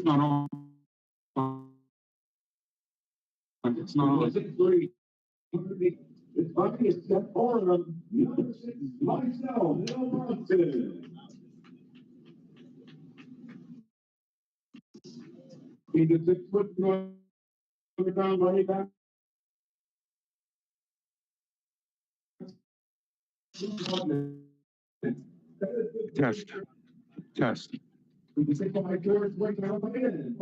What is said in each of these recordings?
not on. It's not on. 6-3. It's Bucky is step forward of number 6, Marcel Hill Bronson. He's a 6-foot pound running back. Test. We can take my George breaking out again.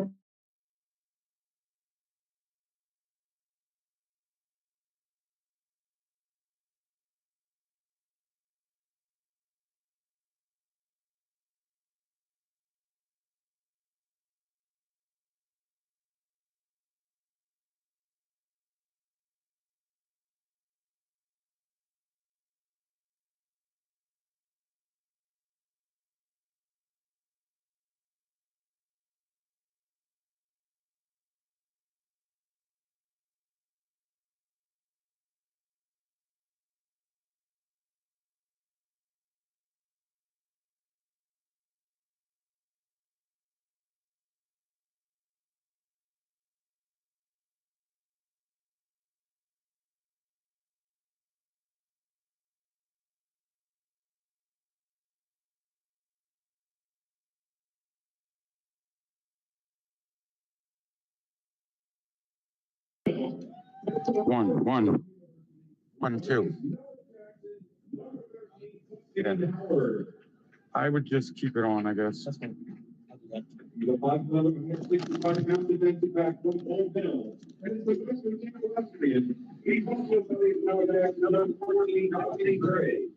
One, two. Yeah. I would just keep it on, I guess. That's fine. The 5'11" defensive back from Old Hill. And the Western Capital he's also playing nowadays number 14, Dominic Gray.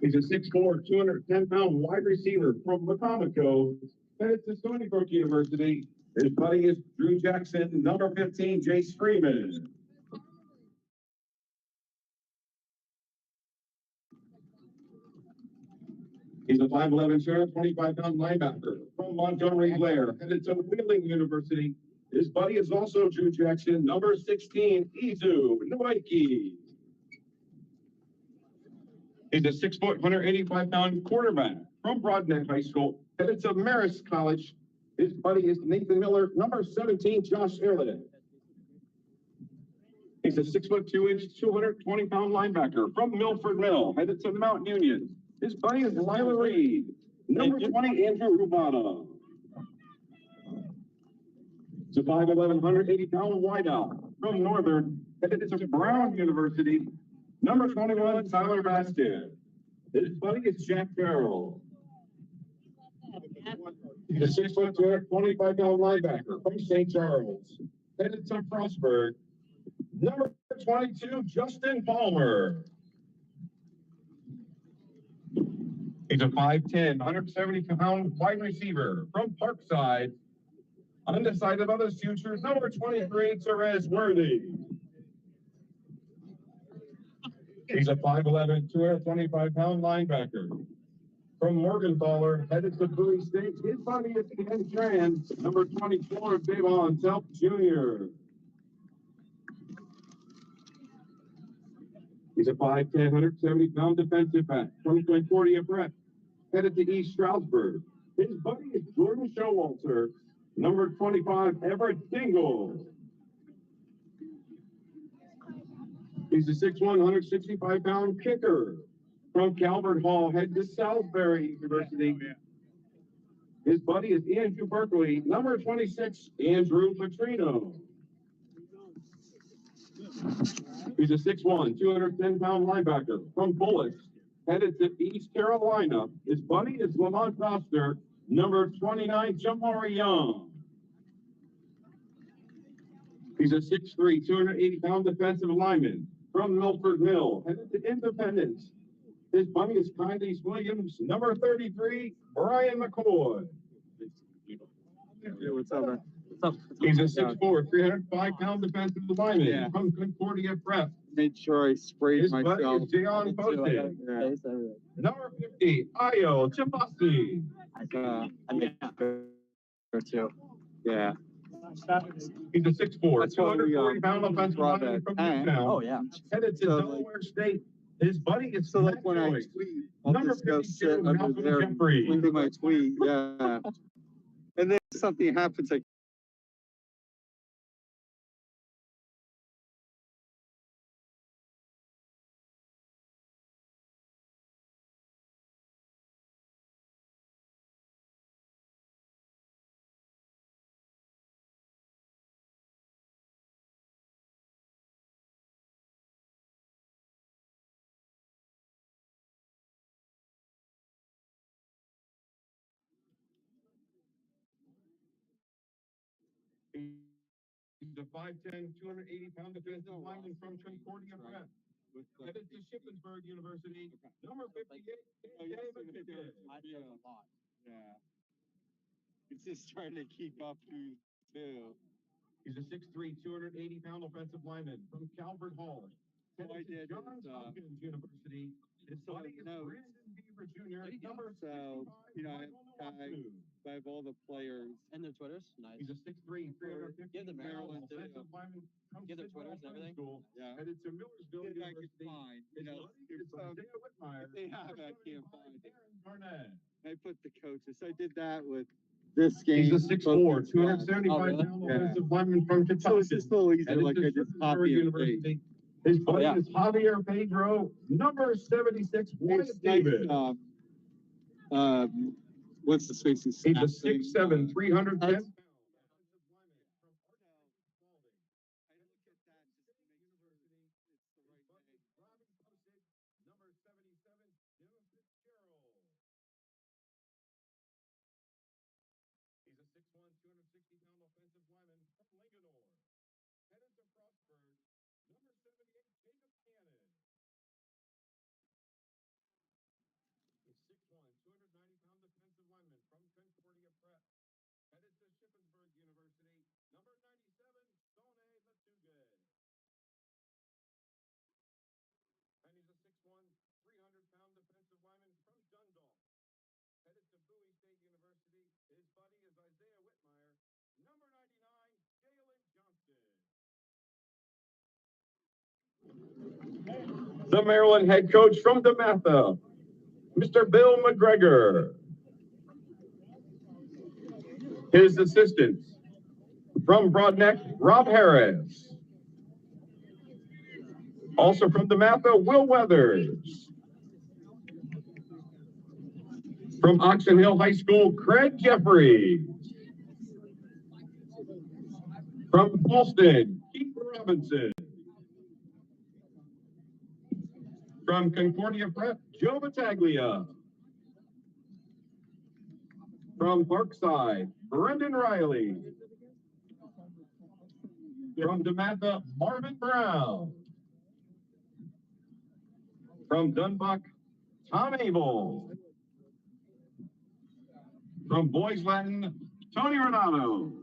He's a 6'4", 210-pound wide receiver from Wacomico, headed to Stony Brook University. His buddy is Drew Jackson, number 15, Jace Freeman. He's a 5'11", 225-pound linebacker from Montgomery Blair, headed to Wheeling University. His buddy is also Drew Jackson, number 16, Izu Nwaiki. He's a 6', 185-pound quarterback from Broadneck High School, headed to Marist College. His buddy is Nathan Miller, number 17, Josh Erlin. He's a 6'2", 220-pound linebacker from Milford Mill, headed to Mount Union. His buddy is Lila Reed, number 20, Andrew Rubata. He's a 5'11", 180-pound wideout from Northern, headed to Brown University. Number 21, Tyler Baskin. His buddy is Jack Farrell. He's a 6', 225-pound linebacker from St. Charles, headed to Frostburg. Number 22, Justin Palmer. He's a 5'10", 170-pound wide receiver from Parkside. Undecided on his future, number 23, Therese Worthy. He's a 5'11", 225-pound linebacker from Morgenthaler, headed to Bowie State. His buddy is Ken Tran, number 24, Davon Self Jr. He's a 5'10", 170-pound defensive back from Concordia Prep, headed to East Stroudsburg. His buddy is Jordan Showalter, number 25, Everett Dingle. He's a 6'1", 165-pound kicker from Calvert Hall, headed to Salisbury University. His buddy is Andrew Berkeley, number 26, Andrew Petrino. He's a 6'1", 210-pound linebacker from Bullis, headed to East Carolina. His buddy is Lamont Foster, number 29, Jamari Young. He's a 6'3", 280-pound defensive lineman from Milford Mill, headed to Independence. His buddy is Candice Williams, number 33, Brian McCoy. Yeah, what's up, man? What's up? He's a 6'4", 305-pound defensive lineman from Concordia Prep. Made sure I sprayed His myself. buddy is Deion Poston. Number 50, Ayo Chapasi. I made her too. Yeah. He's a 6'4", 240-pound offensive lineman from Newtown. Oh, yeah. Headed to Delaware State. His buddy is So like when I Joyce. tweet, I'll Number just go 52, sit under Malcolm there, Jeffrey. tweeting my tweet, yeah. And then something happens, like, He's a 5'10", 280-pound defensive lineman from Concordia Prep. Headed to Shippensburg University. Number 58, David Pickett. I do a lot, yeah. It's just trying to keep up to too. He's a 6'3", 280-pound offensive lineman from Calvert Hall. I Headed to did Johns Hopkins University. His so buddy is no. Brandon Beaver Jr., number So, 65, you know, Michael I have all the players. And their Twitters, nice. He's a 6'3", 350 Give them Maryland, offensive lineman from Give their Sidwell Twitters and High everything. School. Yeah. Headed to Millersville If I could University. find, you His know, buddy if is Isaiah Whitmire. they have, number I can't 75, find it. Aaron Garnett. I put the coaches. I did that with this He's game. a 6'4", 275-pound Yeah. offensive lineman from So Kentucky. it's just a little easier, Headed like to I just Shippensburg copy and paste. University. His buddy yeah. is Javier Pedro, number 76, Wyatt It's David. nice, what's the spaces? He's a 6'7", 310 pound. The Maryland head coach from DeMatha, Mr. Bill McGregor. His assistants from Broadneck, Rob Harris. Also from DeMatha, Will Weathers. From Oxon Hill High School, Craig Jeffries. From Boston, Keith Robinson. From Concordia Prep, Joe Battaglia. From Parkside, Brendan Riley. From DeMatha, Marvin Brown. From Dunbuck, Tom Abel. From Boys Latin, Tony Renato.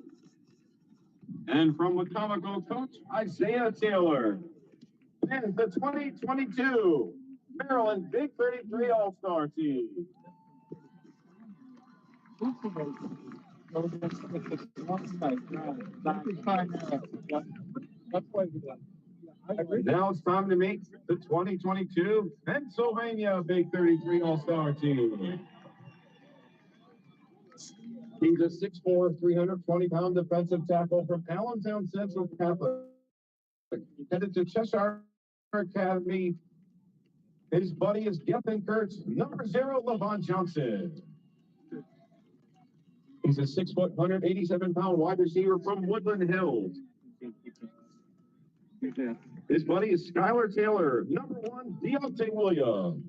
And from Wacomico coach, Isaiah Taylor. And the 2022 Maryland Big 33 All-Star team. Now it's time to meet the 2022 Pennsylvania Big 33 All-Star team. He's a 6'4", 320-pound defensive tackle from Allentown Central Catholic. Headed to Cheshire Academy. His buddy is Gethin Kurtz, number 0, Levon Johnson. He's a 6', 187-pound wide receiver from Woodland Hills. His buddy is Skylar Taylor, number 1, Deontay Williams.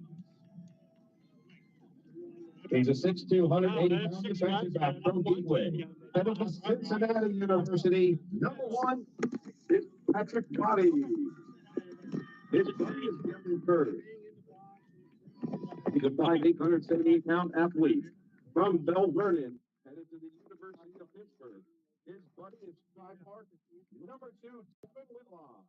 He's a 6'2", 180-pound defensive back from Gateway. Headed to Cincinnati University, number 1 is Patrick Gotti. His buddy is Gethin Kurtz. He's a 5'8", 178-pound athlete from Bell Vernon, headed to the University of Pittsburgh. His buddy is Sky Park, number 2, Kevin Whitlaw.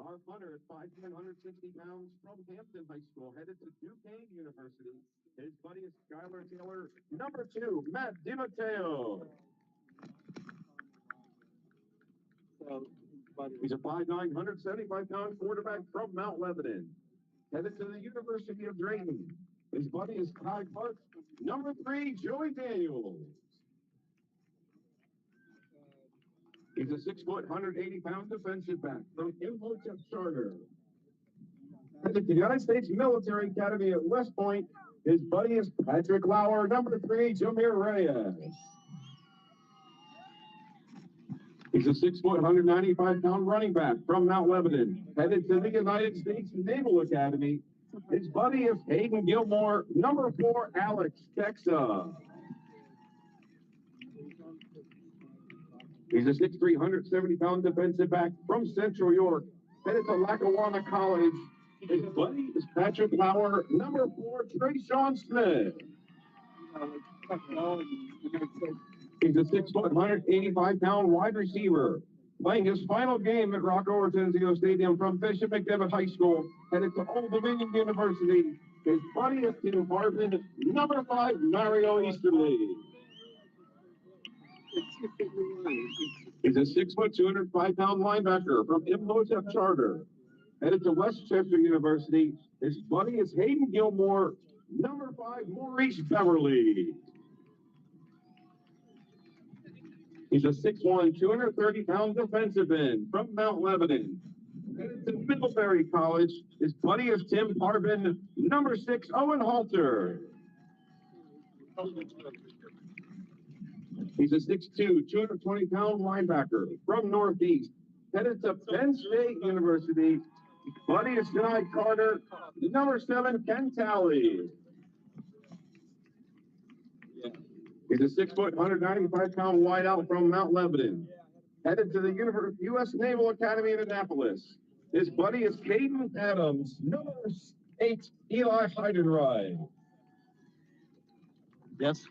Our punter is 5'10", 160 pounds from Hampton High School, headed to Duquesne University. His buddy is Skylar Taylor, number 2, Matt DiMatteo. He's a 5'9", 175-pound quarterback from Mount Lebanon, headed to the University of Drayton. His buddy is Kai Park. Number 3, Joey Daniels. He's a 6', 180-pound defensive back from Imhotep Charter. Headed to the United States Military Academy at West Point. His buddy is Patrick Lauer. Number 3, Jameer Reyes. He's a 6', 195-pound running back from Mount Lebanon, headed to the United States Naval Academy. His buddy is Hayden Gilmore. Number 4, Alex Texa. He's a 6'3", 170-pound defensive back from Central York, headed to Lackawanna College. His buddy is Patrick Lauer. Number 4, Trayshawn Smith. He's a 6', 185-pound wide receiver, playing his final game at Rocco Ortenzio Stadium from Bishop McDevitt High School, headed to Old Dominion University. His buddy is Tim Harvin. Number 5, Mario Easterly. He's a 6', 205-pound linebacker from Imhotep Charter, headed to Westchester University. His buddy is Hayden Gilmore. Number 5, Maurice Beverly. He's a 6'1", 230-pound defensive end from Mount Lebanon, headed to Middlebury College. His buddy is Tim Harbin. Number 6, Owen Halter. He's a 6'2", 220-pound linebacker from Northeast, headed to Penn State University. His buddy is Janai Carter. Number 7, Ken Talley. He's a 6', 195-pound wideout from Mount Lebanon, headed to the U.S. Naval Academy in Annapolis. His buddy is Caden Adams. Number 8, Eli Heidenreich. Yes.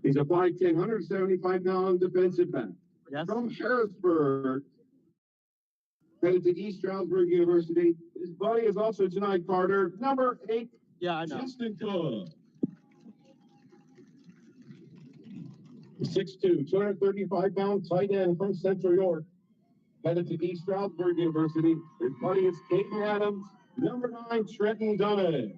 He's a 5'10", 175-pound defensive back from Harrisburg, headed to East Stroudsburg University. His buddy is also Janai Carter. Number 8, Justin Cook. 6'2", 235-pound tight end from Central York, headed to East Stroudsburg University. His buddy is Caden Adams. Number 9, Trenton Dunn.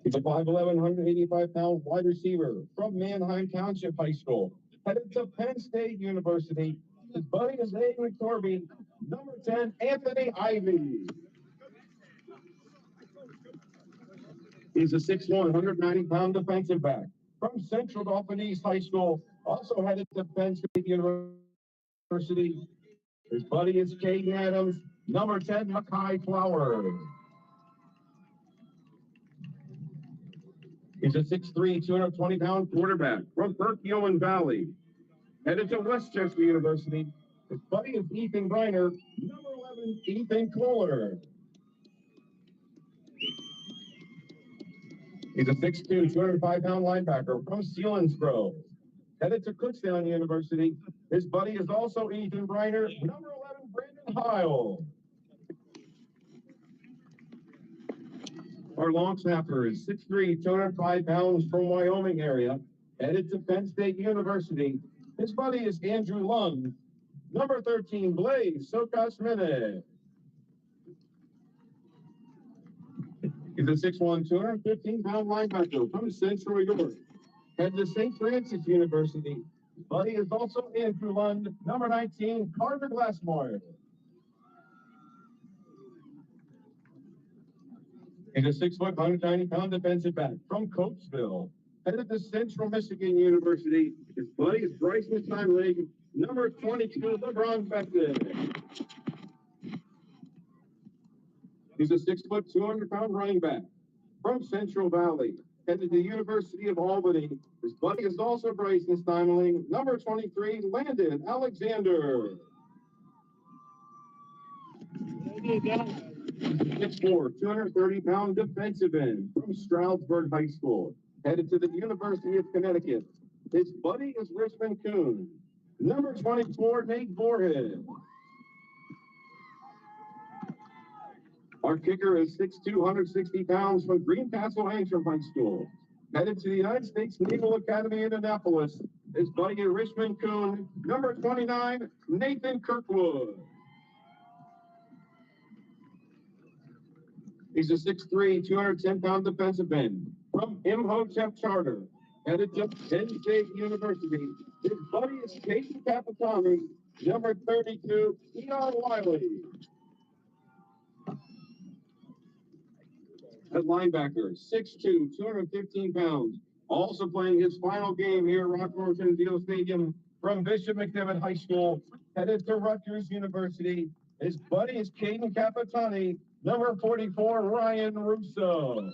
He's a 5'11", 185-pound wide receiver from Manheim Township High School, headed to Penn State University. His buddy is Aiden McCorby. Number 10, Anthony Ivey. He's a 6'1", 190-pound defensive back from Central Dauphin East High School, also headed to Penn State University. His buddy is Caden Adams. Number 10, Makai Flowers. He's a 6'3", 220-pound quarterback from Perkiomen Valley, headed to Westchester University. His buddy is Ethan Briner. Number 11, Ethan Kohler. He's a 6'2", 205-pound linebacker from Selinsgrove, headed to Kutztown University. His buddy is also Ethan Briner. Number 11, Brandon Heil. Our long snapper is 6'3", 205 pounds from Wyoming area, headed to Penn State University. His buddy is Andrew Lund. Number 13, Blaze Sokasmene. He's a 6'1", 215-pound linebacker from Central York, headed to St. Francis University. His buddy is also Andrew Lund. Number 19, Carter Glassmore. He's a 6', 190-pound defensive back from Coatesville, headed to Central Michigan University. His buddy is Bryson Steinweg. Number 22, LeBron Beckton. He's a 6', 200-pound running back from Central Valley, headed to the University of Albany. His buddy is also Bryson Steinweg. Number 23, Landon Alexander. 6'4", 230-pound defensive end from Stroudsburg High School, headed to the University of Connecticut. His buddy is Richmond Kuhn. Number 24, Nate Borhead. Our kicker is 6'2", 160 pounds from Greencastle Antrim High School, Headed to the United States Naval Academy in Annapolis, his buddy Richmond Coon, number 29, Nathan Kirkwood. He's a 6'3", 210-pound defensive end from Imhotep Charter. Headed to Penn State University, his buddy is Casey Capitani, number 32, Eon Wiley. At linebacker, 6'2", 215 pounds. Also playing his final game here at Rockport Deal Stadium from Bishop McDevitt High School. Headed to Rutgers University. His buddy is Caden Capitani, number 44, Ryan Russo.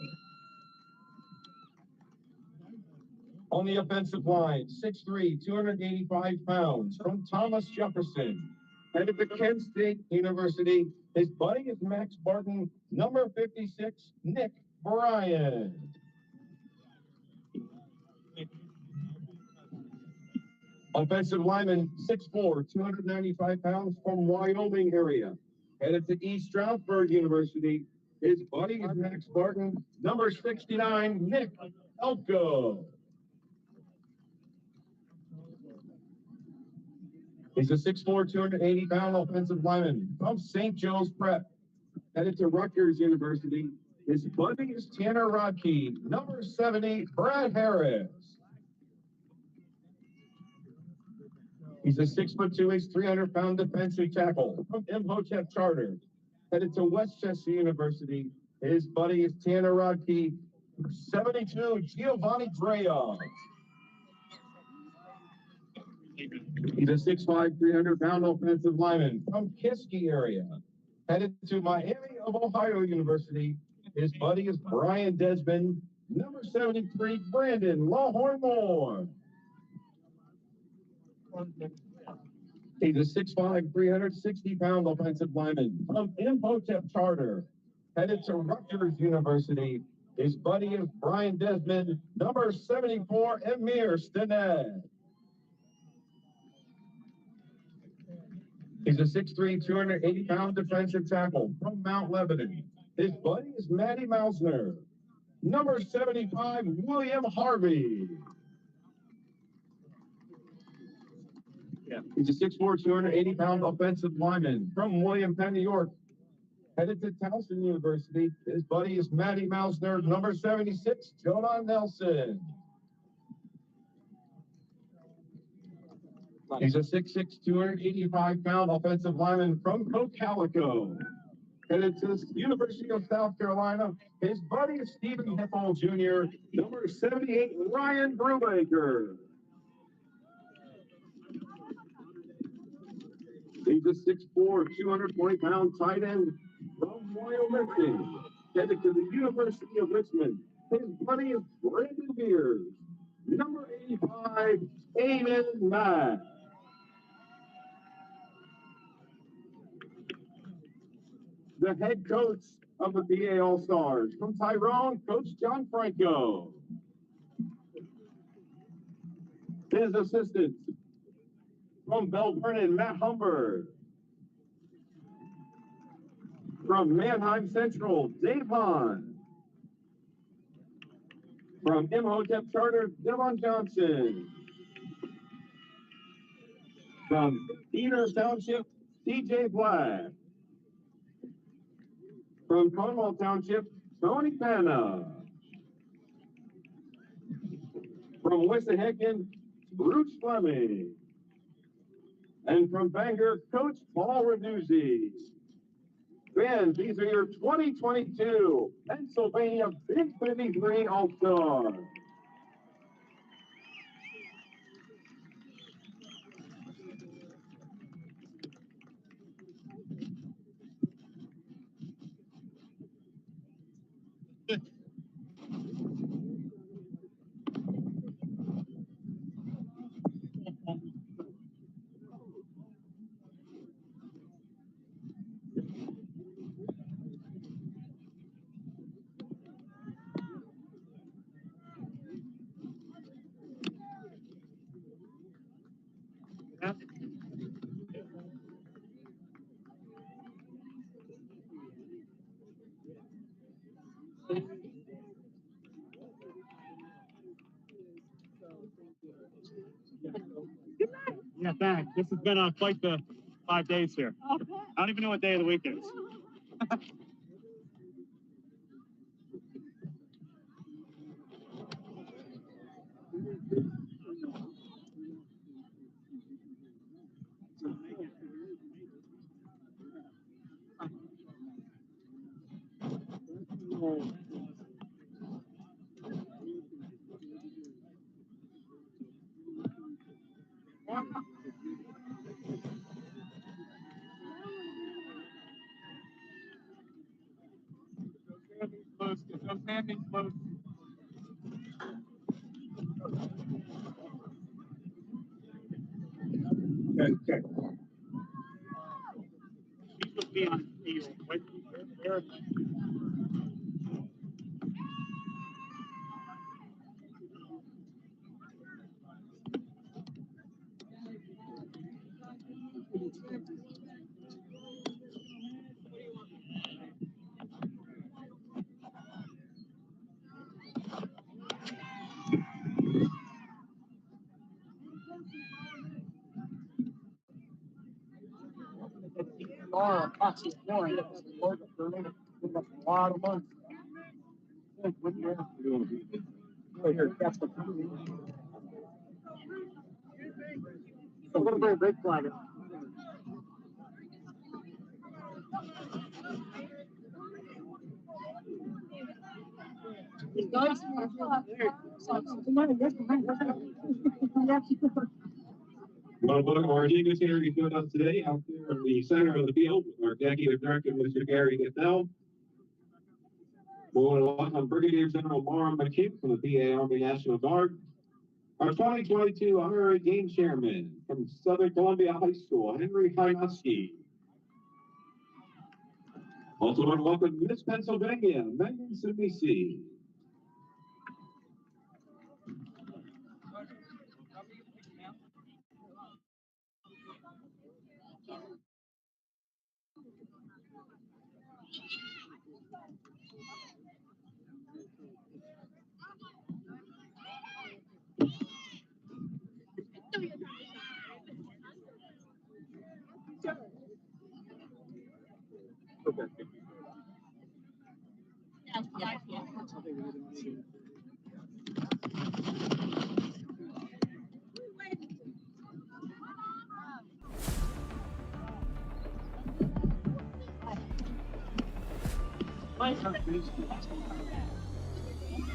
On the offensive line, 6'3", 285 pounds, from Thomas Jefferson. Headed to Kent State University, his buddy is Max Barton, number 56, Nick Bryan. Offensive lineman, 6'4", 295 pounds, from Wyoming area. Headed to East Stroudsburg University, his buddy is Max Barton, number 69, Nick Elko. He's a 6'4", 280-pound offensive lineman from St. Joe's Prep. Headed to Rutgers University. His buddy is Tanner Rodkey, number 70, Brad Harris. He's a 6'2", 300-pound defensive tackle from Imhotep Charter. Headed to Westchester University. His buddy is Tanner Rodkey, 72, Giovanni Drea. He's a 6'5", 300-pound offensive lineman from Kiski area. Headed to Miami of Ohio University. His buddy is Brian Desmond, number 73, Brandon Lawhorn Moore. He's a 6'5", 360-pound offensive lineman from Imhotep Charter. Headed to Rutgers University. His buddy is Brian Desmond, number 74, Emir Stinnett. He's a 6'3", 280-pound defensive tackle from Mount Lebanon. His buddy is Matty Mausner, number 75, William Harvey. He's a 6'4", 280-pound offensive lineman from William Penn, New York. Headed to Towson University. His buddy is Matty Mausner, number 76, Jonah Nelson. He's a 6'6", 285-pound offensive lineman from Cocalico. Headed to the University of South Carolina. His buddy is Stephen Hipple Jr., number 78, Ryan Brubaker. He's a 6'4", 220-pound tight end from Wyoming. Headed to the University of Richmond. His buddy is Brandon Beers, number 85, Aiden Mack. The head coach of the PA All-Stars from Tyrone, Coach John Franco. His assistants from Bell Vernon, Matt Humber. From Manheim Central, Dave Hahn. From Imhotep Charter, Devon Johnson. From Peters Township, TJ Black. From Cornwall Township, Tony Panna. From Wissahickon, Bruce Fleming. And from Bangor, Coach Paul Raduzzi. Fans, these are your 2022 Pennsylvania Big 53 All-Stars. Yeah, thanks. This has been quite the 5 days here. I don't even know what day of the week it is. Close. Get those standings close. Okay. He's supposed to be on field. Where? A lot of money. A little bit of big flag. Well, one of our dignitaries with us today out there in the center of the field, our executive director, Mr. Gary Gathel. We want to welcome Brigadier General Mara McHugh from the PA Army National Guard. Our 2022 honorary game chairman from Southern Columbia High School, Henry Hynoski. Also want to welcome Miss Pennsylvania, Megan Simisi.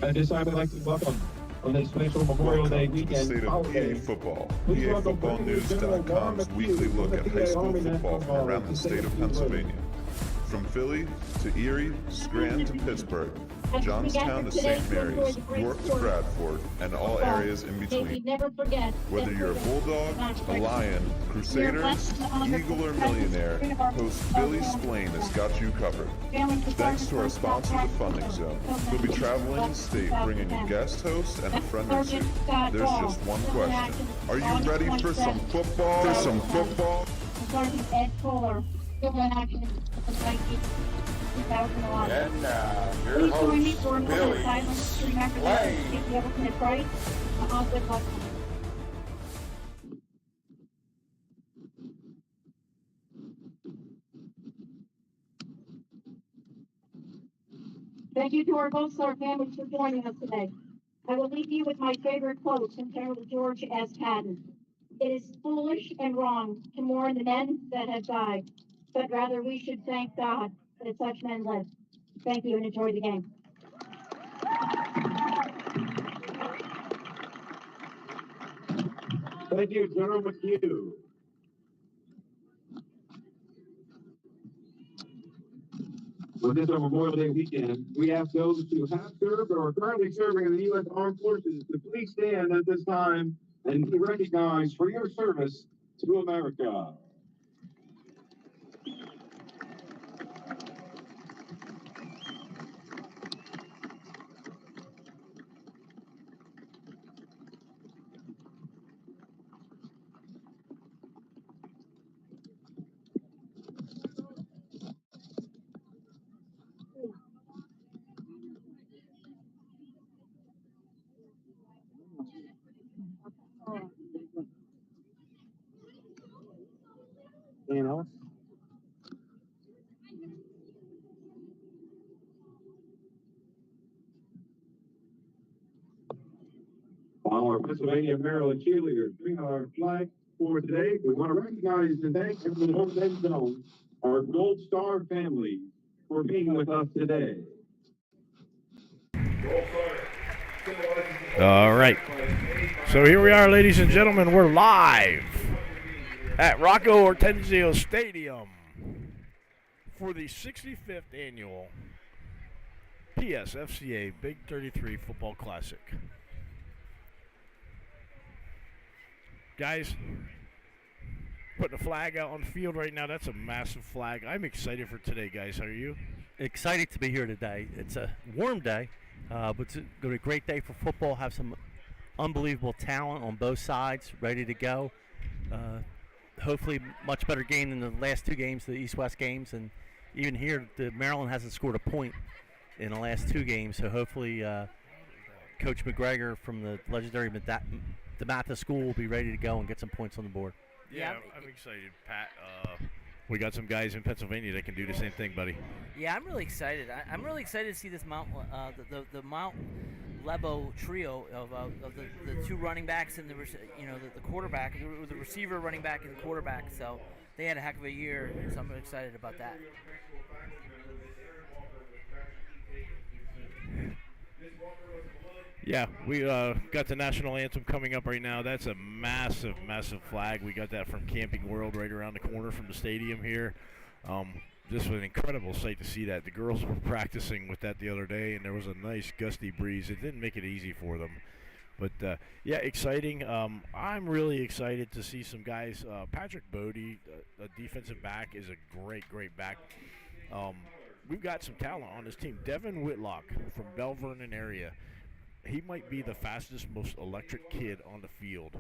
At this time, I'd like to welcome on this special Memorial Day Welcome to the weekend state of holiday. PA football. Please welcome PAFootballnews.com's weekly look at high school football from around the state of Pennsylvania. From Philly to Erie, Scranton to Pittsburgh, Johnstown to St. Mary's, York to Bradford, and all areas in between. Whether you're a Bulldog, a Lion, Crusaders, Eagle, or Millionaire, host Billy Splain has got you covered. Thanks to our sponsor, the Funding Zone. We'll be traveling the state bringing you guest hosts and a friend or two. There's just one question. Are you ready for some football? For some football? And now, your host, Billy Splain. Thank you to our Gold Star families for joining us today. I will leave you with my favorite quote from General George S. Patton. It is foolish and wrong to mourn the men that have died, but rather we should thank God that such men live. Thank you and enjoy the game. Thank you, General McHugh. With this Memorial Day weekend, we ask those who have served or are currently serving in the U.S. Armed Forces to please stand at this time and be recognized for your service to America. You know? While our Pennsylvania Maryland cheerleaders bring out our flag for today, we want to recognize and thank everyone over the zone, our Gold Star family, for being with us today. All right. So here we are, ladies and gentlemen. We're live at Rocco Hortensio Stadium for the 65th annual PSFCA Big 33 Football Classic. Guys, putting a flag out on the field right now. That's a massive flag. I'm excited for today, guys. Are you? Excited to be here today. It's a warm day, but it's going to be a great day for football. Have some unbelievable talent on both sides ready to go. Hopefully much better game than the last two games, the East-West games. And even here, the Maryland hasn't scored a point in the last two games. So hopefully Coach McGregor from the legendary DeMatha School will be ready to go and get some points on the board. Yeah, I'm excited, Pat. We got some guys in Pennsylvania that can do the same thing, buddy. Yeah, I'm really excited. I'm really excited to see this Mount Mount Lebo trio of the two running backs and the quarterback, the receiver, running back, and the quarterback. So they had a heck of a year, so I'm excited about that. Yeah, we got the national anthem coming up right now. That's a massive, massive flag. We got that from Camping World right around the corner from the stadium here. This was an incredible sight to see that. The girls were practicing with that the other day, and there was a nice gusty breeze. It didn't make it easy for them. But, yeah, exciting. I'm really excited to see some guys. Patrick Bodie, a defensive back, is a great, great back. We've got some talent on this team. Devin Whitlock from Bell Vernon area. He might be the fastest, most electric kid on the field.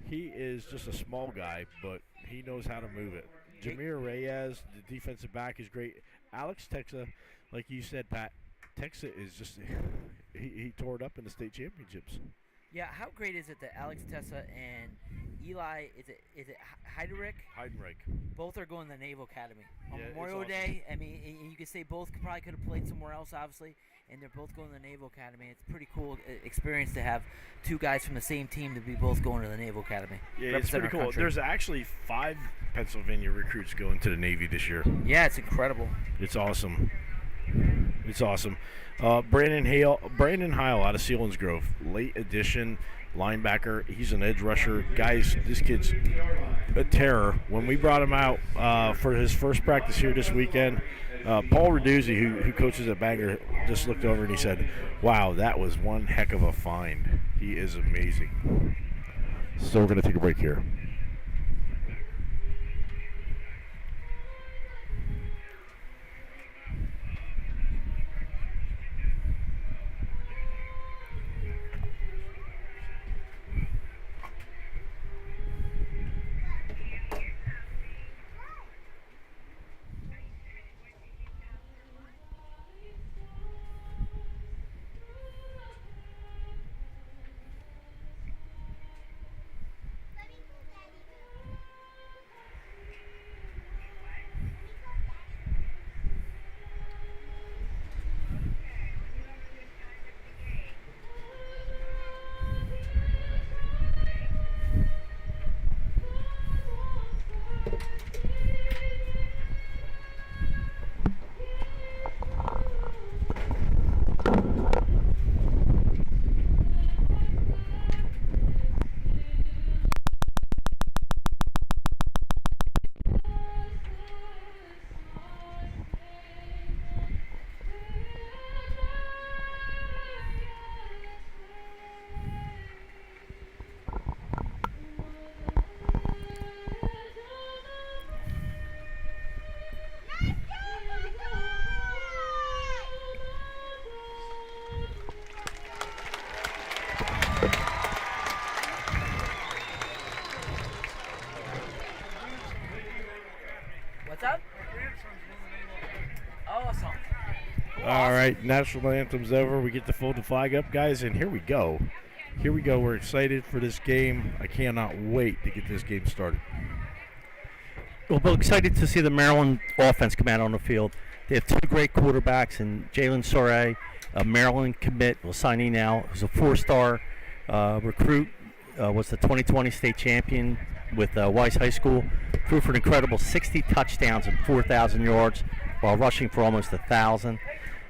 He is just a small guy, but he knows how to move it. Jameer Reyes, the defensive back, is great. Alex Texa, like you said, Pat, Texa is just he tore it up in the state championships. Yeah, how great is it that Alex Tessa and Eli, is it Heiderich? Heidenreich. Both are going to the Naval Academy on Yeah, Memorial it's Day. I mean, and you could say both probably could have played somewhere else, obviously, and they're both going to the Naval Academy. It's a pretty cool experience to have two guys from the same team to be both going to the Naval Academy. Yeah, it's pretty our cool. country. There's actually 5 Pennsylvania recruits going to the Navy this year. Yeah, it's incredible. It's awesome. It's awesome. Brandon Heil out of Selinsgrove, late addition linebacker. He's an edge rusher. Guys, this kid's a terror. When we brought him out for his first practice here this weekend, Paul Raduzzi, who coaches at Bangor, just looked over and he said, wow, that was one heck of a find. He is amazing. So we're going to take a break here. What's up? Awesome. All right, national anthem's over. We get to fold the flag up, guys, and here we go. Here we go. We're excited for this game. I cannot wait to get this game started. Well, we're excited to see the Maryland offense come out on the field. They have two great quarterbacks, and Jalen Soray, a Maryland commit, will signee now, who's a four-star recruit, was the 2020 state champion with Weiss High School, threw for an incredible 60 touchdowns and 4,000 yards while rushing for almost 1,000.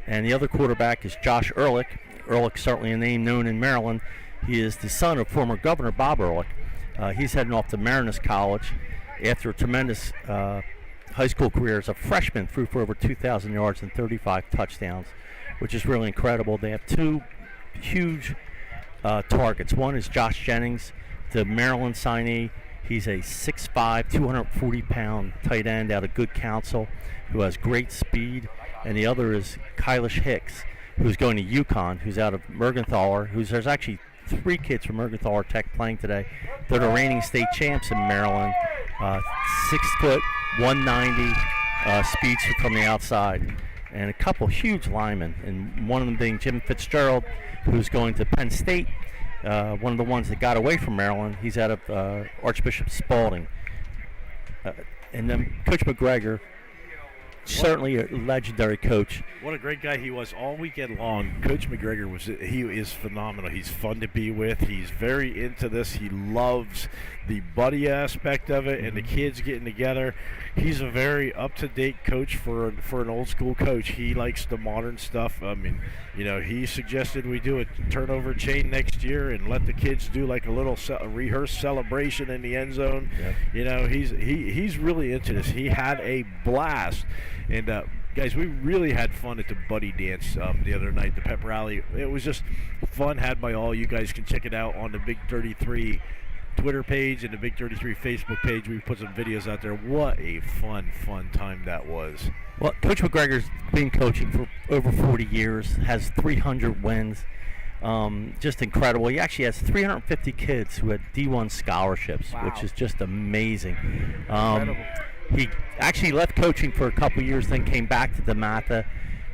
And the other quarterback is Josh Ehrlich. Ehrlich, certainly a name known in Maryland. He is the son of former Governor Bob Ehrlich. He's heading off to Marinus College after a tremendous high school career as a freshman, threw for over 2,000 yards and 35 touchdowns, which is really incredible. They have two huge targets. One is Josh Jennings, the Maryland signee. He's a 6'5", 240-pound tight end out of Good Counsel who has great speed. And the other is Kylish Hicks, who's going to UConn, who's out of Mergenthaler, there's actually three kids from Mergenthaler Tech playing today. They're the reigning state champs in Maryland. 6 foot, 190, speeds from the outside. And a couple huge linemen, and one of them being Jim Fitzgerald, who's going to Penn State, one of the ones that got away from Maryland. He's out of Archbishop Spalding. And then Coach McGregor, certainly a legendary coach. What a great guy he was all weekend long. Coach McGregor he is phenomenal. He's fun to be with. He's very into this. He loves the buddy aspect of it and the kids getting together. He's a very up-to-date coach for an old school coach. He likes the modern stuff. I mean, he suggested we do a turnover chain next year and let the kids do like a little rehearsed celebration in the end zone. Yep. He's really into this. He had a blast. And guys, we really had fun at the buddy dance the other night, the pep rally. It was just fun had by all. You guys can check it out on the Big 33 Twitter page and the Big 33 Facebook page. We put some videos out there. What a fun time that was. Well, Coach McGregor's been coaching for over 40 years, has 300 wins. Just incredible. He actually has 350 kids who had D1 scholarships, which is just amazing. Incredible. He actually left coaching for a couple years, then came back to DeMatha.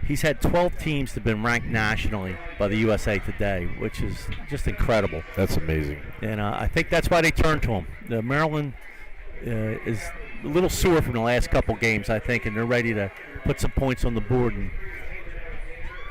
He's had 12 teams that have been ranked nationally by the USA Today, which is just incredible. That's amazing. And I think that's why they turned to him. Maryland is a little sore from the last couple games, I think, and they're ready to put some points on the board and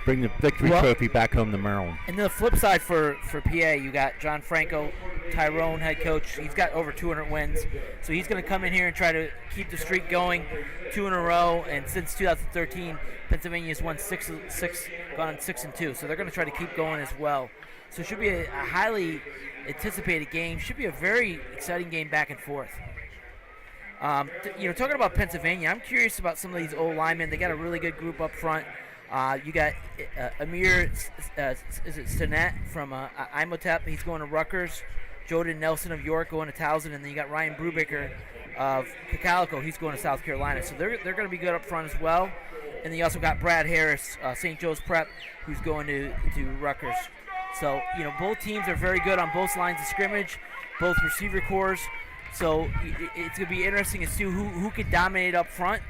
bring the victory trophy back home to Maryland. And the flip side for PA, you got John Franco, Tyrone head coach. He's got over 200 wins, so he's going to come in here and try to keep the streak going, 2 in a row. And since 2013, Pennsylvania's won gone 6-2. So they're going to try to keep going as well. So it should be a highly anticipated game. Should be a very exciting game back and forth. Talking about Pennsylvania, I'm curious about some of these old linemen. They got a really good group up front. You got Amir Sinet from Imhotep. He's going to Rutgers. Jordan Nelson of York going to Towson. And then you got Ryan Brubaker of Cocalico. He's going to South Carolina. So they're going to be good up front as well. And then you also got Brad Harris, St. Joe's Prep, who's going to Rutgers. So, both teams are very good on both lines of scrimmage, both receiver corps. So it's going to be interesting to see who can dominate up front,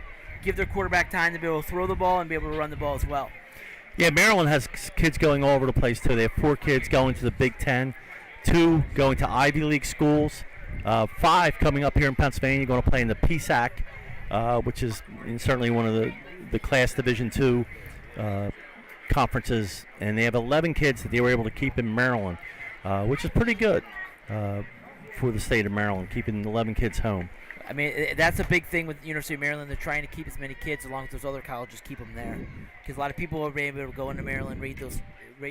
give their quarterback time to be able to throw the ball and be able to run the ball as well. Yeah, Maryland has kids going all over the place, too. They have 4 kids going to the Big Ten, 2 going to Ivy League schools, 5 coming up here in Pennsylvania, going to play in the PSAC, which is certainly one of the Class Division II conferences. And they have 11 kids that they were able to keep in Maryland, which is pretty good for the state of Maryland, keeping 11 kids home. I mean, that's a big thing with the University of Maryland. They're trying to keep as many kids along with those other colleges, keep them there. Because a lot of people are able to go into Maryland, raid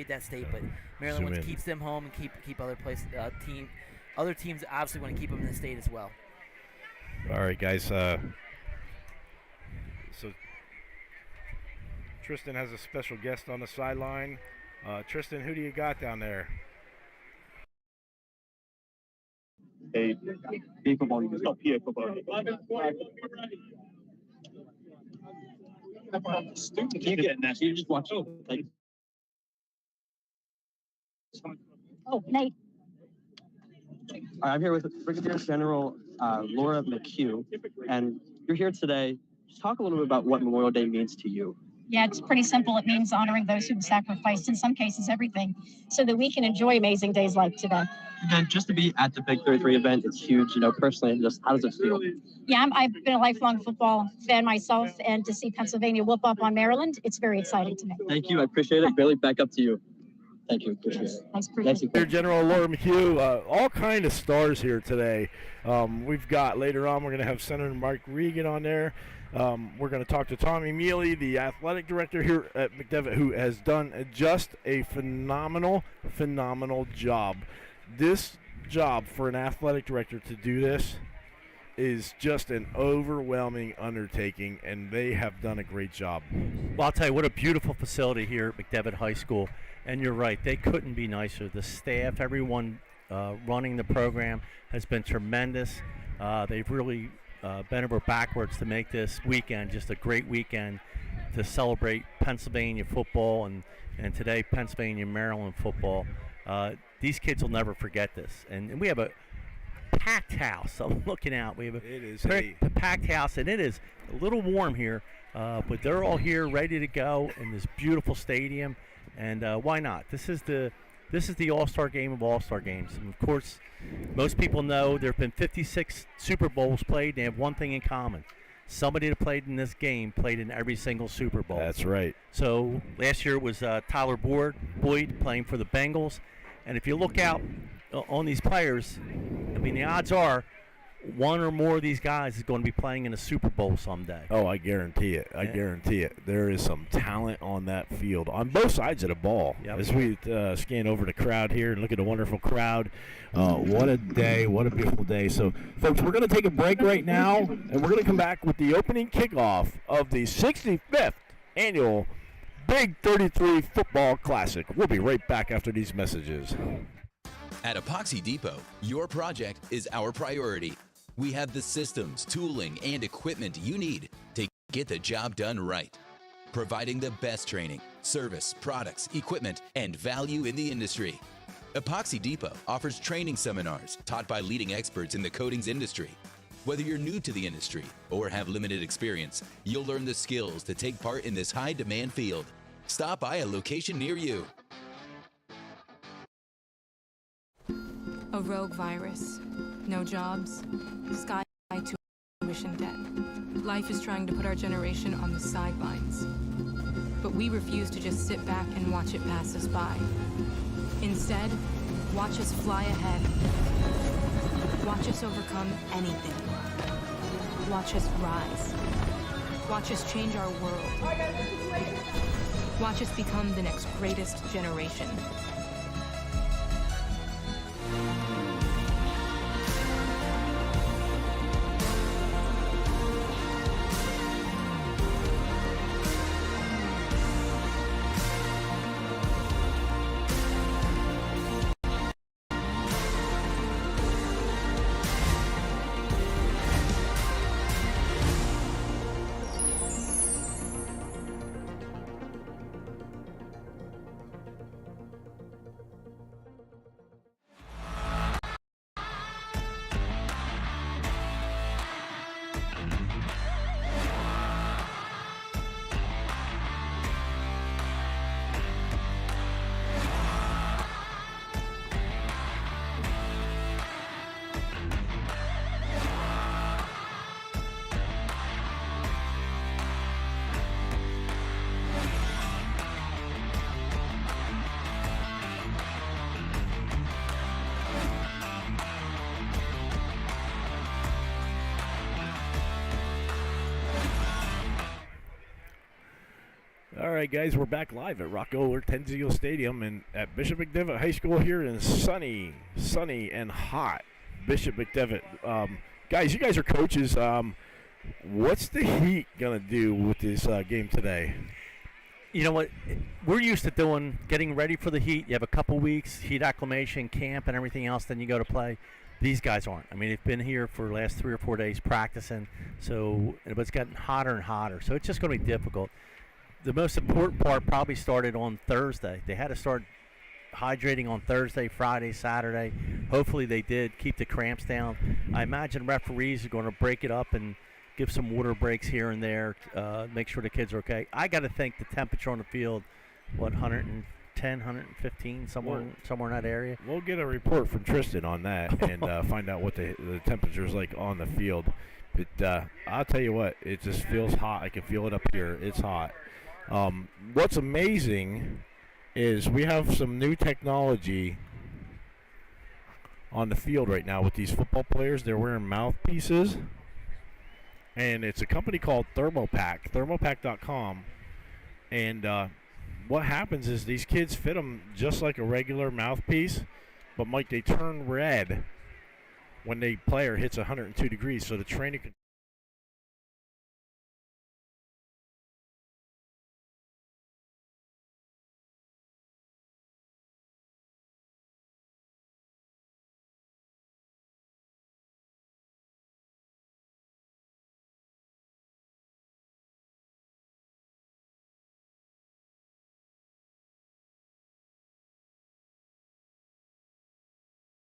that state, but Maryland keeps them home and keep other other teams obviously want to keep them in the state as well. All right, guys. So Tristan has a special guest on the sideline. Tristan, who do you got down there? Hey, football, you can stop PA football. Stupid. You get that. You just watch. Oh, Nate. I'm here with Brigadier General Laura McHugh, and you're here today. Just talk a little bit about what Memorial Day means to you. Yeah, it's pretty simple. It means honoring those who've sacrificed, in some cases, everything, so that we can enjoy amazing days like today. Again, just to be at the Big 33 event, it's huge. Personally, just how does it feel? Yeah, I've been a lifelong football fan myself, and to see Pennsylvania whoop up on Maryland, it's very exciting to me. Thank you. I appreciate it. Billy, back up to you. Thank you. Appreciate it. Thanks, Here, General Laura McHugh, all kind of stars here today. We've got later on, we're going to have Senator Mike Regan on there. We're going to talk to Tommy Mealy, the athletic director here at McDevitt, who has done just a phenomenal job. This job for an athletic director to do this is just an overwhelming undertaking, and they have done a great job. Well, I'll tell you, what a beautiful facility here at McDevitt High School. And you're right, they couldn't be nicer. The staff, everyone running the program has been tremendous. They've really bent over backwards to make this weekend just a great weekend to celebrate Pennsylvania football and today Pennsylvania Maryland football. These kids will never forget this. And we have a packed house. I'm looking out. We have a packed house, and it is a little warm here, but they're all here ready to go in this beautiful stadium. And why not? This is the All-Star game of All-Star games. And of course, most people know there have been 56 Super Bowls played. They have one thing in common. Somebody that played in this game played in every single Super Bowl. That's right. So last year it was Tyler Boyd playing for the Bengals. And if you look out on these players, I mean, the odds are one or more of these guys is going to be playing in a Super Bowl someday. Oh, I guarantee it. I guarantee it. There is some talent on that field on both sides of the ball. Yep. As we scan over the crowd here and look at the wonderful crowd, what a day. What a beautiful day. So, folks, we're going to take a break right now, and we're going to come back with the opening kickoff of the 65th annual Big 33 Football Classic. We'll be right back after these messages. At Epoxy Depot, your project is our priority. We have the systems, tooling, and equipment you need to get the job done right. Providing the best training, service, products, equipment, and value in the industry. Epoxy Depot offers training seminars taught by leading experts in the coatings industry. Whether you're new to the industry or have limited experience, you'll learn the skills to take part in this high-demand field. Stop by a location near you. A rogue virus. No jobs. Sky tuition debt. Life is trying to put our generation on the sidelines. But we refuse to just sit back and watch it pass us by. Instead, watch us fly ahead. Watch us overcome anything. Watch us rise. Watch us change our world. Watch us become the next greatest generation. All right, guys, we're back live at Rocco Tenzio Stadium and at Bishop McDevitt High School here in sunny and hot Bishop McDevitt. Guys, you guys are coaches. What's the Heat going to do with this game today? You know what? We're used to getting ready for the Heat. You have a couple weeks, Heat acclimation, camp, and everything else, then you go to play. These guys aren't. I mean, they've been here for the last 3 or 4 days practicing, but it's gotten hotter and hotter, so it's just going to be difficult. The most important part probably started on Thursday. They had to start hydrating on Thursday, Friday, Saturday. Hopefully they did keep the cramps down. I imagine referees are going to break it up and give some water breaks here and there, make sure the kids are okay. I got to think the temperature on the field, 110, 115, somewhere in that area. We'll get a report from Tristan on that and find out what the temperature is like on the field. But I'll tell you what, it just feels hot. I can feel it up here. It's hot. What's amazing is we have some new technology on the field right now with these football players. They're wearing mouthpieces, and it's a company called Thermopack, thermopack.com. And what happens is these kids fit them just like a regular mouthpiece, but Mike, they turn red when the player hits 102 degrees, so the trainer can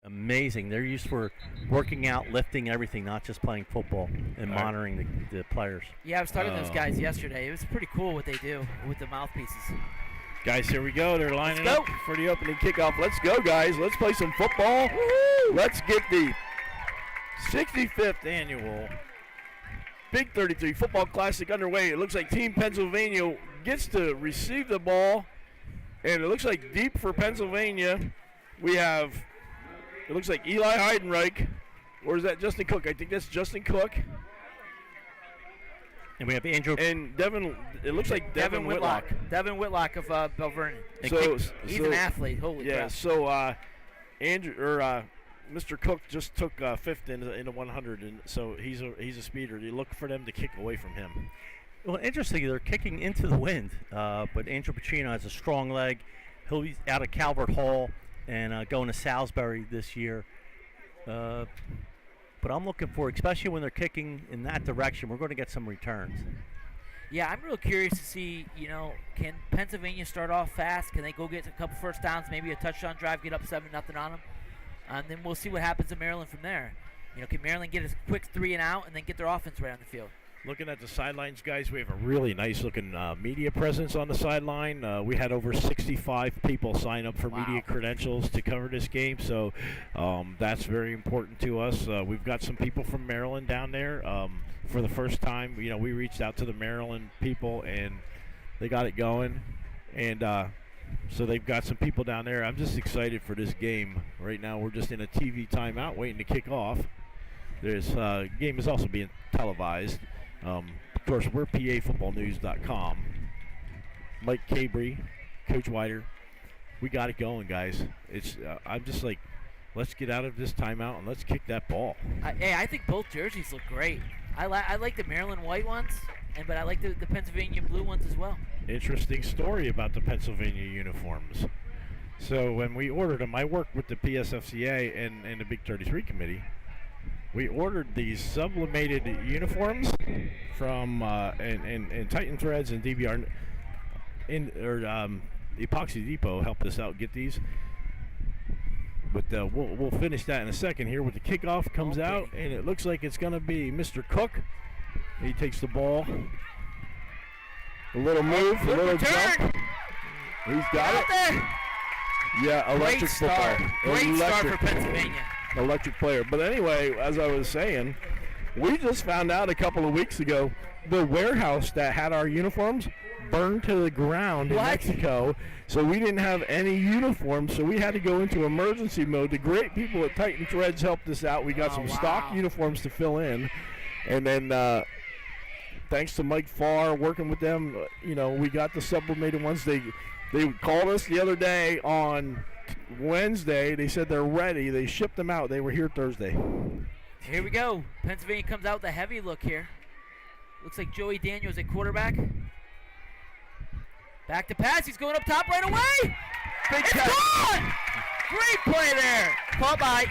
amazing. They're used for working out, lifting, everything, not just playing football and monitoring the players. Yeah, I was talking to those guys yesterday. It was pretty cool what they do with the mouthpieces. Guys, here we go. They're lining up for the opening kickoff. Let's go, guys. Let's play some football. Woo-hoo! Let's get the 65th annual Big 33 Football Classic underway. It looks like Team Pennsylvania gets to receive the ball, and it looks like deep for Pennsylvania. We have, it looks like Eli Heidenreich, or is that Justin Cook? I think that's Justin Cook. And we have Andrew. And Devin, it looks like Devin Whitlock. Devin Whitlock of Bell Vernon. He's an athlete. Holy crap. So Mr. Cook just took fifth in the 100, and so he's a speeder. You look for them to kick away from him. Well, interestingly, they're kicking into the wind, but Andrew Pacino has a strong leg. He'll be out of Calvert Hall and going to Salisbury this year. But I'm looking for, especially when they're kicking in that direction, we're going to get some returns. Yeah, I'm real curious to see, can Pennsylvania start off fast? Can they go get a couple first downs, maybe a touchdown drive, get up 7-0 on them? And then we'll see what happens in Maryland from there. Can Maryland get a quick 3 and out and then get their offense right on the field? Looking at the sidelines, guys, we have a really nice-looking media presence on the sideline. We had over 65 people sign up for media credentials to cover this game, so that's very important to us. We've got some people from Maryland down there. For the first time, we reached out to the Maryland people, and they got it going. And so they've got some people down there. I'm just excited for this game. Right now, we're just in a TV timeout waiting to kick off. This game is also being televised. Of course, we're PAFootballNews.com. Mike Cabry, Coach Wider, we got it going, guys. It's I'm just like, let's get out of this timeout and let's kick that ball. I think both jerseys look great. I like the Maryland white ones, but I like the Pennsylvania blue ones as well. Interesting story about the Pennsylvania uniforms. So when we ordered them, I worked with the PSFCA and the Big 33 committee. We ordered these sublimated uniforms from and Titan Threads and DBR Epoxy Depot helped us out get these. But we'll finish that in a second here with the kickoff comes out, and it looks like it's going to be Mr. Cook. He takes the ball. A little move, a little jump. He's got it. There. Yeah, electric football. Great start for Pennsylvania. Electric player. But anyway, as I was saying, we just found out a couple of weeks ago the warehouse that had our uniforms burned to the ground in Mexico, so we didn't have any uniforms, so we had to go into emergency mode. The great people at Titan Threads helped us out. We got some stock uniforms to fill in, and then thanks to Mike Farr working with them, we got the sublimated ones. They called us the other day on Wednesday. They said they're ready. They shipped them out. They were here Thursday. Here we go. Pennsylvania comes out with a heavy look here. Looks like Joey Daniels at quarterback. Back to pass. He's going up top right away. Big it's gone! Great play there. Caught by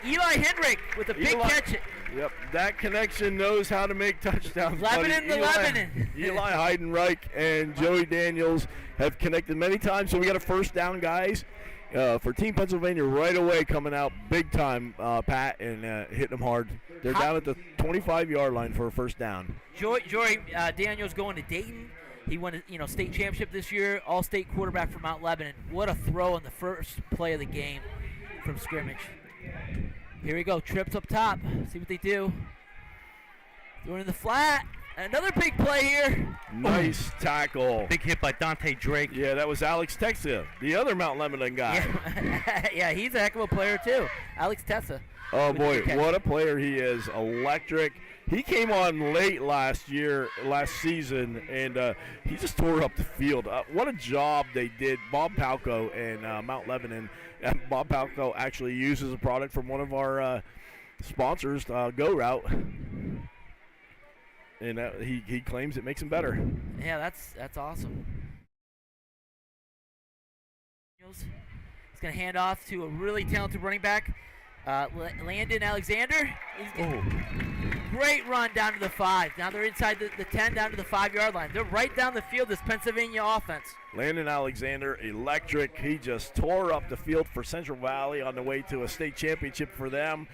Eli Hendrick with a big catch. Yep, that connection knows how to make touchdowns. Lebanon to Lebanon. Eli Heidenreich and Joey Daniels have connected many times, so we got a first down, guys. for Team Pennsylvania right away, coming out big time, Pat, and hitting them hard. They're down at the 25-yard line for a first down. Jory Daniels going to Dayton. He won a state championship this year, all-state quarterback for Mount Lebanon. What a throw on the first play of the game from scrimmage. Here we go, trips up top. See what they do. Throwing in the flat. Another big play here. Nice tackle. Big hit by Dante Drake. Yeah, that was Alex Texa, the other Mount Lebanon guy. Yeah, he's a heck of a player too. Alex Tessa. Oh boy, what a player he is. Electric. He came on late last season, and he just tore up the field. What a job they did. Bob Palco and Mount Lebanon. And Bob Palco actually uses a product from one of our sponsors, Go Route. And he claims it makes him better. Yeah, that's awesome. He's going to hand off to a really talented running back, Landon Alexander. Great run down to the 5. Now they're inside the 10 down to the 5-yard line. They're right down the field, this Pennsylvania offense. Landon Alexander, electric. He just tore up the field for Central Valley on the way to a state championship for them.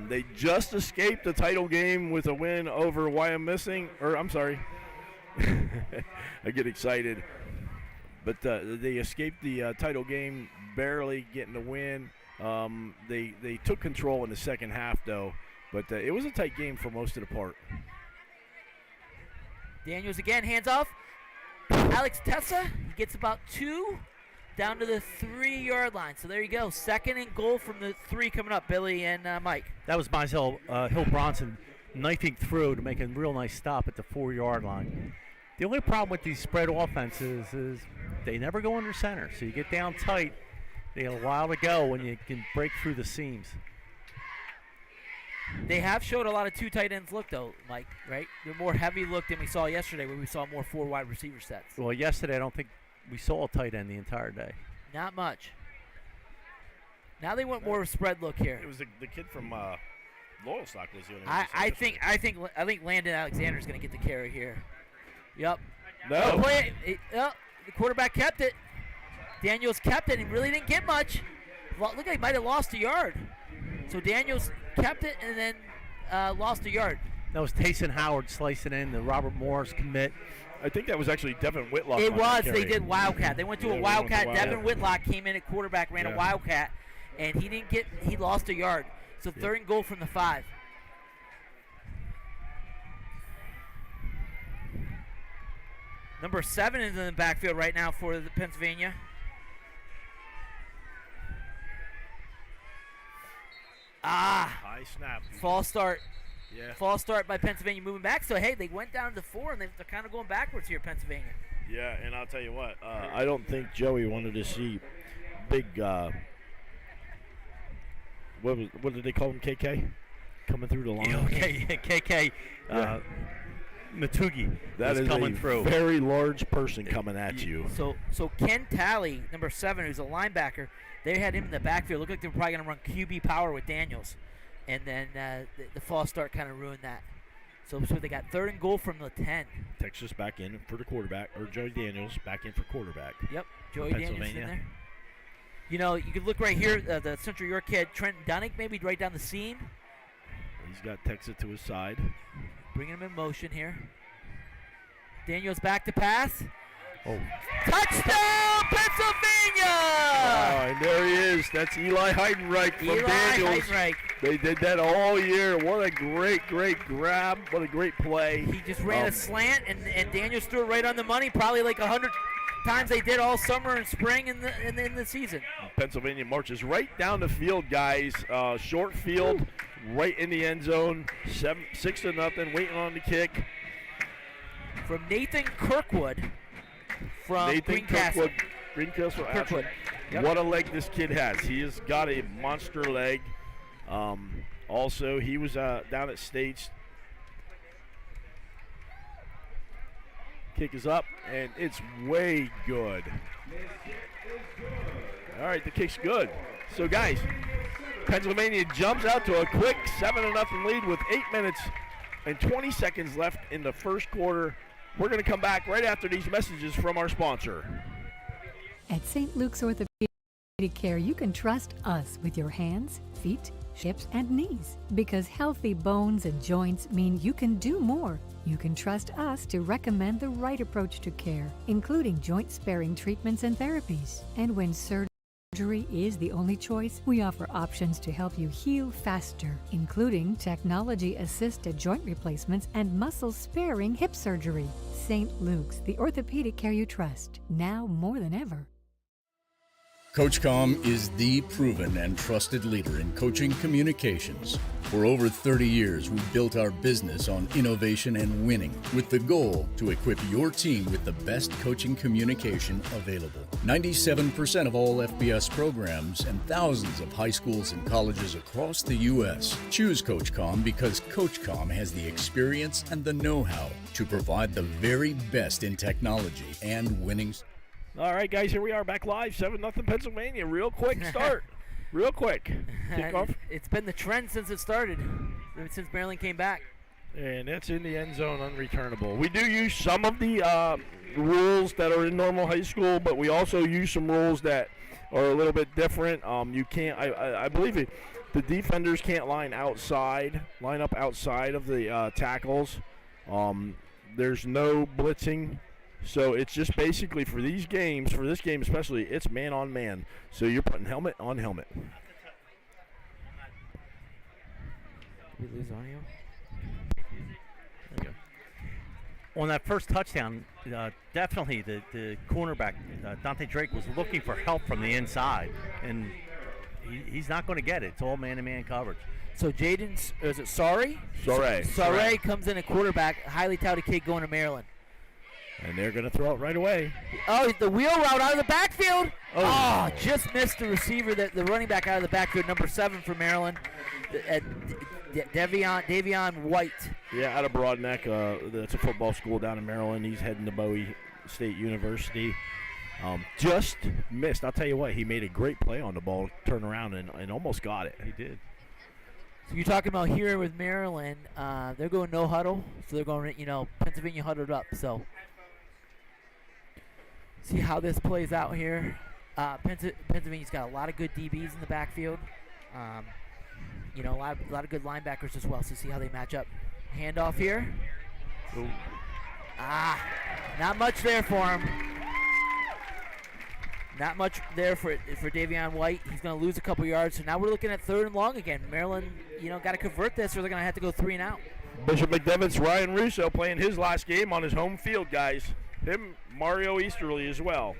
They just escaped the title game with a win over Wyomissing. I get excited. But they escaped the title game, barely getting the win. They took control in the second half, though. But it was a tight game for most of the part. Daniels again, hands off. Alex Tessa, he gets about 2 down to the 3-yard line. So there you go. 2nd and goal from the 3 coming up, Billy and Mike. That was Hill Bronson knifing through to make a real nice stop at the 4-yard line. The only problem with these spread offenses is they never go under center. So you get down tight, they got a while to go when you can break through the seams. They have showed a lot of 2 tight ends look, though, Mike, right? They're more heavy look than we saw yesterday, where we saw more 4 wide receiver sets. Well, yesterday I don't think we saw a tight end the entire day. Not much. Now they want more of a spread look here. It was the kid from Loyalstock was doing it. I think Landon Alexander is going to get the carry here. Yep. No. The quarterback kept it. Daniels kept it. He really didn't get much. Looked like he might have lost a yard. So Daniels kept it and then lost a yard. That was Tayson Howard slicing in, the Robert Morris commit. I think that was actually Devin Whitlock. It was. They did Wildcat. They went to a Wildcat. Devin Whitlock came in at quarterback, ran a Wildcat, and he lost a yard. So 3rd and goal from the 5. Number 7 is in the backfield right now for the Pennsylvania. High snap. False start. Yeah. False start by Pennsylvania moving back. So, hey, they went down to 4, and they're kind of going backwards here, Pennsylvania. Yeah, and I'll tell you what. I don't think Joey wanted to see big what did they call him, KK? Coming through the line. KK Matugi. That is coming through. Very large person coming at you. So Ken Talley, number 7, who's a linebacker, they had him in the backfield. Looked like they were probably going to run QB power with Daniels. And then the false start kind of ruined that. So they got 3rd and goal from the 10. Texas back in for the quarterback, or Joey Daniels back in for quarterback. Yep, Joey Daniels in there. You know, you can look right here, the Central York kid, Trenton Dunnick, maybe right down the seam. He's got Texas to his side. Bringing him in motion here. Daniels back to pass. Oh. Touchdown, Pennsylvania! Oh, and there he is. That's Eli Heidenreich from Daniels. Heidenreich. They did that all year. What a great grab. What a great play. He just ran a slant, and Daniels threw it right on the money, probably like 100 times they did all summer and spring in the season. Pennsylvania marches right down the field, guys. Short field, right in the end zone. 6-0, waiting on the kick. From Nathan Kirkwood. Greencastle. Kirkwood. Yep. What a leg this kid has. He has got a monster leg. Also, he was down at States. Kick is up, and it's way good. All right, the kick's good. So, guys, Pennsylvania jumps out to a quick 7-0 lead with 8 minutes and 20 seconds left in the first quarter. We're going to come back right after these messages from our sponsor. At St. Luke's Orthopedic care, you can trust us with your hands, feet, hips, and knees. Because healthy bones and joints mean you can do more. You can trust us to recommend the right approach to care, including joint-sparing treatments and therapies. And when surgery is the only choice, we offer options to help you heal faster, including technology-assisted joint replacements and muscle-sparing hip surgery. St. Luke's, the orthopedic care you trust, now more than ever. CoachComm is the proven and trusted leader in coaching communications. For over 30 years, we've built our business on innovation and winning, with the goal to equip your team with the best coaching communication available. 97% of all FBS programs and thousands of high schools and colleges across the U.S. choose CoachComm because CoachComm has the experience and the know-how to provide the very best in technology and winning. All right, guys, here we are back live, 7-0 Pennsylvania. Real quick start. Real quick. Kickoff. It's been the trend since it started, since Maryland came back. And that's in the end zone, unreturnable. We do use some of the rules that are in normal high school, but we also use some rules that are a little bit different. You can't, I believe it, the defenders can't line up outside of the tackles. There's no blitzing. So it's just basically for these games, for this game especially, it's man on man. So you're putting helmet on helmet. Did we lose audio? There you go. On that first touchdown, definitely the cornerback, Dante Drake, was looking for help from the inside, and he's not going to get it. It's all man-to-man coverage. So Jaden's, is it Sorry? Sorry comes in at quarterback, highly touted kid going to Maryland. And they're going to throw it right away. Oh, the wheel route out of the backfield. Oh, just missed the receiver, the running back out of the backfield, number 7 for Maryland, Davion White. Yeah, out of Broadneck. That's a football school down in Maryland. He's heading to Bowie State University. Just missed. I'll tell you what, he made a great play on the ball, turn around, and almost got it. He did. So you're talking about here with Maryland, they're going no huddle, so they're going, Pennsylvania huddled up, so. See how this plays out here. Pennsylvania's got a lot of good DBs in the backfield. A lot of good linebackers as well. So see how they match up. Handoff here. Ooh. Not much there for him. Not much there for Davion White. He's going to lose a couple yards. So now we're looking at 3rd and long again. Maryland, got to convert this, or they're going to have to go 3 and out. Bishop McDevitt's Ryan Russo playing his last game on his home field, guys. Him, Mario Easterly as well.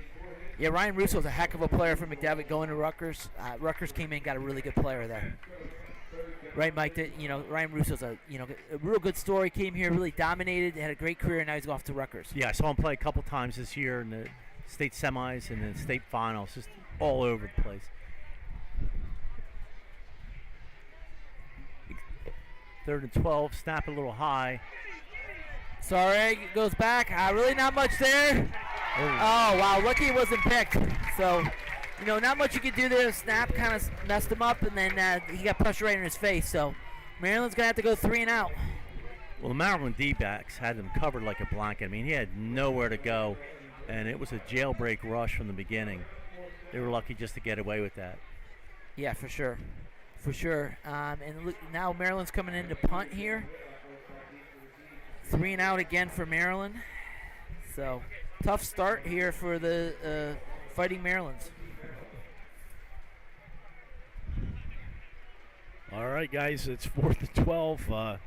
Yeah, Ryan Russo's a heck of a player for McDevitt going to Rutgers. Rutgers came in, got a really good player there. Right, Mike? Ryan Russo's a real good story. Came here, really dominated, had a great career, and now he's off to Rutgers. Yeah, I saw him play a couple times this year in the state semis and the state finals, just all over the place. 3rd and 12, snap a little high. Sorry, goes back. Really not much there. Oh, wow. Lucky it wasn't picked. So, not much you could do there. Snap kind of messed him up, and then he got pressure right in his face. So, Maryland's going to have to go 3 and out. Well, the Maryland D-backs had him covered like a blanket. I mean, he had nowhere to go, and it was a jailbreak rush from the beginning. They were lucky just to get away with that. Yeah, for sure. For sure. And look, now Maryland's coming in to punt here. 3 and out again for Maryland. So, tough start here for the Fighting Marylands. All right, guys, it's 4th and 12.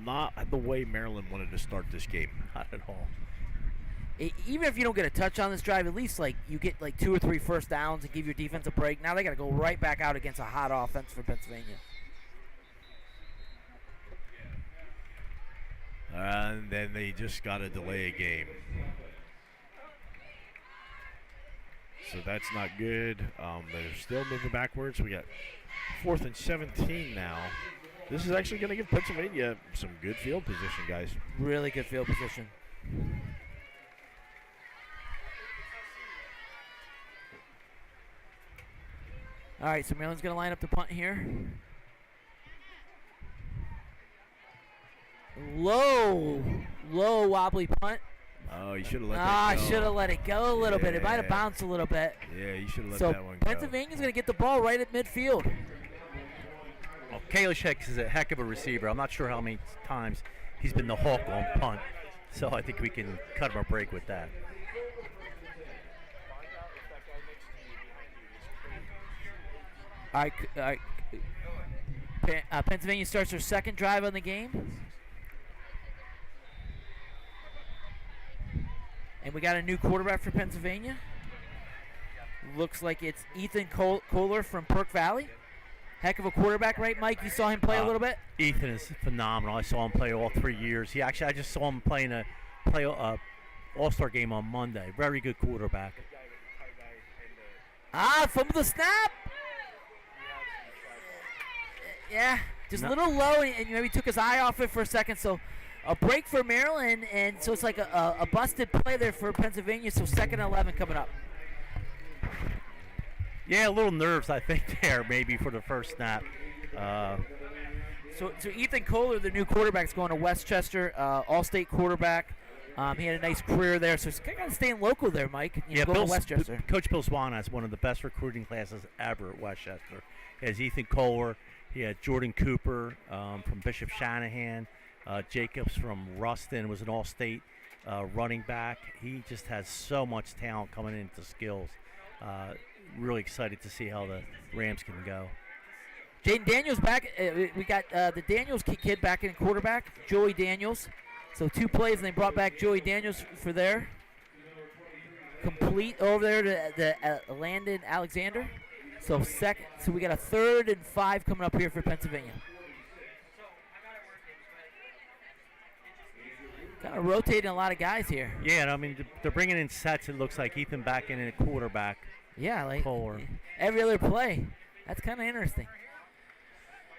Not the way Maryland wanted to start this game. Not at all. Even if you don't get a touch on this drive, at least you get 2 or 3 first downs and give your defense a break. Now they got to go right back out against a hot offense for Pennsylvania. And then they just got to delay a game. So that's not good. They're still moving backwards. We got 4th and 17 now. This is actually going to give Pennsylvania some good field position, guys. Really good field position. All right, so Maryland's going to line up the punt here. Low wobbly punt Oh, you should have let I that go. should have let it go a little bit. It might have bounced a little bit. Yeah, you should have let So that one go. Pennsylvania's going to get the ball right at midfield. Well, Kalishek is a heck of a receiver. I'm not sure how many times he's been the hawk on punt, so I think we can cut him a break with that. All right. Pennsylvania starts their second drive on the game. And we got a new quarterback for Pennsylvania. Looks like it's Ethan Kohler from Perk Valley. Heck of a quarterback, right, Mike? You saw him play a little bit? Ethan is phenomenal. I saw him play all 3 years. I just saw him play a All-Star game on Monday. Very good quarterback. From the snap. Yeah, just a little low, and maybe took his eye off it for a second. So a break for Maryland, and so it's like a busted play there for Pennsylvania. So 2nd and 11 coming up. Yeah, a little nerves, I think, there maybe for the first snap. So Ethan Kohler, the new quarterback, is going to Westchester, All-State quarterback. He had a nice career there, so he's kind of staying local there, Mike. Going to Westchester. Coach Bill Swan has one of the best recruiting classes ever at Westchester. He has Ethan Kohler. He had Jordan Cooper from Bishop Shanahan. Jacobs from Ruston was an all-state running back. He just has so much talent coming into skills. Really excited to see how the Rams can go. Jaden Daniels back. We got the Daniels kid back in quarterback, Joey Daniels. So 2 plays, and they brought back Joey Daniels for there. Complete over there to Landon Alexander. So we got a 3rd and 5 coming up here for Pennsylvania. Kind of rotating a lot of guys here. Yeah, and I mean they're bringing in sets. It looks like Ethan back in a quarterback. Yeah, like Kohler. Every other play. That's kind of interesting.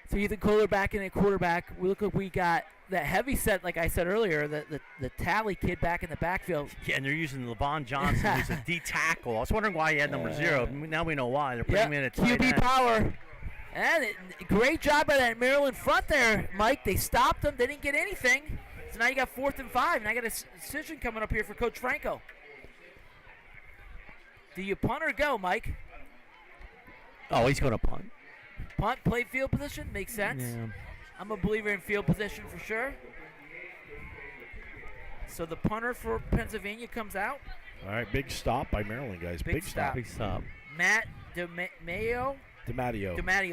So Ethan Kohler back in a quarterback. We got that heavy set, like I said earlier, the Tally kid back in the backfield. Yeah, and they're using Levon Johnson, who's a D tackle. I was wondering why he had number 0. Now we know why. They're putting him in a tight QB end. power. And great job by that Maryland front there, Mike. They stopped them. They didn't get anything. So now you got 4th and 5. And I got a decision coming up here for Coach Franco. Do you punt or go, Mike? Oh, he's going to punt. Punt, play field position, makes sense. Yeah. I'm a believer in field position for sure. So the punter for Pennsylvania comes out. All right, big stop by Maryland, guys. Big stop. Big stop. Matt DiMatteo,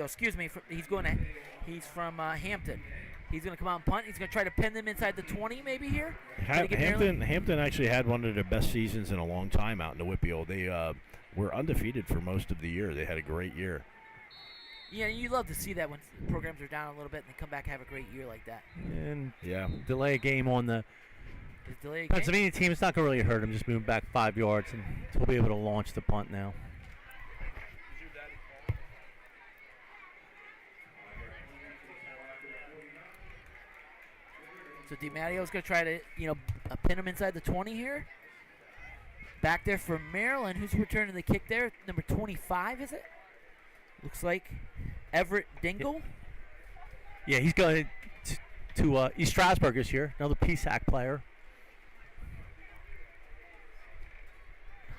excuse me. He's from Hampton. He's going to come out and punt. He's going to try to pin them inside the 20 maybe here. Hampton actually had one of their best seasons in a long time out in the Whitfield. They were undefeated for most of the year. They had a great year. Yeah, you love to see that when programs are down a little bit and they come back and have a great year like that. And delay a game on the delay a Pennsylvania team. It's not going to really hurt them. Just moving back 5 yards, and we'll be able to launch the punt now. So DiMattio's going to try to, pin him inside the 20 here. Back there for Maryland. Who's returning the kick there? Number 25, is it? Looks like Everett Dingle. Yeah, he's going to East Stroudsburg this year. Another PSAC player.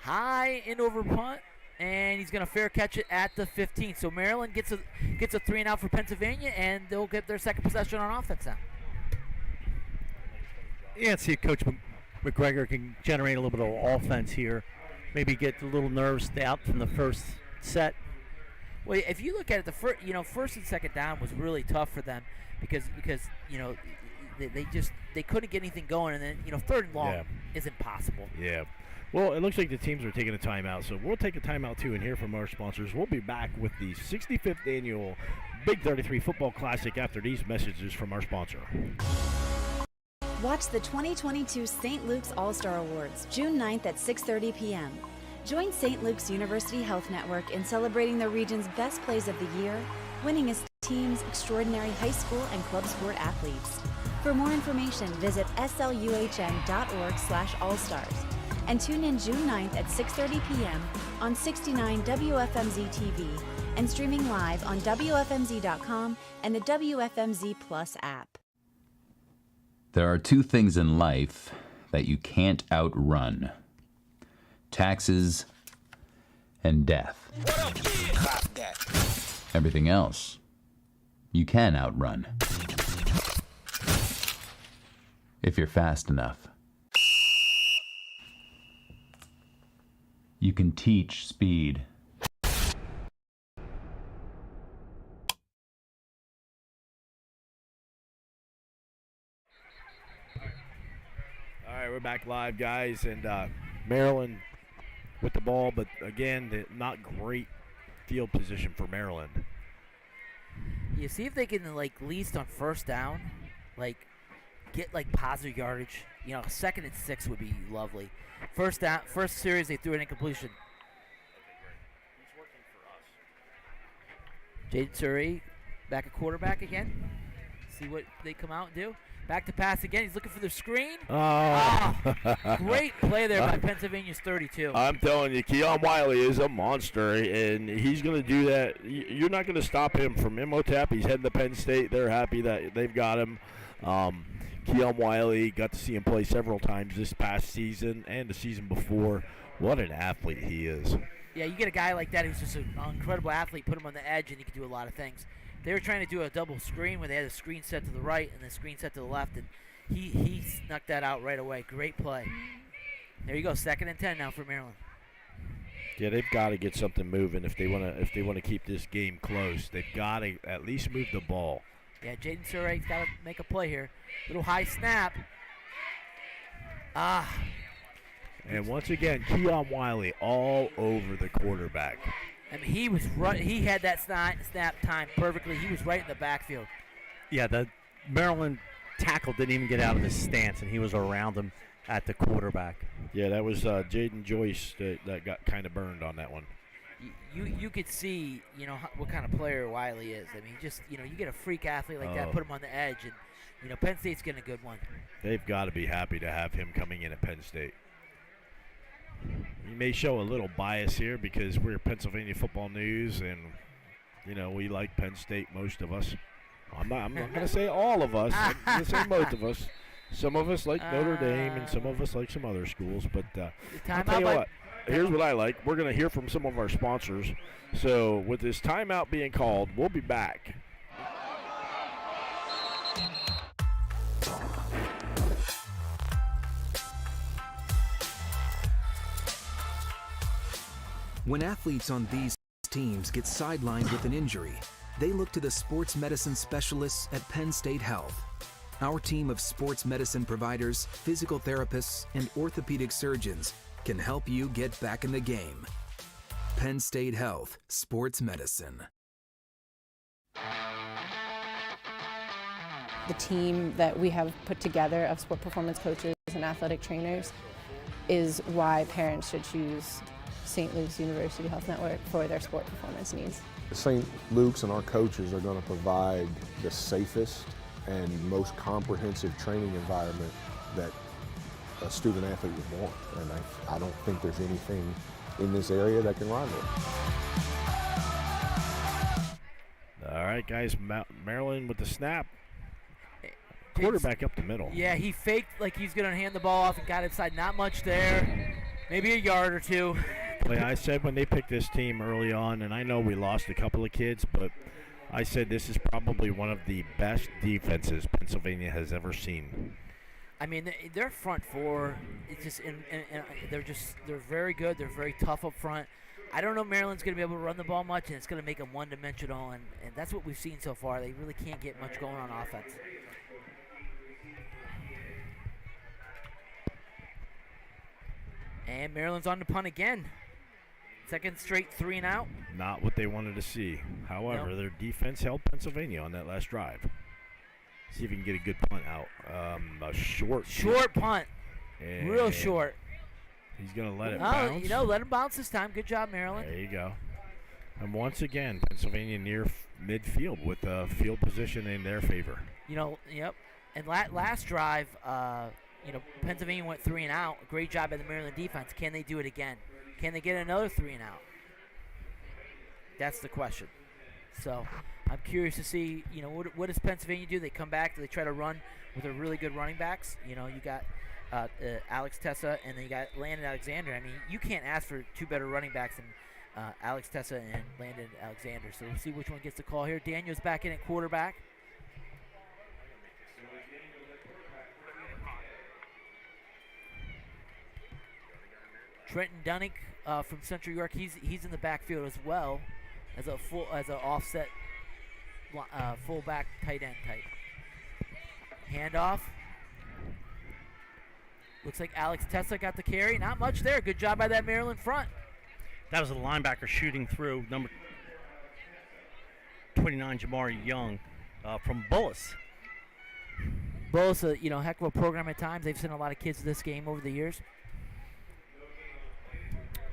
High end over punt, and he's going to fair catch it at the 15. So Maryland gets a 3-and-out for Pennsylvania, and they'll get their second possession on offense now. Yeah, and see if Coach McGregor can generate a little bit of offense here. Maybe get a little nerves out from the first set. Well, if you look at it, first and second down was really tough for them because they couldn't get anything going, and then 3rd and long is impossible. Yeah. Well, it looks like the teams are taking a timeout, so we'll take a timeout too and hear from our sponsors. We'll be back with the 65th annual Big 33 Football Classic after these messages from our sponsor. Watch the 2022 St. Luke's All-Star Awards, June 9th at 6:30 p.m. Join St. Luke's University Health Network in celebrating the region's best plays of the year, winningest teams, extraordinary high school and club sport athletes. For more information, visit sluhn.org/allstars and tune in June 9th at 6:30 p.m. on 69 WFMZ TV and streaming live on WFMZ.com and the WFMZ Plus app. There are 2 things in life that you can't outrun: taxes and death. Everything else you can outrun, if you're fast enough. You can teach speed. All right, we're back live, guys, and Maryland with the ball, but again, not great field position for Maryland. You see if they can, like, at least on first down, like, get, like, positive yardage. You know, 2nd and 6 would be lovely. First down, first series, they threw an incompletion. Jaden Surrey back at quarterback again. See what they come out and do. Back to pass again. He's looking for the screen. Oh. Great play there by Pennsylvania's 32. I'm telling you, Keon Wiley is a monster, and he's going to do that. You're not going to stop him from Imhotep. He's heading to Penn State. They're happy that they've got him. Keon Wiley, got to see him play several times this past season and the season before. What an athlete he is. Yeah, you get a guy like that who's just an incredible athlete, put him on the edge, and he can do a lot of things. They were trying to do a double screen where they had a screen set to the right and the screen set to the left, and he snuck that out right away. Great play. There you go, 2nd and 10 now for Maryland. Yeah, they've got to get something moving if they want to keep this game close. They've got to at least move the ball. Yeah, Jaden Surrey's got to make a play here. Little high snap. And once again, Keon Wiley all over the quarterback. I mean, he was right. He had that snap time perfectly. He was right in the backfield. Yeah, the Maryland tackle didn't even get out of his stance, and he was around him at the quarterback. Yeah, that was Jaden Joyce that got kind of burned on that one. You could see, you know, what kind of player Wiley is. I mean, just, you know, you get a freak athlete like that, put him on the edge, and, you know, Penn State's getting a good one. They've got to be happy to have him coming in at Penn State. He may show a little bias here because we're Pennsylvania Football News, and, you know, we like Penn State, most of us. I'm not going to say all of us. I'm going to say most of us. Some of us like Notre Dame, and some of us like some other schools. But I'll tell you what, here's what I like. We're going to hear from some of our sponsors. So with this timeout being called, we'll be back. When athletes on these teams get sidelined with an injury, they look to the sports medicine specialists at Penn State Health. Our team of sports medicine providers, physical therapists, and orthopedic surgeons can help you get back in the game. Penn State Health Sports Medicine. The team that we have put together of sport performance coaches and athletic trainers is why parents should choose St. Luke's University Health Network for their sport performance needs. St. Luke's and our coaches are going to provide the safest and most comprehensive training environment that a student athlete would want. And I don't think there's anything in this area that can rival it. All right, guys, Maryland with the snap. Quarterback up the middle. Yeah, he faked like he's going to hand the ball off and got inside. Not much there. Maybe a yard or two. Like I said when they picked this team early on, and I know we lost a couple of kids, but I said this is probably one of the best defenses Pennsylvania has ever seen. I mean, their front four, it's just, they're very good. They're very tough up front. I don't know Maryland's going to be able to run the ball much, and it's going to make them one-dimensional, and that's what we've seen so far. They really can't get much going on offense. And Maryland's on the punt again. Second straight 3 and out. Not what they wanted to see. However, their defense held Pennsylvania on that last drive. See if we can get a good punt out. A short punt. And real short. He's going to let it bounce. You know, let him bounce this time. Good job, Maryland. There you go. And once again, Pennsylvania near midfield with field position in their favor. You know, yep. And last drive, you know, Pennsylvania went 3 and out. Great job by the Maryland defense. Can they do it again? Can they get another 3 and out? That's the question. So I'm curious to see, you know, what does Pennsylvania do? They come back, do they try to run with their really good running backs? You know, you got Alex Tessa, and then you got Landon Alexander. I mean, you can't ask for two better running backs than Alex Tessa and Landon Alexander. So we'll see which one gets the call here. Daniel's back in at quarterback. Trenton Dunnick from Central York, he's in the backfield as well as an offset fullback tight end type. Handoff. Looks like Alex Tessa got the carry. Not much there. Good job by that Maryland front. That was a linebacker shooting through, number 29, Jamari Young from Bullis. Bullis, heck of a program at times. They've sent a lot of kids to this game over the years.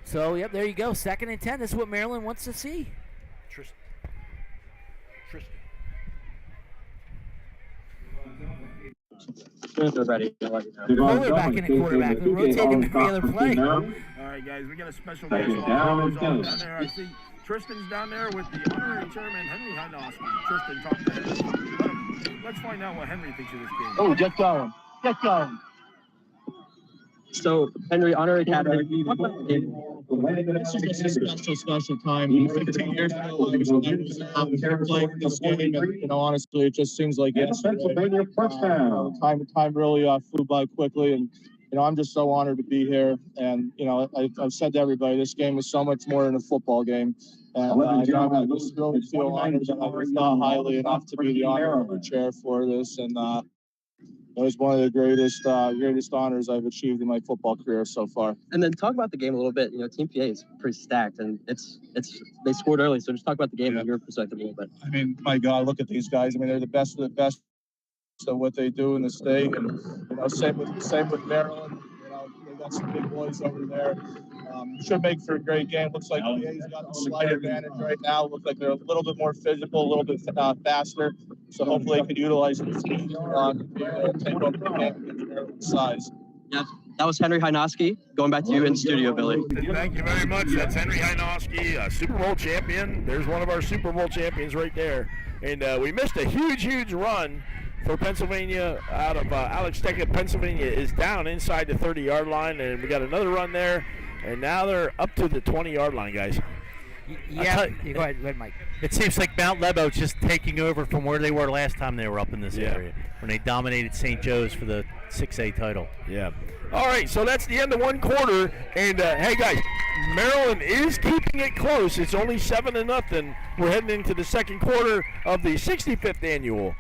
So, yep, there you go. 2nd and 10. This is what Maryland wants to see. Tristan. They're ready. Quarterback in a quarterback. We're rotating every other play. All right, guys, we got a special guest down there. I see Tristan's down there with the honorary chairman, Henry Hynoski. Tristan, talk to him. Let's find out what Henry thinks of this game. Oh, get going. Get going. So, Henry, honorary captain. This is just a special time. 15 years ago, I was playing this game, and honestly, it just seems like Pennsylvania first down. Time really flew by quickly, and I'm just so honored to be here. And I've said to everybody, this game is so much more than a football game. And I just really feel honored that I was not highly enough to be the honorary chair for this, and it was one of the greatest honors I've achieved in my football career so far. And then talk about the game a little bit. Team PA is pretty stacked, and they scored early. So just talk about the game from your perspective a little bit. I mean, my God, look at these guys. I mean, they're the best of the best of what they do in the state, and same with Maryland. They got some big boys over there. Should make for a great game. Looks like PA's got a slight advantage right now. Looks like they're a little bit more physical, a little bit faster. So hopefully they can utilize the speed to take over the game against Maryland's size. Yeah, that was Henry Hynoski. Going back to you in studio, Billy. Thank you very much. That's Henry Hynoski, Super Bowl champion. There's one of our Super Bowl champions right there. And we missed a huge run for Pennsylvania out of Alex Tech. Pennsylvania is down inside the 30-yard line, and we got another run there. And now they're up to the 20-yard line, guys. Yeah, go ahead, Mike. It seems like Mount Lebo's just taking over from where they were last time they were up in this area, when they dominated St. Joe's for the 6A title. Yeah. All right, so that's the end of one quarter. And, hey, guys, Maryland is keeping it close. It's only 7-0. We're heading into the second quarter of the 65th annual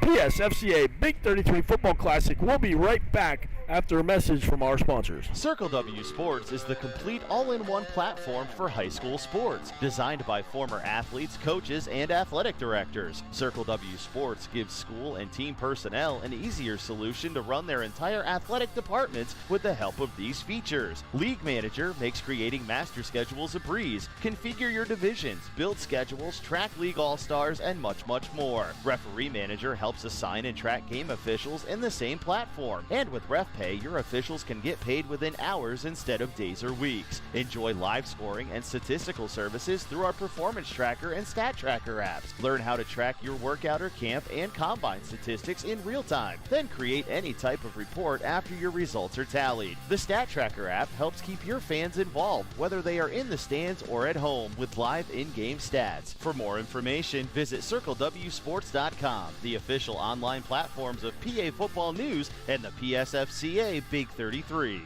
PSFCA Big 33 Football Classic. We'll be right back after a message from our sponsors. Circle W Sports is the complete all-in-one platform for high school sports, designed by former athletes, coaches, and athletic directors. Circle W Sports gives school and team personnel an easier solution to run their entire athletic departments with the help of these features. League Manager makes creating master schedules a breeze. Configure your divisions, build schedules, track league all-stars, and much more. Referee Manager helps assign and track game officials in the same platform. And with RefPay, your officials can get paid within hours instead of days or weeks. Enjoy live scoring and statistical services through our Performance Tracker and Stat Tracker apps. Learn how to track your workout or camp and combine statistics in real time. Then create any type of report after your results are tallied. The Stat Tracker app helps keep your fans involved, whether they are in the stands or at home, with live in-game stats. For more information, visit CircleWSports.com, the official online platforms of PA Football News and the PSFCA Big 33.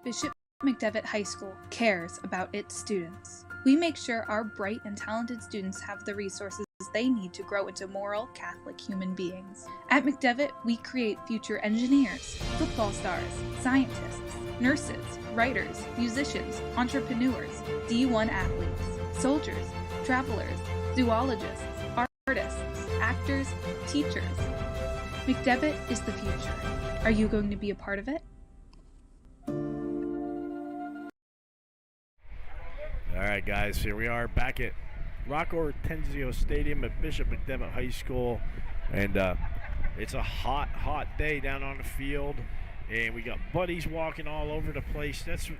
Bishop McDevitt High School cares about its students. We make sure our bright and talented students have the resources they need to grow into moral, Catholic human beings. At McDevitt, we create future engineers, football stars, scientists, nurses, writers, musicians, entrepreneurs, D1 athletes, soldiers, travelers, zoologists, artists, actors, teachers. McDevitt is the future. Are you going to be a part of it? All right, guys, here we are back at Rocco Tenzio Stadium at Bishop McDevitt High School. And it's a hot day down on the field. And we got buddies walking all over the place. That's,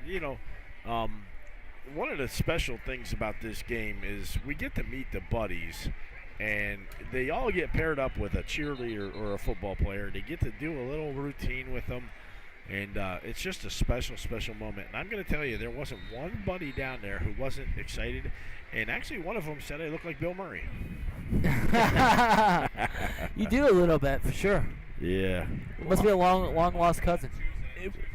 one of the special things about this game is we get to meet the buddies. And they all get paired up with a cheerleader or a football player. They get to do a little routine with them. And it's just a special, special moment. And I'm going to tell you, there wasn't one buddy down there who wasn't excited. And actually, one of them said I look like Bill Murray. You do a little bit, for sure. Yeah. Must be a long lost cousin.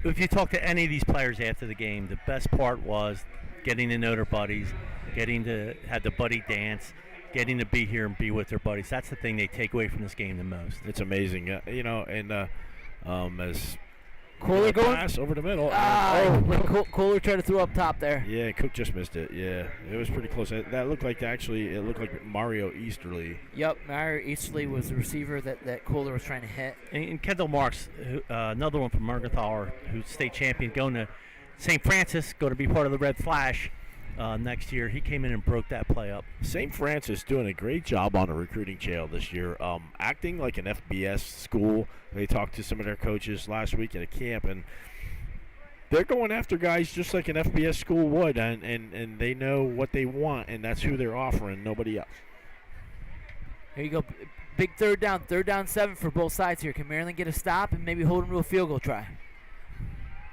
If you talk to any of these players after the game, the best part was getting to know their buddies, getting to have the buddy dance, getting to be here and be with their buddies. That's the thing they take away from this game the most. It's amazing. And as Kohler going pass over the middle. Kohler tried to throw up top there. Yeah, Cook just missed it. Yeah, it was pretty close. That looked like it looked like Mario Easterly. Yep, Mario Easterly was the receiver that Kohler was trying to hit. And Kendall Marks, another one from Mergenthaler, who's state champion, going to St. Francis, going to be part of the Red Flash next year. He came in and broke that play up. St. Francis doing a great job on the recruiting trail this year, acting like an FBS school. They talked to some of their coaches last week at a camp, and they're going after guys just like an FBS school would, and they know what they want, and that's who they're offering, nobody else. Here you go. Big third down 7 for both sides here. Can Maryland get a stop and maybe hold them to a field goal try?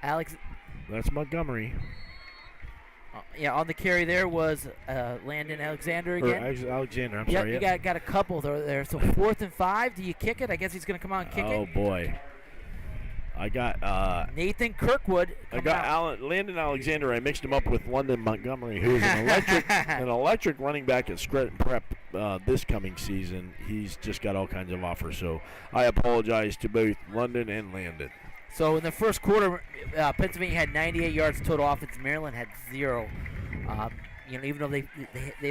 Alex. That's Montgomery. On the carry there was Landon Alexander again. Alexander, I'm yep, sorry. You got a couple there. So 4th and 5. Do you kick it? I guess he's going to come out and kick it. Oh, boy. I got Nathan Kirkwood. Landon Alexander. I mixed him up with London Montgomery, who's an electric running back at Scranton Prep this coming season. He's just got all kinds of offers. So I apologize to both London and Landon. So in the first quarter, Pennsylvania had 98 yards total offense. Maryland had 0. Even though they've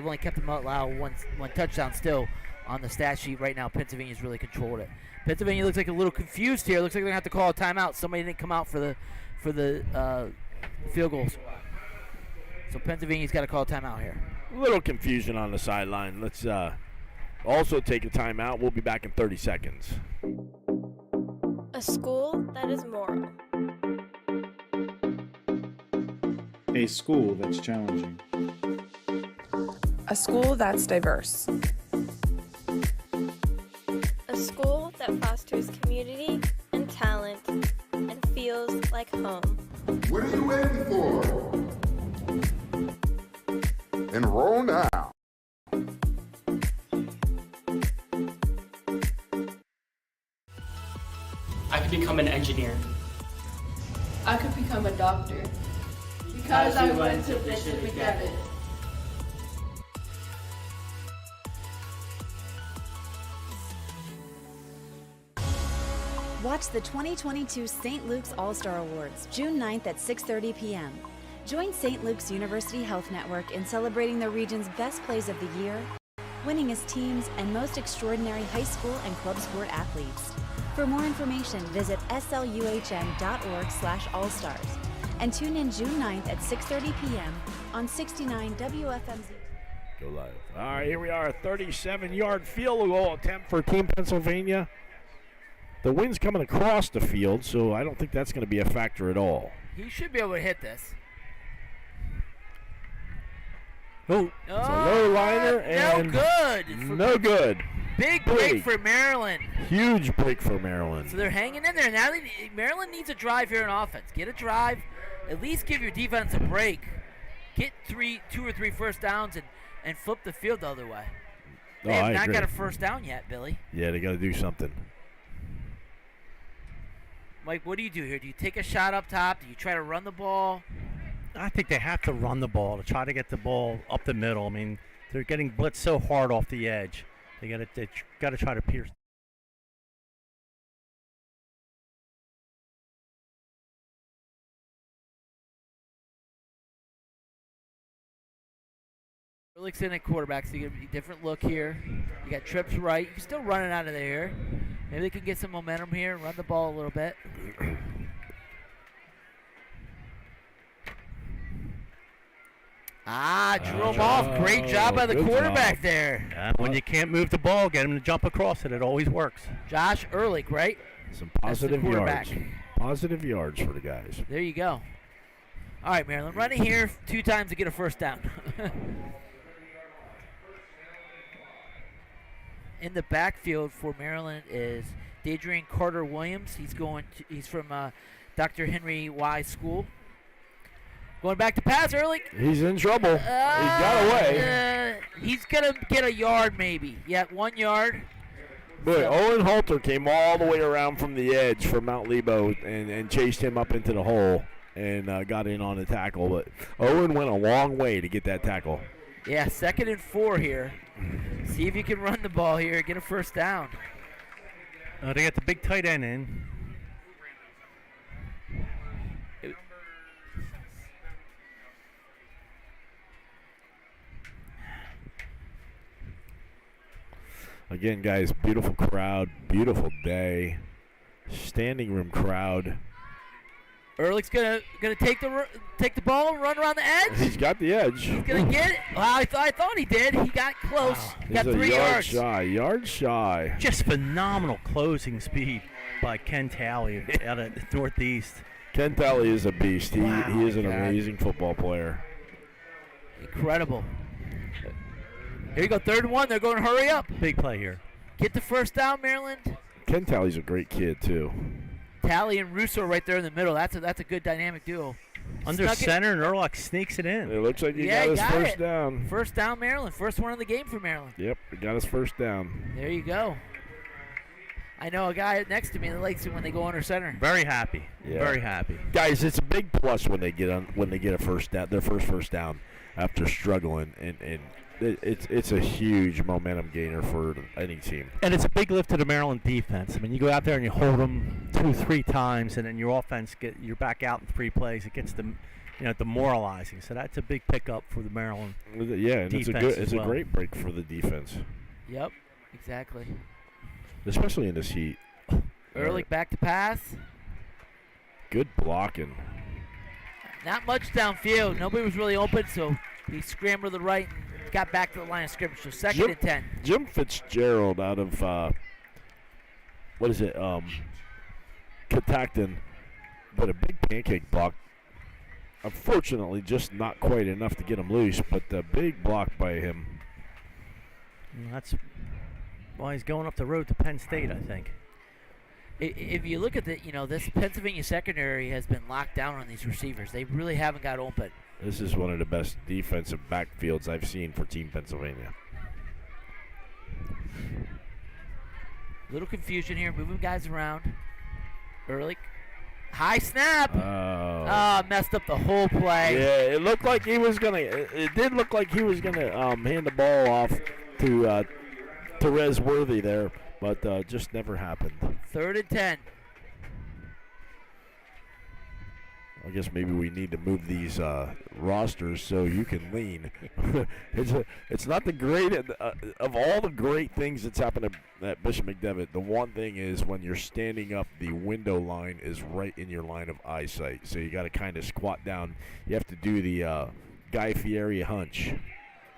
only kept them allowed one touchdown still on the stat sheet right now, Pennsylvania's really controlled it. Pennsylvania looks like a little confused here. Looks like they're gonna have to call a timeout. Somebody didn't come out for the field goals. So Pennsylvania's got to call a timeout here. A little confusion on the sideline. Let's also take a timeout. We'll be back in 30 seconds. A school that is moral. A school that's challenging. A school that's diverse. A school that fosters community and talent and feels like home. What are you waiting for? Enroll now. I could become an engineer. I could become a doctor. Because I went to Bishop McDevitt. Watch the 2022 St. Luke's All-Star Awards, June 9th at 6:30 p.m. Join St. Luke's University Health Network in celebrating the region's best plays of the year, winningest teams, and most extraordinary high school and club sport athletes. For more information, visit sluhm.org/allstars and tune in June 9th at 6:30 p.m. on 69 WFMZ. Go live. All right, here we are, a 37-yard field goal attempt for Team Pennsylvania. The wind's coming across the field, so I don't think that's going to be a factor at all. He should be able to hit this. Oh, it's a low liner and no good. No good. Big break for Maryland. Huge break for Maryland. So they're hanging in there. Now Maryland needs a drive here in offense. Get a drive. At least give your defense a break. Get 2 or 3 first downs and flip the field the other way. They have not got a first down yet, Billy. Yeah, they got to do something. Mike, what do you do here? Do you take a shot up top? Do you try to run the ball? I think they have to run the ball to try to get the ball up the middle. I mean, they're getting blitzed so hard off the edge. They got to try to pierce. Ehrlich's in at quarterback, so you get a different look here. You got trips right. You can still run it out of there. Maybe they can get some momentum here and run the ball a little bit. Drew him off. Great job by the quarterback there. When you can't move the ball, get him to jump across it. It always works. Josh Ehrlich, right? Some positive yards. Positive yards for the guys. There you go. All right, Maryland, running here 2 times to get a first down. In the backfield for Maryland is Dadrian Carter Williams. He's from Dr. Henry Wise School. Going back to pass early. He's in trouble. He got away. He's going to get a yard maybe. Yeah, 1 yard. Boy, Owen Halter came all the way around from the edge for Mount Lebo and chased him up into the hole and got in on the tackle. But Owen went a long way to get that tackle. Yeah, 2nd and 4 here. See if you can run the ball here, get a first down. They got the big tight end in. Again, guys, beautiful crowd, beautiful day, standing room crowd. Ehrlich's gonna take the ball and run around the edge. He's got the edge. He's gonna get it. Well, I thought he did. He got close. He got 3 yards. Yard shy. Just phenomenal closing speed by Ken Talley out of Northeast. Ken Talley is a beast. He is an amazing football player. Incredible. Here you go, 3rd and 1. They're going to hurry up. Big play here. Get the first down, Maryland. Ken Talley's a great kid too. Talley and Russo right there in the middle. That's a good dynamic duo. Under center, and Ehrlich sneaks it in. It looks like he got his first down. First down, Maryland. First one of the game for Maryland. Yep, he got his first down. There you go. I know a guy next to me that likes it when they go under center. Very happy. Yeah. Very happy. Guys, it's a big plus when they get a first down, their first down after struggling, and it's a huge momentum gainer for any team. And it's a big lift to the Maryland defense. I mean, you go out there and you hold them 2-3 times, and then your offense you're back out in 3 plays. It gets them, demoralizing. So that's a big pickup for the Maryland. Yeah, and it's a great break for the defense. Yep, exactly. Especially in this heat. Ehrlich back to pass. Good blocking. Not much downfield. Nobody was really open, so he scrambled to the right and got back to the line of scrimmage. So 2nd and 10. Jim Fitzgerald out of Catoctin, but a big pancake block. Unfortunately, just not quite enough to get him loose, but a big block by him. And that's why he's going up the road to Penn State, I think. If you look at this Pennsylvania secondary has been locked down on these receivers. They really haven't got open. This is one of the best defensive backfields I've seen for Team Pennsylvania. Little confusion here, moving guys around. Ehrlich, high snap. Messed up the whole play. Yeah, it looked like he was gonna. It did look like he was gonna hand the ball off to Therese Worthy there, but just never happened. 3rd and 10. I guess maybe we need to move these rosters so you can lean. It's not the great of all the great things that's happened at Bishop McDevitt. The one thing is when you're standing up, the window line is right in your line of eyesight. So you got to kind of squat down. You have to do the Guy Fieri hunch.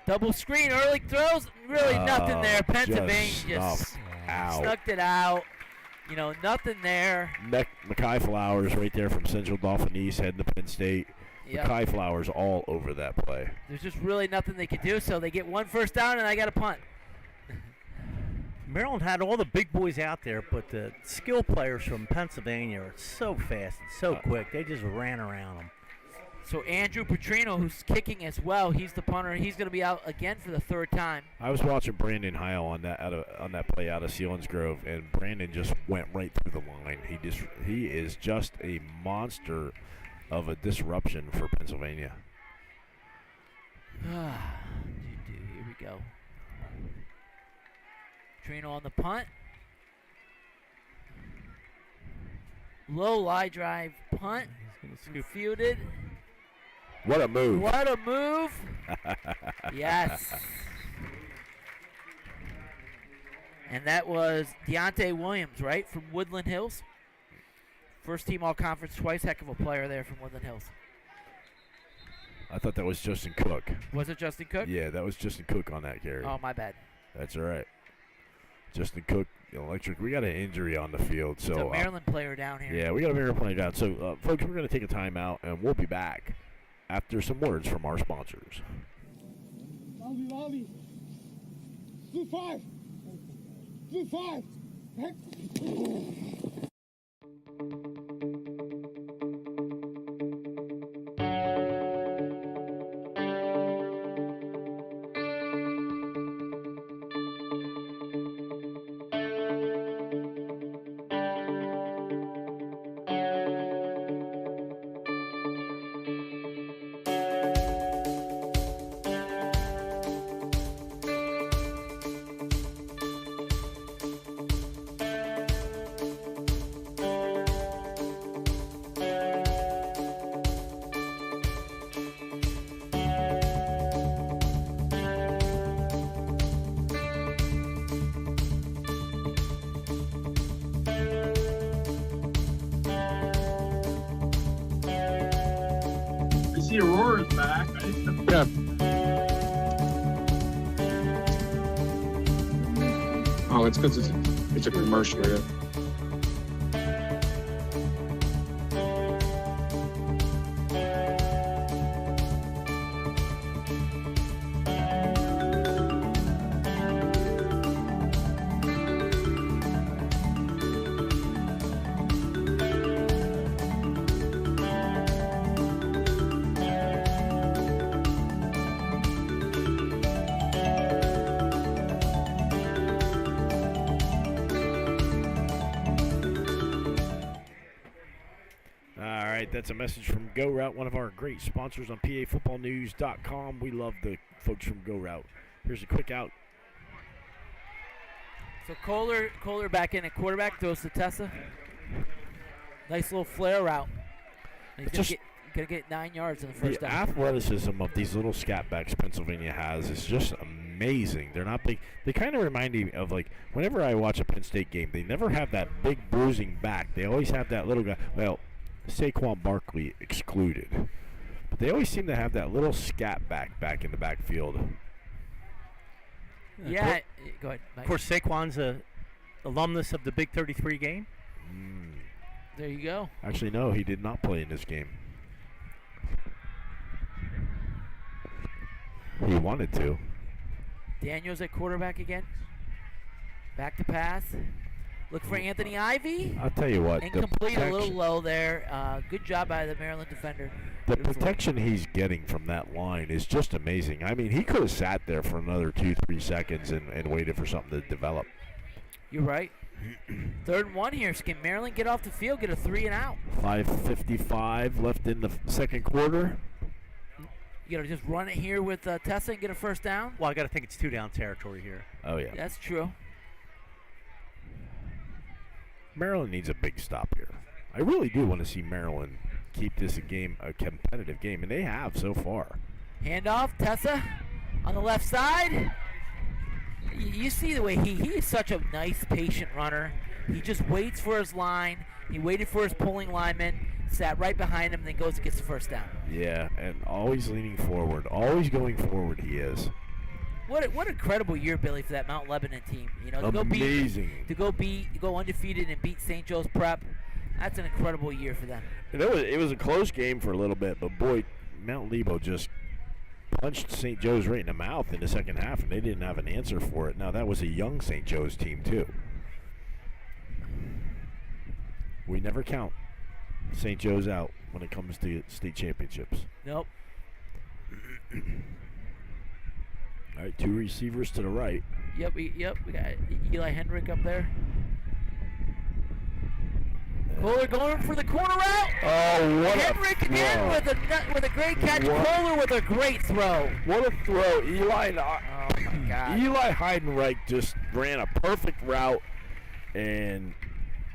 Double screen, Ehrlich throws. Really nothing there. Pennsylvania just snuck it out. Nothing there. Mekhi Flowers right there from Central Dauphin East heading to Penn State. Yep. Mekhi Flowers all over that play. There's just really nothing they could do, so they get 1 first down, and I got a punt. Maryland had all the big boys out there, but the skill players from Pennsylvania are so fast and so quick. They just ran around them. So Andrew Petrino, who's kicking as well, he's the punter. He's going to be out again for the 3rd time. I was watching Brandon Heil on that play out of Selinsgrove, and Brandon just went right through the line. He is just a monster of a disruption for Pennsylvania. Here we go. Petrino on the punt. Low lie drive punt. Fielded. What a move. What a move. Yes. And that was Deontay Williams, right, from Woodland Hills. First team all-conference twice. Heck of a player there from Woodland Hills. I thought that was Justin Cook. Was it Justin Cook? Yeah, that was Justin Cook on that carry. Oh, my bad. That's all right. Justin Cook, Electric. We got an injury on the field. So it's a Maryland player down here. Yeah, we got a Maryland player down. So, folks, we're going to take a timeout, and we'll be back after some words from our sponsors. Lobby. Blue 5. Blue 5. I see Aurora's back. Yeah. Oh, it's because it's a commercial. Yeah. That's a message from Go Route, one of our great sponsors on PAFootballNews.com. We love the folks from Go Route. Here's a quick out. So Kohler back in at quarterback, throws to Tessa. Nice little flare route. And he's gonna get 9 yards in the first The down. athleticism of these little scat backs Pennsylvania has is just amazing. They're not big. They kind of remind me of, like, whenever I watch a Penn State game, they never have that big bruising back. They always have that little guy. Well, Saquon Barkley excluded. But they always seem to have that little scat back in the backfield. Yeah, go ahead, Mike. Of course, Saquon's a alumnus of the Big 33 game. There you go. Actually, no, he did not play in this game. He wanted to. Daniels at quarterback again. Back to pass. Look for Anthony Ivy. I'll tell you what. Incomplete, a little low there. Good job by the Maryland defender. The protection he's getting from that line is just amazing. I mean, he could have sat there for another 2-3 seconds and waited for something to develop. You're right. 3rd and 1 here. Can Maryland get off the field, get a 3 and out? 5:55 left in the second quarter. You got to just run it here with Tessa and get a first down? Well, I got to think it's 2-down territory here. Oh, yeah. That's true. Maryland needs a big stop here. I really do want to see Maryland keep this a competitive game, and they have so far. Handoff, Tessa on the left side. You see the way he is such a nice, patient runner. He just waits for his line. He waited for his pulling lineman, sat right behind him, then goes and gets the first down. Yeah, and always leaning forward. Always going forward he is. What an incredible year, Billy, for that Mount Lebanon team. You know, Amazing. to go undefeated and beat St. Joe's Prep. That's an incredible year for them. It was a close game for a little bit, but boy, Mount Lebo just punched St. Joe's right in the mouth in the second half, and they didn't have an answer for it. Now, that was a young St. Joe's team, too. We never count St. Joe's out when it comes to state championships. Nope. All right, 2 receivers to the right. Yep. We got Eli Hendrick up there. Kohler going for the corner route. Oh, what Hendrick again with a great catch. Kohler with a great throw. What a throw. Oh, my God. Eli Heidenreich just ran a perfect route, and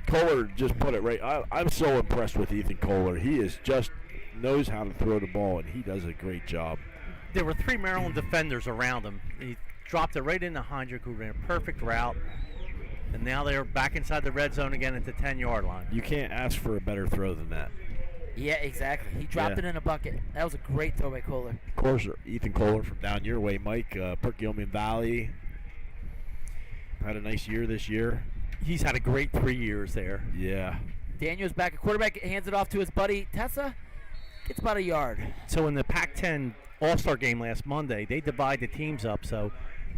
Kohler just put it right. I'm so impressed with Ethan Kohler. He is just knows how to throw the ball, and he does a great job. There were 3 Maryland defenders around him. He dropped it right into Heinrich, who ran a perfect route. And now they're back inside the red zone again at the 10-yard line. You can't ask for a better throw than that. Yeah, exactly. He dropped it in a bucket. That was a great throw by Kohler. Of course, Ethan Kohler from down your way, Mike. Perkiomen Valley had a nice year this year. He's had a great 3 years there. Yeah. Daniels back at quarterback, hands it off to his buddy Tessa. Gets about a yard. So in the Pac-10 All-Star game last Monday, they divide the teams up. So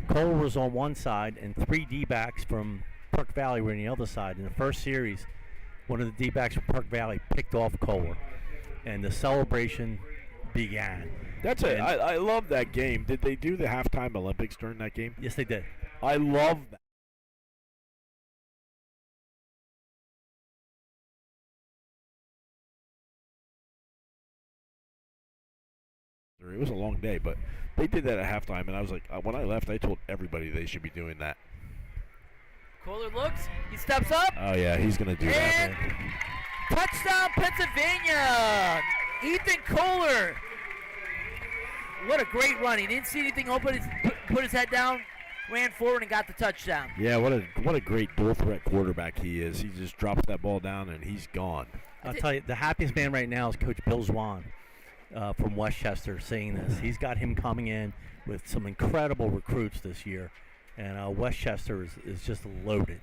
Kohler was on one side and 3 D-backs from Park Valley were on the other side. In the first series, one of the D-backs from Park Valley picked off Kohler, and the celebration began. That's it. I love that game. Did they do the halftime Olympics during that game? Yes, they did. I love that. It was a long day, but they did that at halftime, and I was like, when I left, I told everybody they should be doing that. Kohler looks. He steps up. Oh, yeah, he's going to do that, And man. touchdown, Pennsylvania. Ethan Kohler. What a great run. He didn't see anything open. He put his head down, ran forward, and got the touchdown. Yeah, what a great dual threat quarterback he is. He just drops that ball down, and he's gone. I'll tell you, the happiest man right now is Coach Bill Zwan from Westchester saying this. He's got him coming in with some incredible recruits this year, and Westchester is just loaded.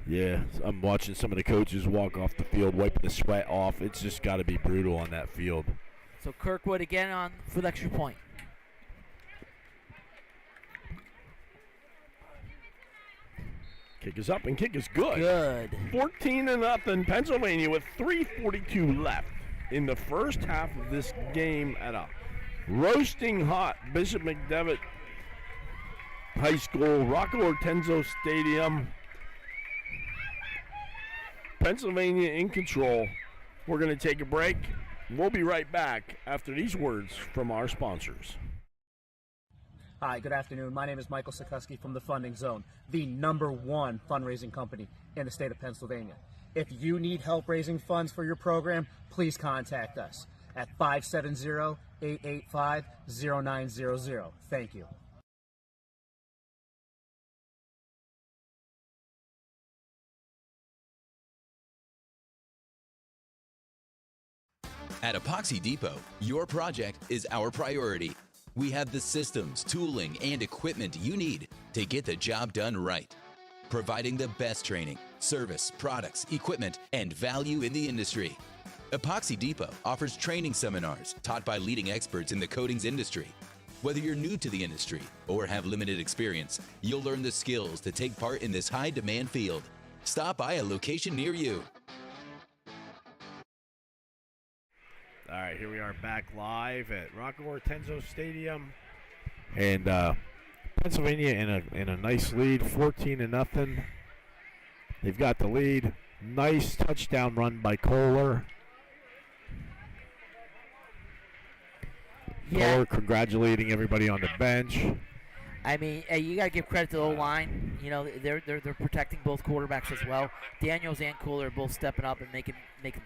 Yeah, I'm watching some of the coaches walk off the field, wiping the sweat off. It's just got to be brutal on that field. So Kirkwood again on for the extra point. Kick is up and kick is good. Good. 14-0 Pennsylvania with 3:42 left in the first half of this game at a roasting hot Bishop McDevitt High School, Rocco Ortenzo Stadium. Pennsylvania in control. We're going to take a break. We'll be right back after these words from our sponsors. Hi, good afternoon. My name is Michael Sikorsky from the Funding Zone, the #1 fundraising company in the state of Pennsylvania. If you need help raising funds for your program, please contact us at 570-885-0900. Thank you. At Epoxy Depot, your project is our priority. We have the systems, tooling, and equipment you need to get the job done right. Providing the best training, service, products, equipment, and value in the industry. Epoxy Depot offers training seminars taught by leading experts in the coatings industry. Whether you're new to the industry or have limited experience, you'll learn the skills to take part in this high-demand field. Stop by a location near you. All right, here we are back live at Rocco Ortenzo Stadium, and Pennsylvania in a nice lead, 14-0. They've got the lead. Nice touchdown run by Kohler. Yeah. Kohler congratulating everybody on the bench. I mean, you got to give credit to the O-line. You know, they're protecting both quarterbacks as well. Daniels and Kohler are both stepping up and making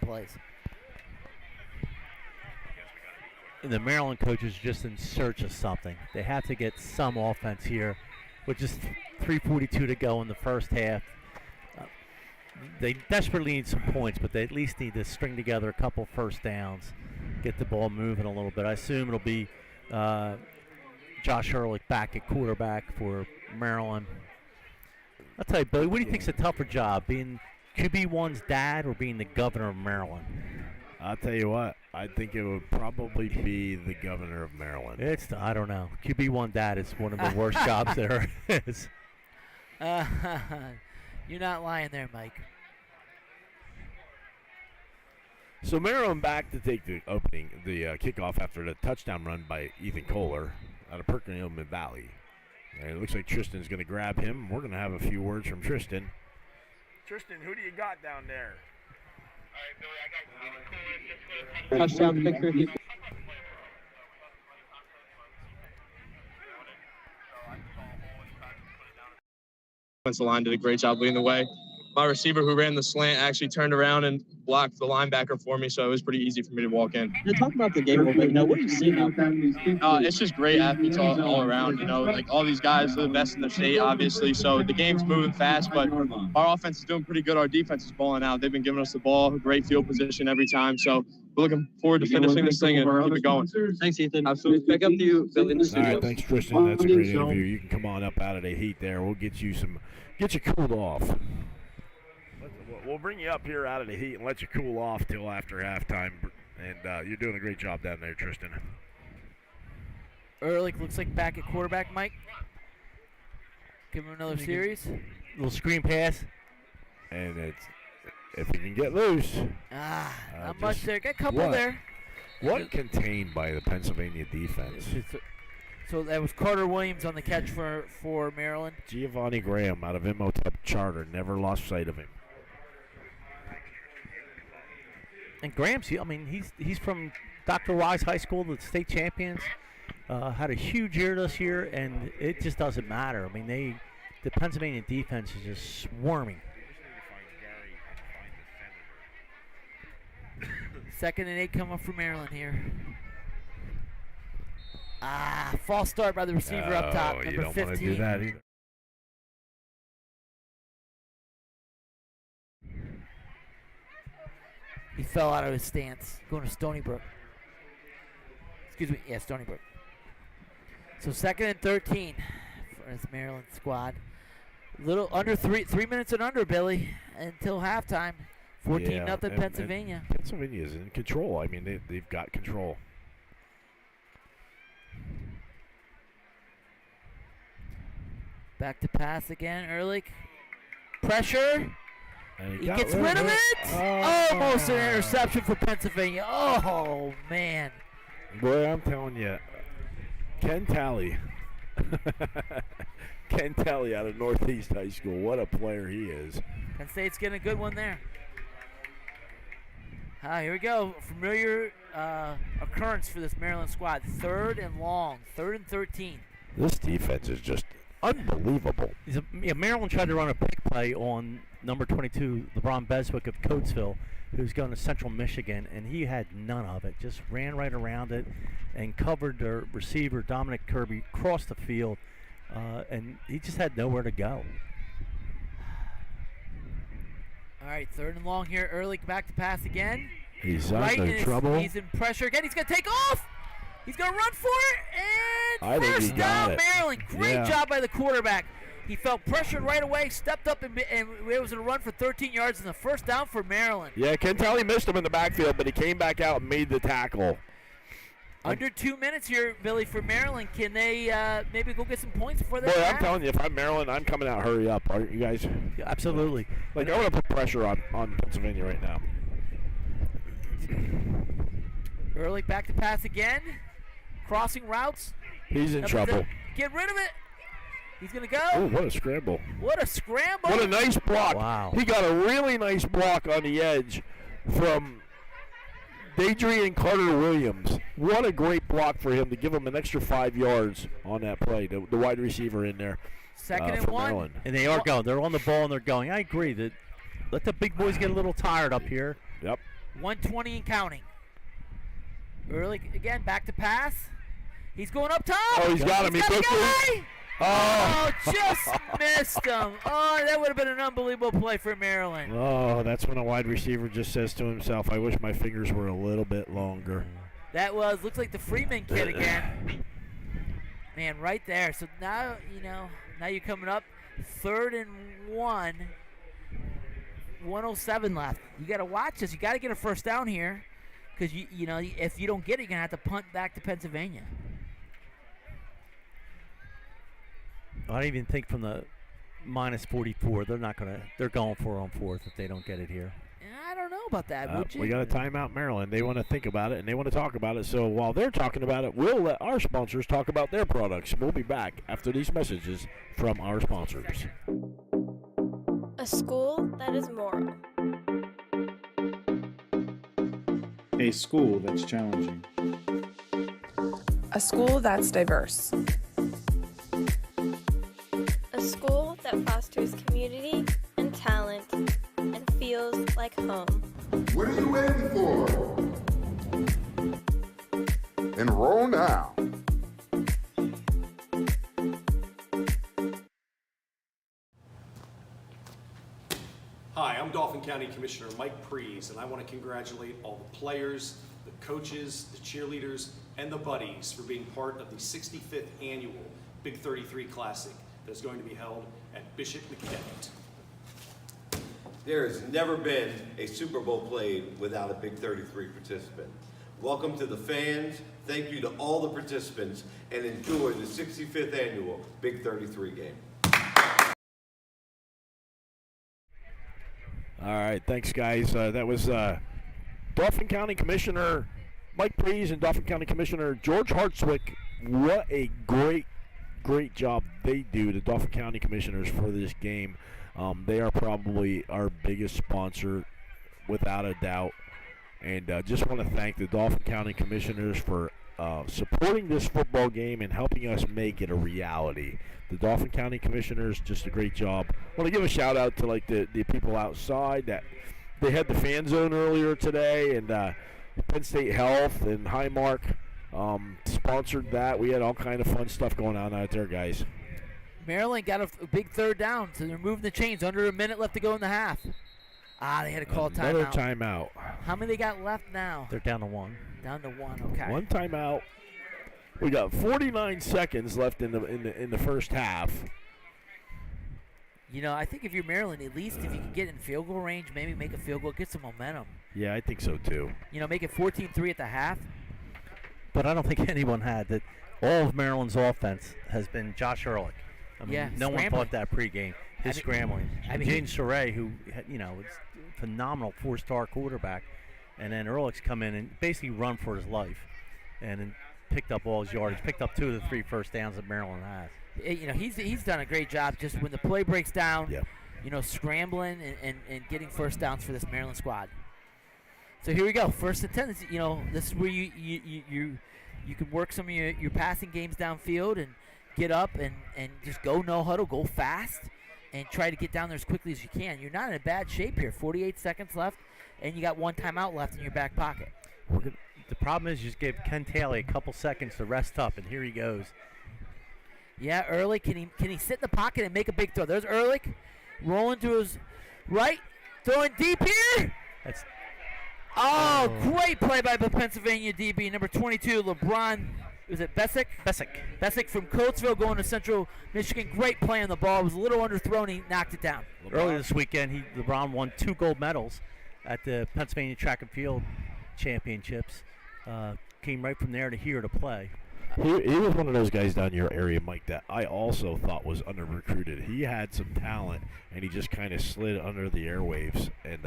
plays. And the Maryland coaches just in search of something. They have to get some offense here with just 3:42 to go in the first half. They desperately need some points, but they at least need to string together a couple first downs, get the ball moving a little bit. I assume it'll be Josh Ehrlich back at quarterback for Maryland. I'll tell you, Billy, what do you think's a tougher job, being QB1's dad or being the governor of Maryland? I'll tell you what, I think it would probably be the governor of Maryland. I don't know. QB1 dad is one of the worst jobs there is. You're not lying there, Mike. So Maryland back to take the kickoff after the touchdown run by Ethan Kohler out of Perkins Valley. And it looks like Tristan's going to grab him. We're going to have a few words from Tristan. Tristan, who do you got down there? Touchdown kicker. Offensive line did a great job leading the way. My receiver who ran the slant actually turned around and blocked the linebacker for me, so it was pretty easy for me to walk in. You're talking about the game a little bit. Now, what do you see out there? It's just great athletes all around. You know, like all these guys are the best in the state, obviously. So the game's moving fast, but our offense is doing pretty good. Our defense is balling out. They've been giving us the ball, great field position every time. So we're looking forward to finishing this thing and keep it going. Thanks, Ethan. Absolutely. Back up to you, Bill, in the All studio. right, thanks, Tristan. That's a great interview. You can come on up out of the heat there. We'll get you cooled off. We'll bring you up here out of the heat and let you cool off till after halftime. And you're doing a great job down there, Tristan. Ehrlich looks like back at quarterback, Mike. Give him another series. Little screen pass. And it's, if he can get loose. Not much there. Got a couple there. What contained by the Pennsylvania defense? So that was Carter Williams on the catch for Maryland. Giovanni Graham out of Imhotep Charter. Never lost sight of him. And Graham's, he's from Dr. Wise High School, the state champions. Had a huge year this year, and it just doesn't matter. I mean, the Pennsylvania defense is just swarming. 2nd and 8 coming up for Maryland here. False start by the receiver up top, number 15. You don't want to do that either. He fell out of his stance, going to Stony Brook. Excuse me, yeah, Stony Brook. So 2nd and 13 for this Maryland squad. Little under 3 minutes and under, Billy, until halftime. 14-0 Pennsylvania. And Pennsylvania is in control. I mean, they've got control. Back to pass again, Ehrlich. Pressure. And he gets rid of it. Almost an interception for Pennsylvania. Oh, man. Boy, I'm telling you, Ken Talley. Ken Talley out of Northeast High School. What a player he is. Penn State's getting a good one there. Here we go. Familiar occurrence for this Maryland squad. 3rd and long. 3rd and 13. This defense is just unbelievable. Maryland tried to run a big play on number 22, LeBron Beswick of Coatesville, who's going to Central Michigan, and he had none of it. Just ran right around it and covered their receiver, Dominic Kirby, across the field, and he just had nowhere to go. All right, 3rd and long here. Early back to pass again. He's under trouble. He's in pressure again. He's going to take off. He's going to run for it, and first down, Maryland. Great job by the quarterback. He felt pressured right away, stepped up, and it was a run for 13 yards, and the first down for Maryland. Yeah, Ken Talley missed him in the backfield, but he came back out and made the tackle. Under 2 minutes here, Billy, for Maryland. Can they maybe go get some points for that? Boy, I'm telling you, if I'm Maryland, I'm coming out. Hurry up, aren't you guys? Yeah, absolutely. I want to put pressure on Pennsylvania right now. Early back to pass again. Crossing routes. He's in trouble. Get rid of it. He's going to go. Oh, what a scramble. What a scramble. What a nice block. Wow. He got a really nice block on the edge from Adrian Carter Williams. What a great block for him to give him an extra 5 yards on that play. The wide receiver in there. 2nd and 1. Maryland. And they are going. They're on the ball and they're going. I agree that let the big boys get a little tired up here. Yep. 120 and counting. Early again, back to pass. He's going up top. Oh, he's got him. He took it. Oh, just missed him. Oh, that would have been an unbelievable play for Maryland. Oh, that's when a wide receiver just says to himself, I wish my fingers were a little bit longer. That looks like the Freeman kid again. Man, right there. So now, now you're coming up 3rd and 1. 107 left. You got to watch this. You got to get a first down here because, if you don't get it, you're going to have to punt back to Pennsylvania. I don't even think from the minus 44, they're going for it on 4th if they don't get it here. I don't know about that, would you? We got a timeout, Maryland. They want to think about it, and they want to talk about it. So while they're talking about it, we'll let our sponsors talk about their products. We'll be back after these messages from our sponsors. A school that is moral. A school that's challenging. A school that's diverse. A school that fosters community and talent and feels like home. What are you waiting for? Enroll now. Hi, I'm Dauphin County Commissioner Mike Prees, and I want to congratulate all the players, the coaches, the cheerleaders, and the buddies for being part of the 65th annual Big 33 Classic that is going to be held at Bishop McDevitt. There has never been a Super Bowl played without a Big 33 participant. Welcome to the fans, thank you to all the participants, and enjoy the 65th annual Big 33 game. All right, thanks, guys. That was Dauphin County Commissioner Mike Prees and Dauphin County Commissioner George Hartswick. What a great job they do, the Dauphin County Commissioners, for this game. They are probably our biggest sponsor, without a doubt. And just want to thank the Dauphin County Commissioners for supporting this football game and helping us make it a reality. The Dauphin County Commissioners, just a great job. I want to give a shout out to the people outside that they had the fan zone earlier today, and Penn State Health and Highmark sponsored that. We had all kind of fun stuff going on out there, guys. Maryland got a big third down, so they're moving the chains. Under a minute left to go in the half. They had to call timeout. Another timeout. How many they got left now? They're down to one. Down to one. Okay. One timeout. We got 49 seconds left in the first half. You know, I think if you're Maryland, at least if you can get in field goal range, maybe make a field goal, get some momentum. Yeah, I think so too. You know, make it 14-3 at the half. But I don't think anyone had that. All of Maryland's offense has been Josh Ehrlich. I mean, no one thought that pregame. His scrambling. James Saray, who is a phenomenal 4-star quarterback, and then Ehrlich's come in and basically run for his life, and then picked up all his yardage, picked up 2 of the 3 first downs that Maryland has. He's done a great job just when the play breaks down. Scrambling and getting first downs for this Maryland squad. So here we go, 1st and 10. This is where you can work some of your passing games downfield and get up and just go no huddle, go fast, and try to get down there as quickly as you can. You're not in a bad shape here. 48 seconds left, and you got 1 timeout left in your back pocket. The problem is you just gave Ken Taylor a couple seconds to rest up, and here he goes. Yeah, Ehrlich, can he sit in the pocket and make a big throw? There's Ehrlich rolling to his right, throwing deep here. Great play by the Pennsylvania DB, number 22, LeBron. Was it Bessick? Bessick from Coatesville going to Central Michigan. Great play on the ball. It was a little underthrown. He knocked it down. Earlier this weekend, LeBron won 2 gold medals at the Pennsylvania Track and Field Championships. Came right from there to here to play. He was one of those guys down your area, Mike, that I also thought was under-recruited. He had some talent, and he just kind of slid under the airwaves. And,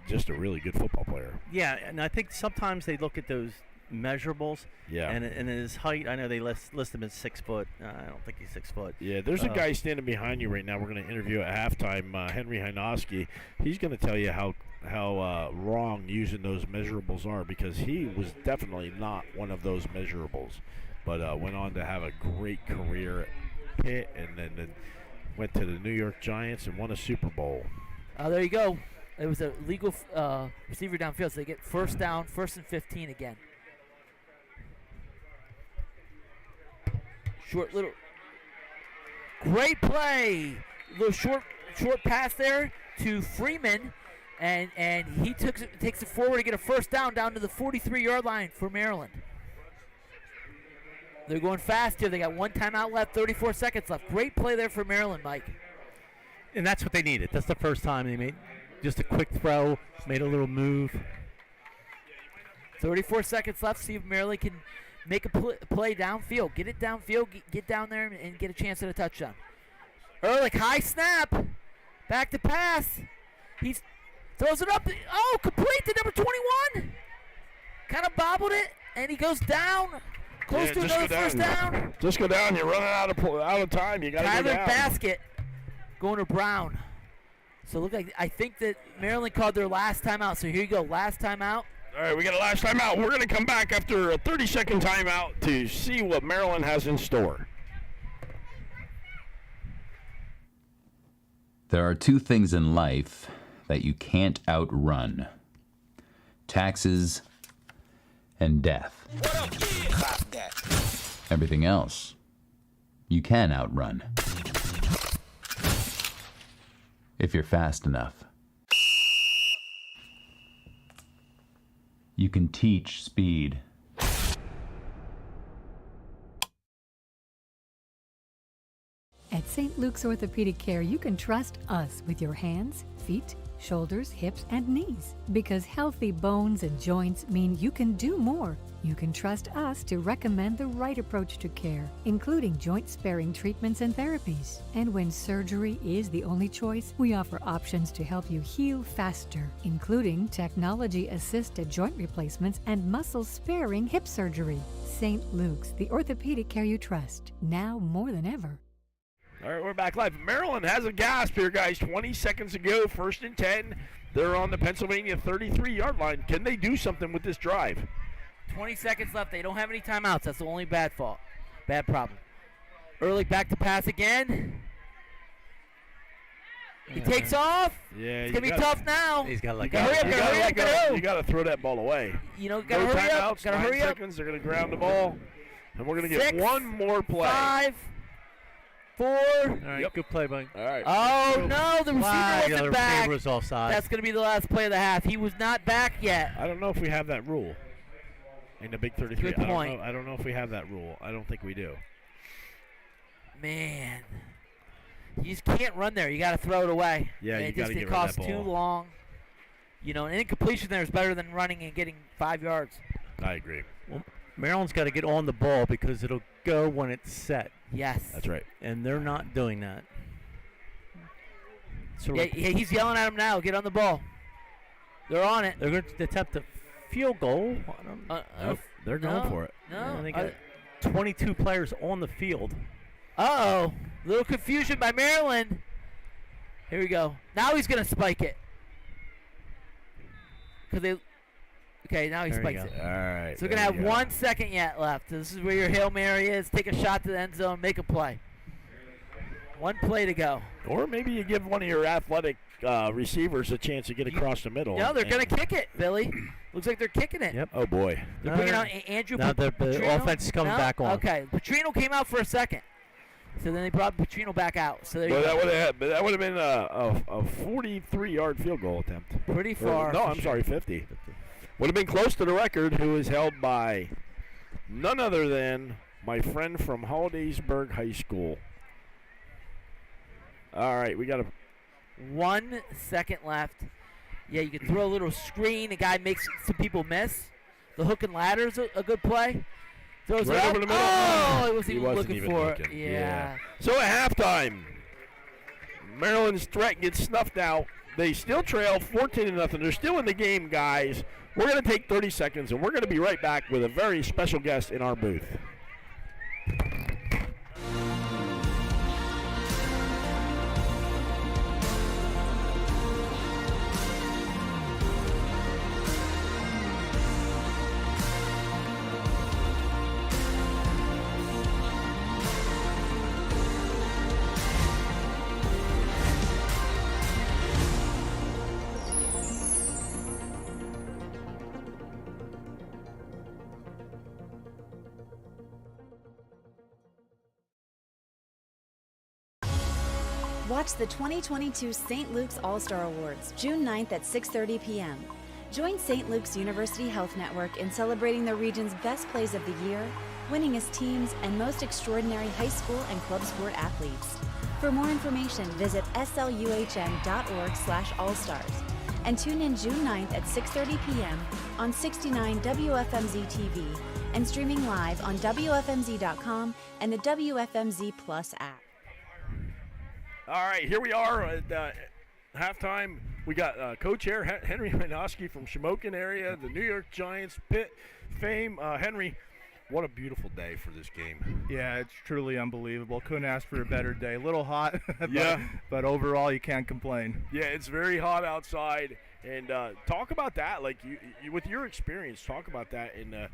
just a really good football player. Yeah, and I think sometimes they look at those measurables. Yeah. And his height, I know they list him as 6 foot. I don't think he's 6 foot. Yeah, there's a guy standing behind you right now. We're going to interview at halftime, Henry Hynoski. He's going to tell you how wrong using those measurables are, because he was definitely not one of those measurables, but went on to have a great career at Pitt, and then went to the New York Giants and won a Super Bowl. There you go. It was a legal receiver downfield, so they get first down, 1st and 15 again. Great play. Little short pass there to Freeman, and he takes it forward to get a first down to the 43-yard line for Maryland. They're going fast here. They got 1 timeout left, 34 seconds left. Great play there for Maryland, Mike. And that's what they needed. That's the first time they made just a quick throw, made a little move. 34 seconds left. See if Maryland can make a play downfield. Get it downfield. Get down there and get a chance at a touchdown. Ehrlich, high snap. Back to pass. He throws it up. Complete to number 21. Kind of bobbled it, and he goes down. Close to another first down. Just go down. You're running out of time. You got to go down. Tyler Baskett going to Brown. So I think that Maryland called their last timeout. So here you go, last timeout. All right, we got a last timeout. We're going to come back after a 30-second timeout to see what Maryland has in store. There are 2 things in life that you can't outrun: taxes and death. Everything else you can outrun, if you're fast enough. You can teach speed. At St. Luke's Orthopedic Care, you can trust us with your hands, feet, shoulders, hips, and knees. Because healthy bones and joints mean you can do more. You can trust us to recommend the right approach to care, including joint-sparing treatments and therapies. And when surgery is the only choice, we offer options to help you heal faster, including technology-assisted joint replacements and muscle-sparing hip surgery. St. Luke's, the orthopedic care you trust, now more than ever. All right, we're back live. Maryland has a gasp here, guys. 20 seconds to go, 1st and 10. They're on the Pennsylvania 33-yard line. Can they do something with this drive? 20 seconds left. They don't have any timeouts. That's the only bad problem. Early back to pass again. He takes off. Yeah, it's going to be tough now. He's got to let go. Hurry up. You got to throw that ball away. Got to hurry up. Got to hurry up. 9 seconds. They're going to ground the ball. And we're going to get 1 more play. 5, 4. All right, good play, Mike. All right. Oh, no, the receiver wasn't back. Was offside. That's going to be the last play of the half. He was not back yet. I don't know if we have that rule in the Big 33. Good point. I don't know if we have that rule. I don't think we do. Man. You just can't run there. You got to throw it away. Yeah, you got to get rid of that ball. It costs too ball. long. An incompletion there is better than running and getting 5 yards. I agree. Well, Maryland's got to get on the ball because it'll go when it's set. Yes. That's right. And they're not doing that. So yeah, he's yelling at him now. Get on the ball. They're on it. They're going to attempt a field goal. Nope, they're going for it. No. And they got 22 players on the field. Uh-oh. Little confusion by Maryland. Here we go. Now he's going to spike it. Okay, now he spikes it. All right. So we're going to have 1 second yet left. This is where your Hail Mary is. Take a shot to the end zone. Make a play. 1 play to go. Or maybe you give one of your athletic receivers a chance to get across the middle. No, they're going to kick it, Billy. Looks like they're kicking it. Yep. Oh, boy. They're bringing out Andrew Now the Petrino. offense is coming back on. Okay. Petrino came out for a second. So then they brought Petrino back out. So there you go. That would have been a 43-yard field goal attempt. Pretty far. No, I'm sorry, 50. Would have been close to the record, who is held by none other than my friend from Hollidaysburg High School. All right, we got 1 second left. Yeah, you can throw a little screen. The guy makes some people miss. The hook and ladder is a good play. Throws right it up. over the middle. Oh, he wasn't even looking for it. looking. Yeah. So at halftime, Maryland's threat gets snuffed out. They still trail 14-0. They're still in the game, guys. We're going to take 30 seconds, and we're going to be right back with a very special guest in our booth. Watch the 2022 St. Luke's All-Star Awards, June 9th at 6:30 p.m. Join St. Luke's University Health Network in celebrating the region's best plays of the year, winningest teams, and most extraordinary high school and club sport athletes. For more information, visit sluhn.org/allstars and tune in June 9th at 6:30 p.m. on 69 WFMZ TV and streaming live on WFMZ.com and the WFMZ Plus app. All right, here we are at halftime. We got co-chair Henry Minosky from Shamokin area, the New York Giants Pitt fame. Henry, what a beautiful day for this game. Yeah, it's truly unbelievable. Couldn't ask for a better day. A little hot, Yeah. but overall you can't complain. Yeah, it's very hot outside. And talk about that, like you with your experience, talk about that and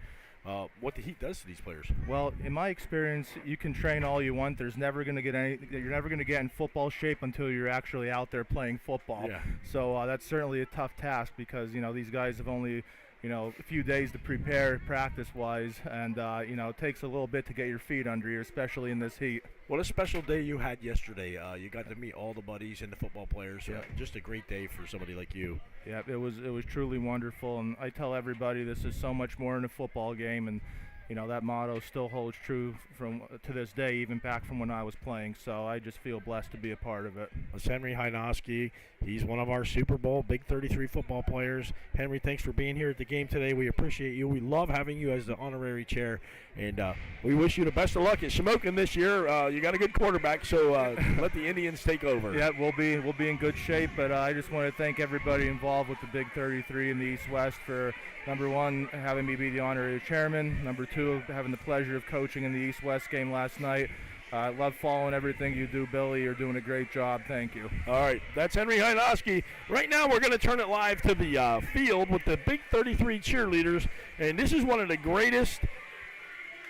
what the heat does to these players. Well, in my experience, you can train all you want. There's never going to get you're never going to get in football shape until you're actually out there playing football. Yeah. So that's certainly a tough task because these guys have only a few days to prepare practice-wise, and it takes a little bit to get your feet under you, especially in this heat. What a special day you had yesterday. You got to meet all the buddies and the football players. Yeah. Just a great day for somebody like you. Yeah, it was truly wonderful, and I tell everybody this is so much more than a football game, and that motto still holds true to this day, even back from when I was playing. So I just feel blessed to be a part of it. That's Henry Hynoski. He's one of our Super Bowl Big 33 football players. Henry, thanks for being here at the game today. We appreciate you. We love having you as the honorary chair, and we wish you the best of luck at Shamokin this year. You got a good quarterback, so let the Indians take over. Yeah, we'll be in good shape, but I just want to thank everybody involved with the Big 33 in the East-West for, number one, having me be the honorary chairman, number two, having the pleasure of coaching in the East-West game last night. I love following everything you do, Billy. You're doing a great job. Thank you. All right, that's Henry Hynoski. Right now we're going to turn it live to the field with the Big 33 cheerleaders, and this is one of the greatest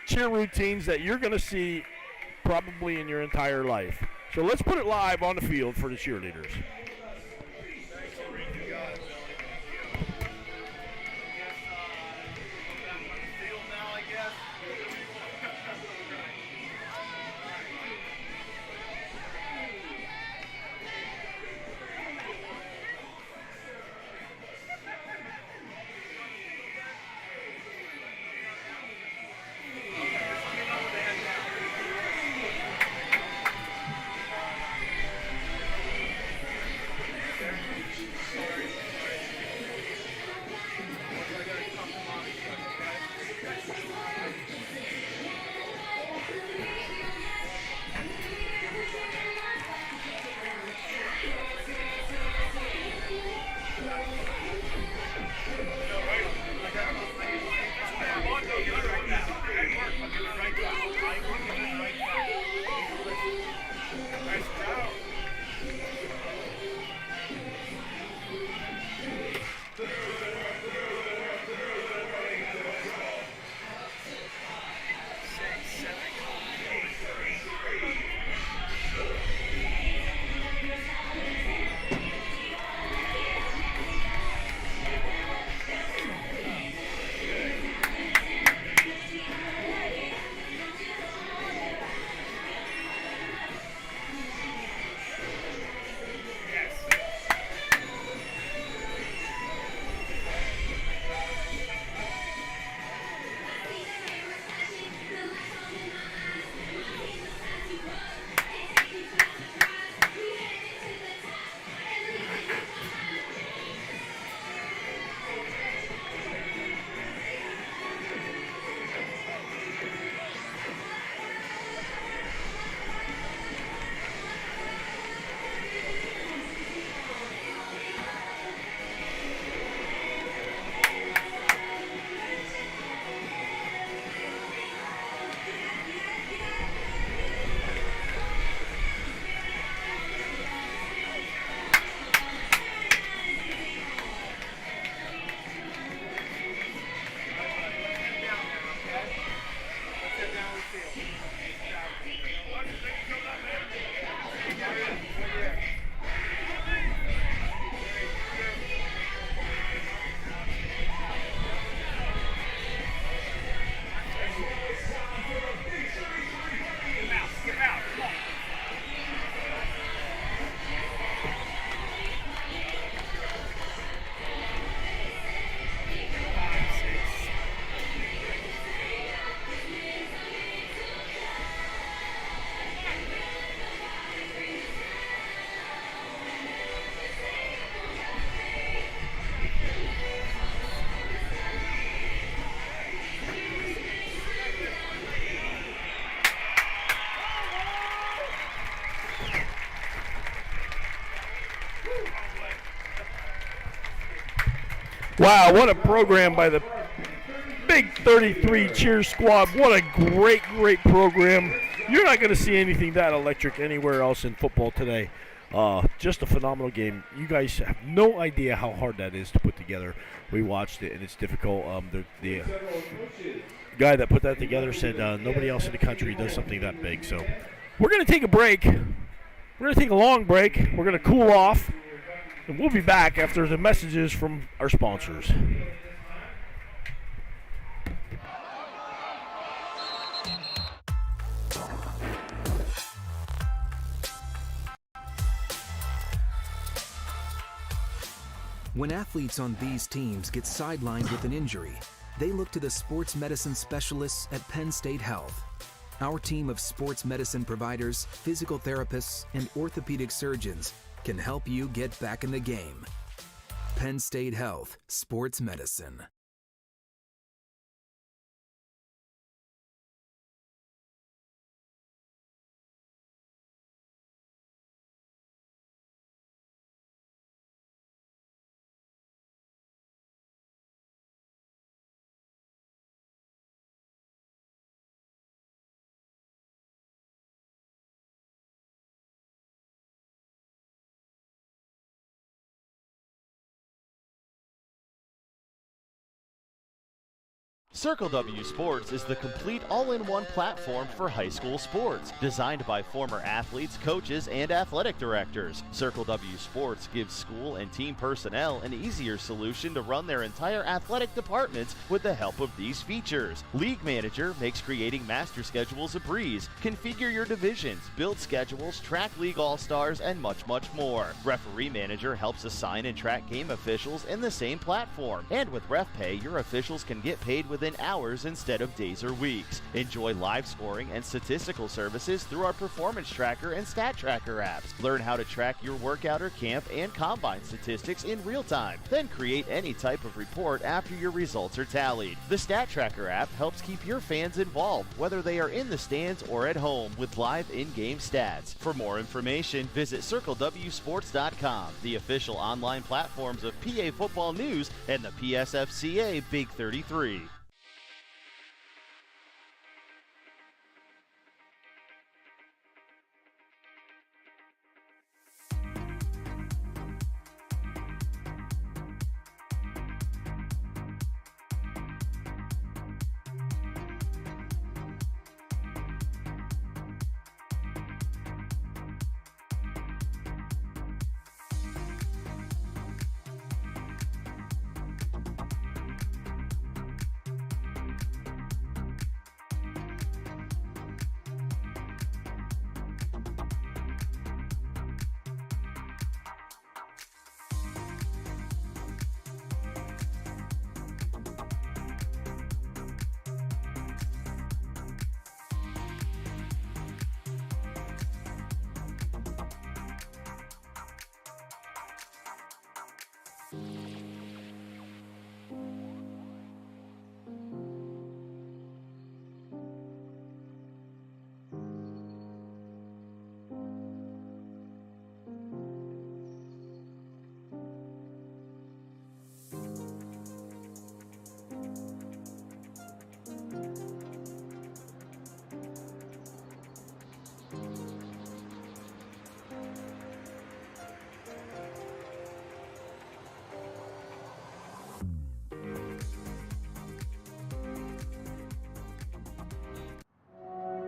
cheer routines that you're going to see probably in your entire life. So let's put it live on the field for the cheerleaders. Wow, what a program by the Big 33 cheer squad. What a great, great program. You're not going to see anything that electric anywhere else in football today. Just a phenomenal game. You guys have no idea how hard that is to put together. We watched it, and it's difficult. The guy that put that together said nobody else in the country does something that big. So we're going to take a break. We're going to take a long break. We're going to cool off. And we'll be back after the messages from our sponsors. When athletes on these teams get sidelined with an injury, They look to the sports medicine specialists at Penn State Health. Our team of sports medicine providers, physical therapists, and orthopedic surgeons can help you get back in the game. Penn State Health, Sports Medicine. Circle W Sports is the complete all-in-one platform for high school sports, designed by former athletes, coaches, and athletic directors. Circle W Sports gives school and team personnel an easier solution to run their entire athletic departments with the help of these features. League Manager makes creating master schedules a breeze. Configure your divisions, build schedules, track league all-stars, and much, much more. Referee Manager helps assign and track game officials in the same platform. And with Ref Pay, your officials can get paid within hours instead of days or weeks. Enjoy live scoring and statistical services through our Performance Tracker and Stat Tracker apps. Learn how to track your workout or camp and combine statistics in real time. Then create any type of report after your results are tallied. The Stat Tracker app helps keep your fans involved, whether they are in the stands or at home, with live in-game stats. For more information, visit CircleWSports.com, the official online platforms of PA Football News and the PSFCA Big 33.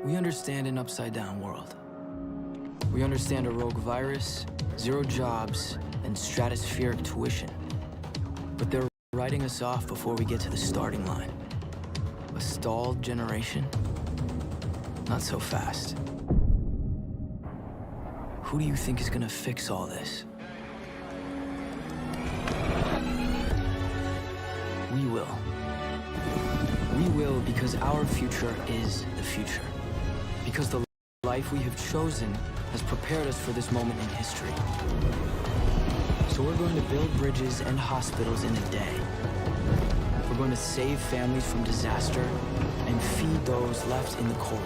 We understand an upside-down world. We understand a rogue virus, zero jobs, and stratospheric tuition. But they're writing us off before we get to the starting line. A stalled generation? Not so fast. Who do you think is gonna fix all this? We will. We will because our future is the future. Because the life we have chosen has prepared us for this moment in history. So we're going to build bridges and hospitals in a day. We're going to save families from disaster and feed those left in the cold.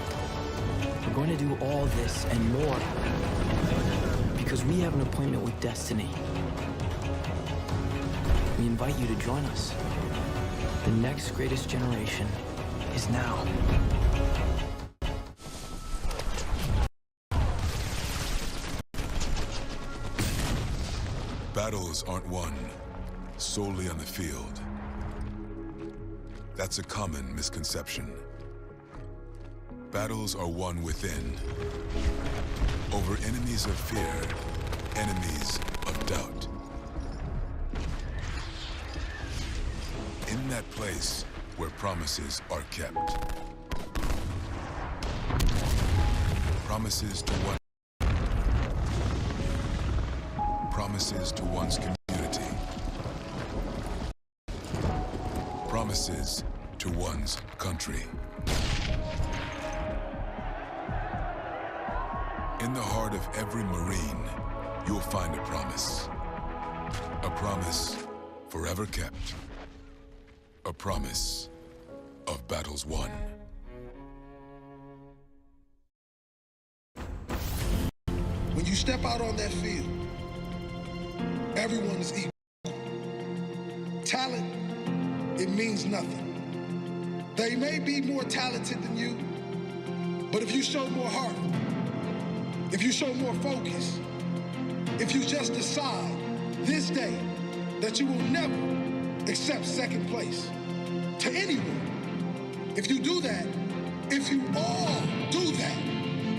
We're going to do all this and more because we have an appointment with destiny. We invite you to join us. The next greatest generation is now. Battles aren't won solely on the field. That's a common misconception. Battles are won within, over enemies of fear, enemies of doubt. In that place where promises are kept. Promises to one. Promises to one's community. Promises to one's country. In the heart of every Marine, you'll find a promise. A promise forever kept. A promise of battles won. When you step out on that field, everyone is equal. Talent, it means nothing. They may be more talented than you, but if you show more heart, if you show more focus, if you just decide this day that you will never accept second place to anyone, if you do that, if you all do that,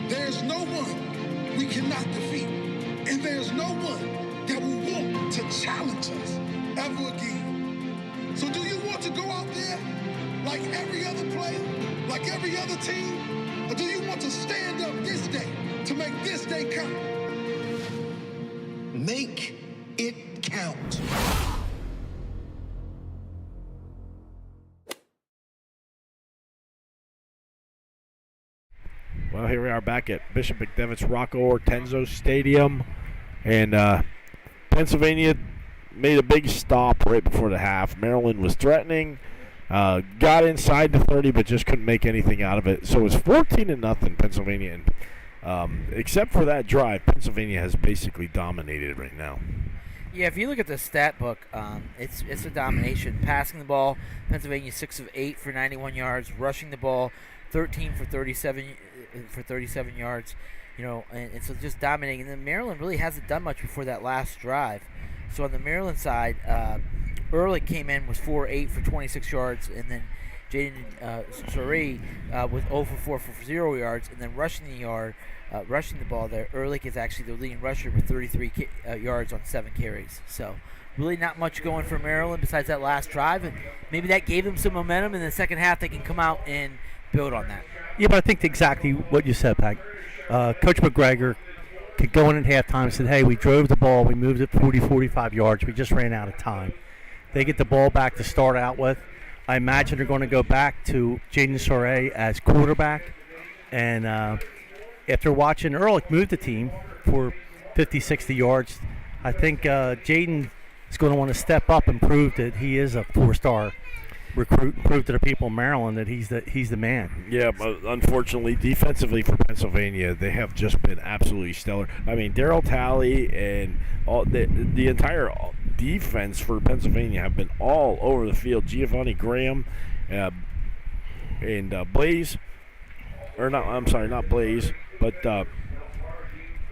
there's no one we cannot defeat, and there's no one that will want to challenge us ever again. So do you want to go out there like every other player, like every other team, or do you want to stand up this day to make this day count? Make it count. Well, here we are back at Bishop McDevitt's Rocco Ortenzo Stadium, and Pennsylvania made a big stop right before the half. Maryland was threatening, got inside the 30, but just couldn't make anything out of it. So it's 14-0 Pennsylvania, and except for that drive, Pennsylvania has basically dominated right now. Yeah, if you look at the stat book, it's a domination. Passing the ball, Pennsylvania 6 of 8 for 91 yards. Rushing the ball, 13 for 37 yards. And so just dominating. And then Maryland really hasn't done much before that last drive. So on the Maryland side, Ehrlich came in, was 4-8 for 26 yards, and then Jaden Surrey was 0 for 4 for 0 yards, and then rushing the ball there, Ehrlich is actually the leading rusher with 33 yards on 7 carries. So really not much going for Maryland besides that last drive, and maybe that gave them some momentum. In the second half, they can come out and build on that. Yeah, but I think exactly what you said, Pat. Coach McGregor could go in at halftime and said, hey, we drove the ball, we moved it 40, 45 yards, we just ran out of time. They get the ball back to start out with. I imagine they're going to go back to Jaden Surrey as quarterback. And after watching Ehrlich move the team for 50, 60 yards, I think Jaden is going to want to step up and prove that he is a 4-star recruit, and prove to the people in Maryland that he's the man. Yeah, but unfortunately, defensively for Pennsylvania, they have just been absolutely stellar. I mean, Darryl Talley and all the entire defense for Pennsylvania have been all over the field. Giovanni Graham and Blaze, or not? I'm sorry, not Blaze, but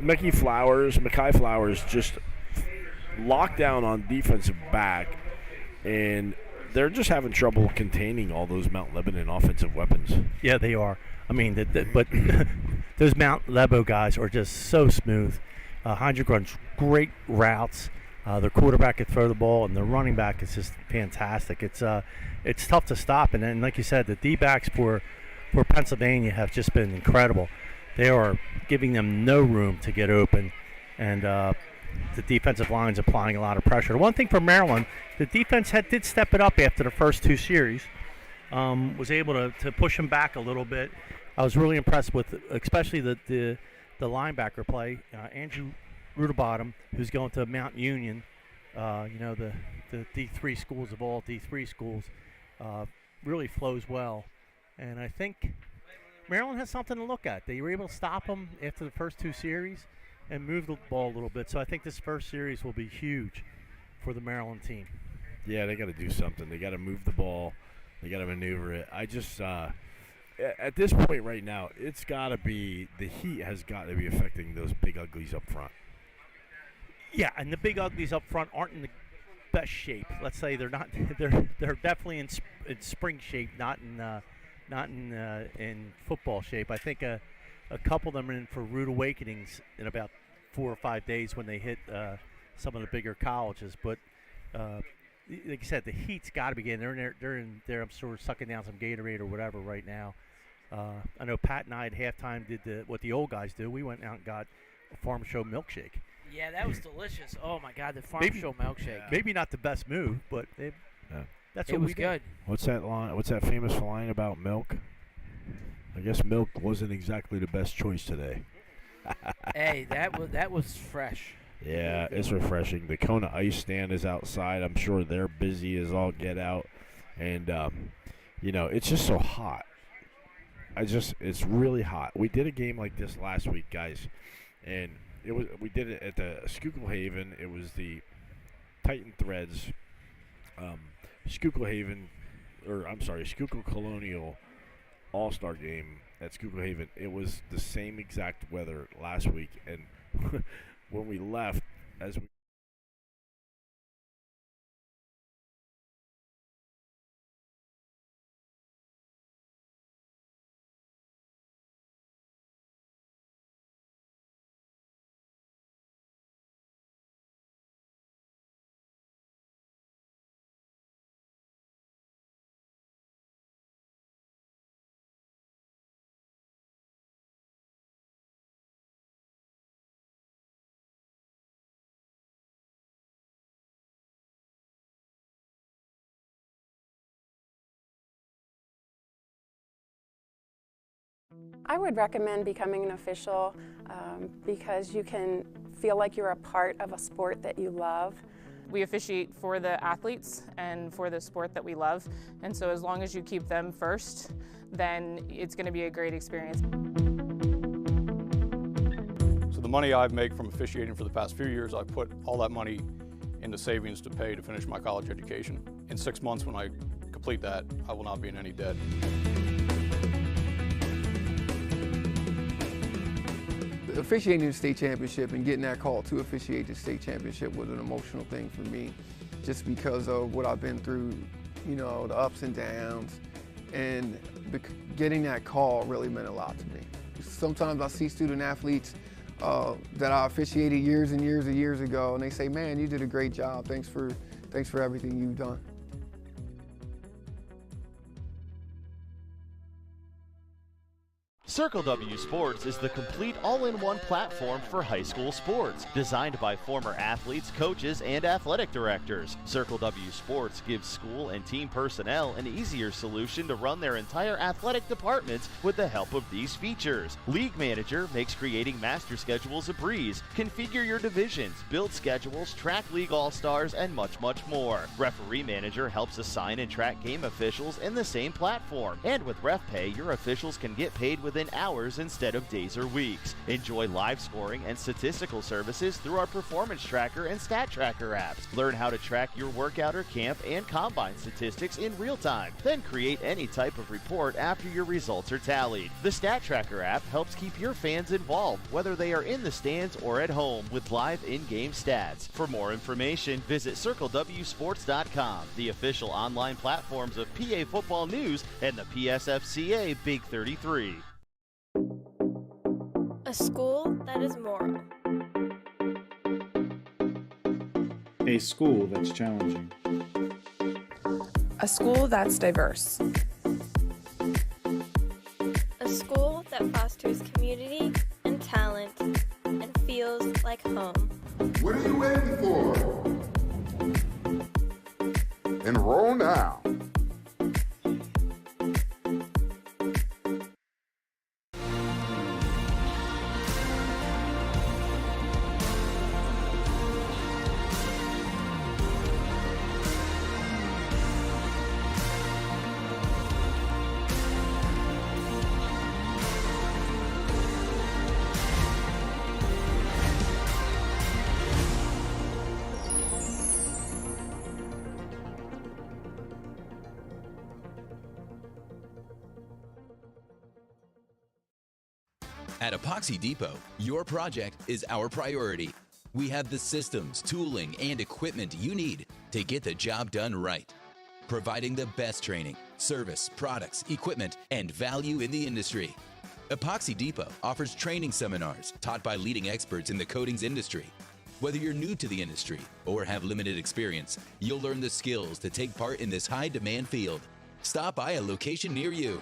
Mekhi Flowers just locked down on defensive back, and they're just having trouble containing all those Mount Lebanon offensive weapons. Yeah, they are. I mean, but those Mount Lebo guys are just so smooth. Heinrich runs great routes. Their quarterback can throw the ball, and the running back is just fantastic. It's tough to stop. And then, like you said, the D-backs for Pennsylvania have just been incredible. They are giving them no room to get open, and the defensive line's applying a lot of pressure. One thing for Maryland, the defense did step it up after the first 2 series, was able to push them back a little bit. I was really impressed with especially the linebacker play. Andrew Rudabottom, who's going to Mount Union, the D3 schools of all D3 schools, really flows well. And I think Maryland has something to look at. They were able to stop them after the first 2 series and move the ball a little bit. So I think this first series will be huge for the Maryland team. Yeah, they got to do something. They got to move the ball. They got to maneuver it. I just at this point right now, it's got to be the heat has got to be affecting those big uglies up front. Yeah, and the big uglies up front aren't in the best shape. Let's say they're not. They're definitely in spring shape, not in football shape. I think a couple of them are in for rude awakenings in about 4 or 5 days when they hit some of the bigger colleges. But like you said, the heat's got to be getting. They're in there. I'm sort of sucking down some Gatorade or whatever right now. I know Pat and I at halftime did what the old guys do. We went out and got a Farm Show milkshake. Yeah, that was delicious. Oh my God, the Farm Show milkshake. Maybe not the best move, but That's It what was we good. What's that line? What's that famous line about milk? I guess milk wasn't exactly the best choice today. Hey, that was fresh. Yeah, it's refreshing. The Kona Ice stand is outside. I'm sure they're busy as all get out. And, it's just so hot. It's really hot. We did a game like this last week, guys. And we did it at the Schuylkill Haven. It was the Titan Threads, Schuylkill Colonial All-Star game at Schuylkill Haven. It was the same exact weather last week. And when we left, I would recommend becoming an official because you can feel like you're a part of a sport that you love. We officiate for the athletes and for the sport that we love, and so as long as you keep them first, then it's going to be a great experience. So the money I've made from officiating for the past few years, I've put all that money into savings to pay to finish my college education. In 6 months, when I complete that, I will not be in any debt. Officiating the state championship and getting that call to officiate the state championship was an emotional thing for me, just because of what I've been through, the ups and downs, and getting that call really meant a lot to me. Sometimes I see student athletes that I officiated years and years ago, and they say, "Man, you did a great job. Thanks for everything you've done." Circle W Sports is the complete all-in-one platform for high school sports, designed by former athletes, coaches, and athletic directors. Circle W Sports gives school and team personnel an easier solution to run their entire athletic departments with the help of these features. League Manager makes creating master schedules a breeze. Configure your divisions, build schedules, track league all-stars, and much more. Referee Manager helps assign and track game officials in the same platform. And with RefPay, your officials can get paid within hours instead of days or weeks. Enjoy live scoring and statistical services through our Performance Tracker and Stat Tracker apps. Learn how to track your workout or camp and combine statistics in real time. Then create any type of report after your results are tallied. The Stat Tracker app helps keep your fans involved, whether they are in the stands or at home, with live in-game stats. For more information, visit CircleWSports.com, the official online platforms of PA Football News and the PSFCA Big 33. A school that is moral. A school that's challenging. A school that's diverse. A school that fosters community and talent and feels like home. What are you waiting for? Enroll now. At Epoxy Depot, your project is our priority. We have the systems, tooling, and equipment you need to get the job done right. Providing the best training, service, products, equipment, and value in the industry. Epoxy Depot offers training seminars taught by leading experts in the coatings industry. Whether you're new to the industry or have limited experience, you'll learn the skills to take part in this high-demand field. Stop by a location near you.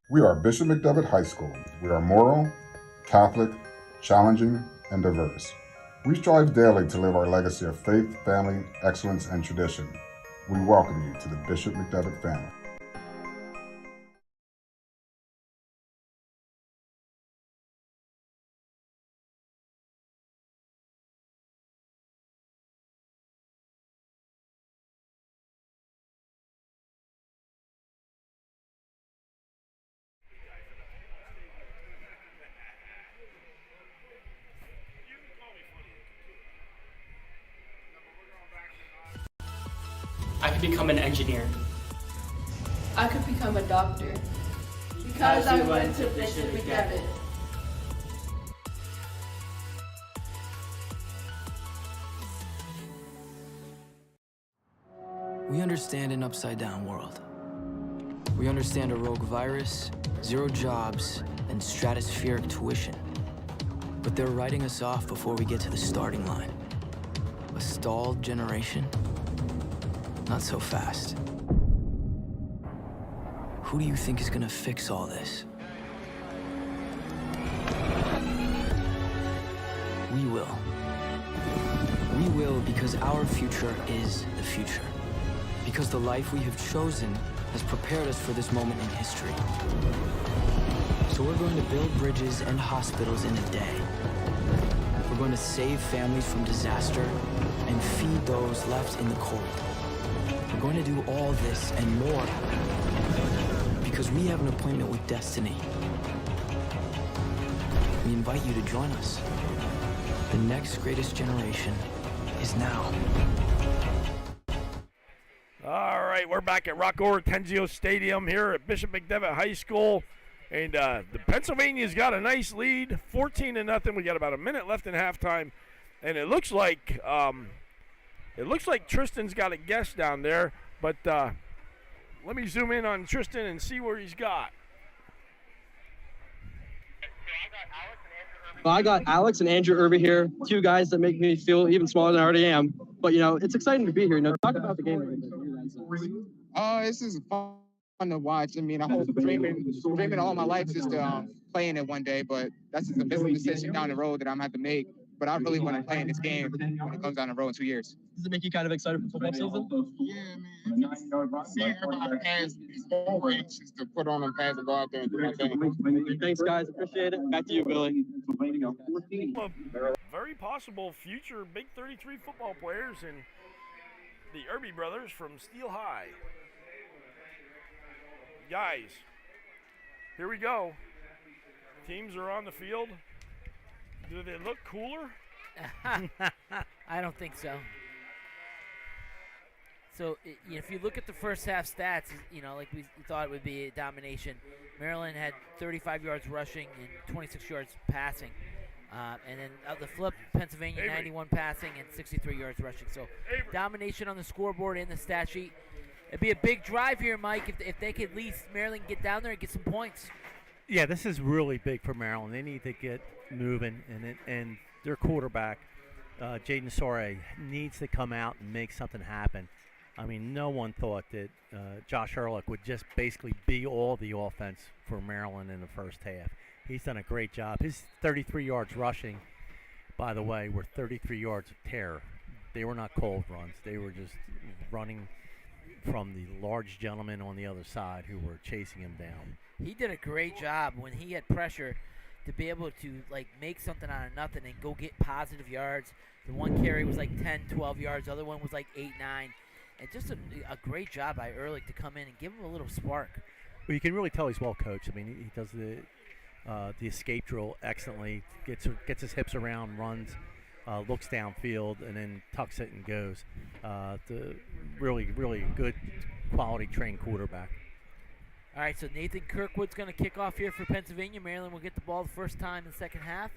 We are Bishop McDevitt High School. We are moral, Catholic, challenging, and diverse. We strive daily to live our legacy of faith, family, excellence, and tradition. We welcome you to the Bishop McDevitt family. I could become an engineer. I could become a doctor. Because I went to Bishop McDevitt. We understand an upside-down world. We understand a rogue virus, 0 jobs, and stratospheric tuition. But they're writing us off before we get to the starting line. A stalled generation? Not so fast. Who do you think is gonna fix all this? We will. We will because our future is the future. Because the life we have chosen has prepared us for this moment in history. So we're going to build bridges and hospitals in a day. We're going to save families from disaster and feed those left in the cold. We're going to do all this and more because we have an appointment with destiny. We invite you to join us. The next greatest generation is now. All right, we're back at Rocco Hortensio Stadium here at Bishop McDevitt High School. And the Pennsylvania's got a nice lead, 14-0. We got about a minute left in halftime. And it looks like Tristan's got a guest down there, but let me zoom in on Tristan and see where he's got. Well, I got Alex and Andrew Irby here, 2 guys that make me feel even smaller than I already am. But, it's exciting to be here. Talk about the game a little bit. This is fun to watch. I mean, I hope dreaming all my life just to play in it one day, but that's just a business decision down the road that I'm going to have to make. But I really want to play in this game when it comes down the road in 2 years. Does it make you kind of excited for football season? Yeah, man. Seeing everybody pass these races just to put on them pads and go out there and do my thing. Thanks, guys. Appreciate it. Back to you, Billy. Very possible future Big 33 football players and the Irby brothers from Steel High. Guys, here we go. Teams are on the field. Do they look cooler? I don't think so. So, if you look at the first half stats, like we thought it would be a domination. Maryland had 35 yards rushing and 26 yards passing. And then the flip, Pennsylvania 91 passing and 63 yards rushing. So, domination on the scoreboard and the stat sheet. It'd be a big drive here, Mike, if they could at least Maryland get down there and get some points. Yeah, this is really big for Maryland. They need to get moving, and their quarterback, Jaden Sore, needs to come out and make something happen. I mean, no one thought that Josh Ehrlich would just basically be all the offense for Maryland in the first half. He's done a great job. His 33 yards rushing, by the way, were 33 yards of terror. They were not cold runs. They were just running from the large gentlemen on the other side who were chasing him down. He did a great job when he had pressure to be able to make something out of nothing and go get positive yards. The one carry was 10, 12 yards. The other one was 8, 9. And just a great job by Ehrlich to come in and give him a little spark. Well, you can really tell he's well coached. I mean, he does the escape drill excellently, gets his hips around, runs, looks downfield, and then tucks it and goes. The really, really good quality trained quarterback. All right, so Nathan Kirkwood's going to kick off here for Pennsylvania. Maryland will get the ball the first time in the second half,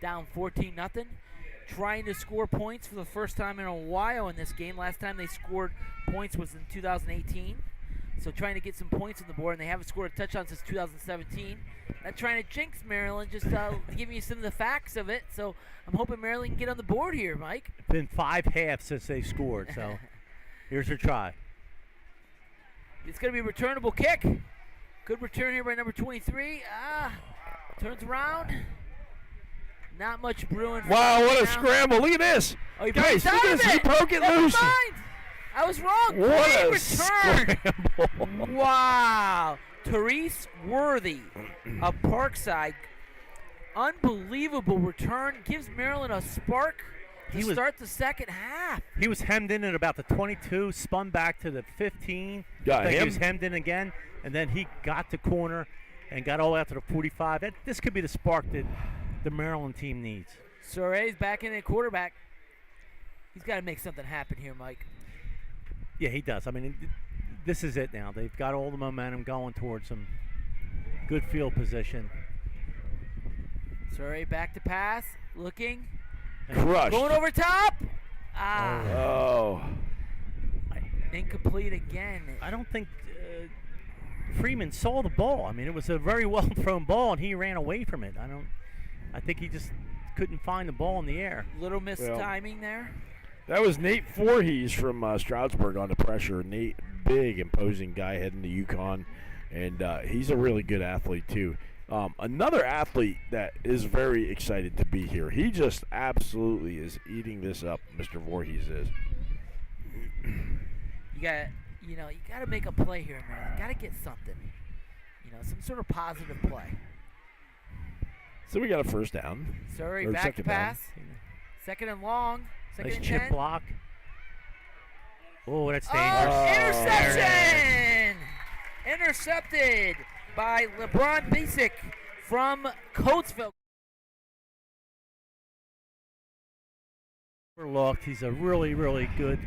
down 14-0. Trying to score points for the first time in a while in this game. Last time they scored points was in 2018. So trying to get some points on the board, and they haven't scored a touchdown since 2017. Not trying to jinx Maryland, just giving you some of the facts of it. So I'm hoping Maryland can get on the board here, Mike. It's been 5 halves since they scored, so here's their try. It's going to be a returnable kick. Good return here by number 23. Turns around. Not much brewing. Wow, what a scramble. Look at this. Oh, he Guys, look at this. He broke it Never loose. mind. I was wrong. What Great a return. scramble. Wow. Therese Worthy of Parkside. Unbelievable return. Gives Maryland a spark to start the second half. He was hemmed in at about the 22, spun back to the 15. Got Then him. He was hemmed in again, and then he got the corner and got all the way out to the 45. This could be the spark that the Maryland team needs. Sore's back in at quarterback. He's got to make something happen here, Mike. Yeah, he does. I mean, this is it now. They've got all the momentum going towards some good field position. Sore back to pass, looking. Crushed. Going over top. Oh. Incomplete again. I don't think Freeman saw the ball. I mean, it was a very well thrown ball, and he ran away from it. I think he just couldn't find the ball in the air. Little mistiming there. That was Nate Voorhees from Stroudsburg on the pressure. Nate, big, imposing guy heading to UConn, and he's a really good athlete too. Another athlete that is very excited to be here. He just absolutely is eating this up, Mr. Voorhees is. You got to make a play here, man. You got to get something. Some sort of positive play. So we got a first down. Sorry, Or back to second down. pass. Second and long. Second Nice and chip 10. block. Oh, that's dangerous. Interception! Intercepted by LeBron Basic from Coatesville. Overlooked. He's a really, really good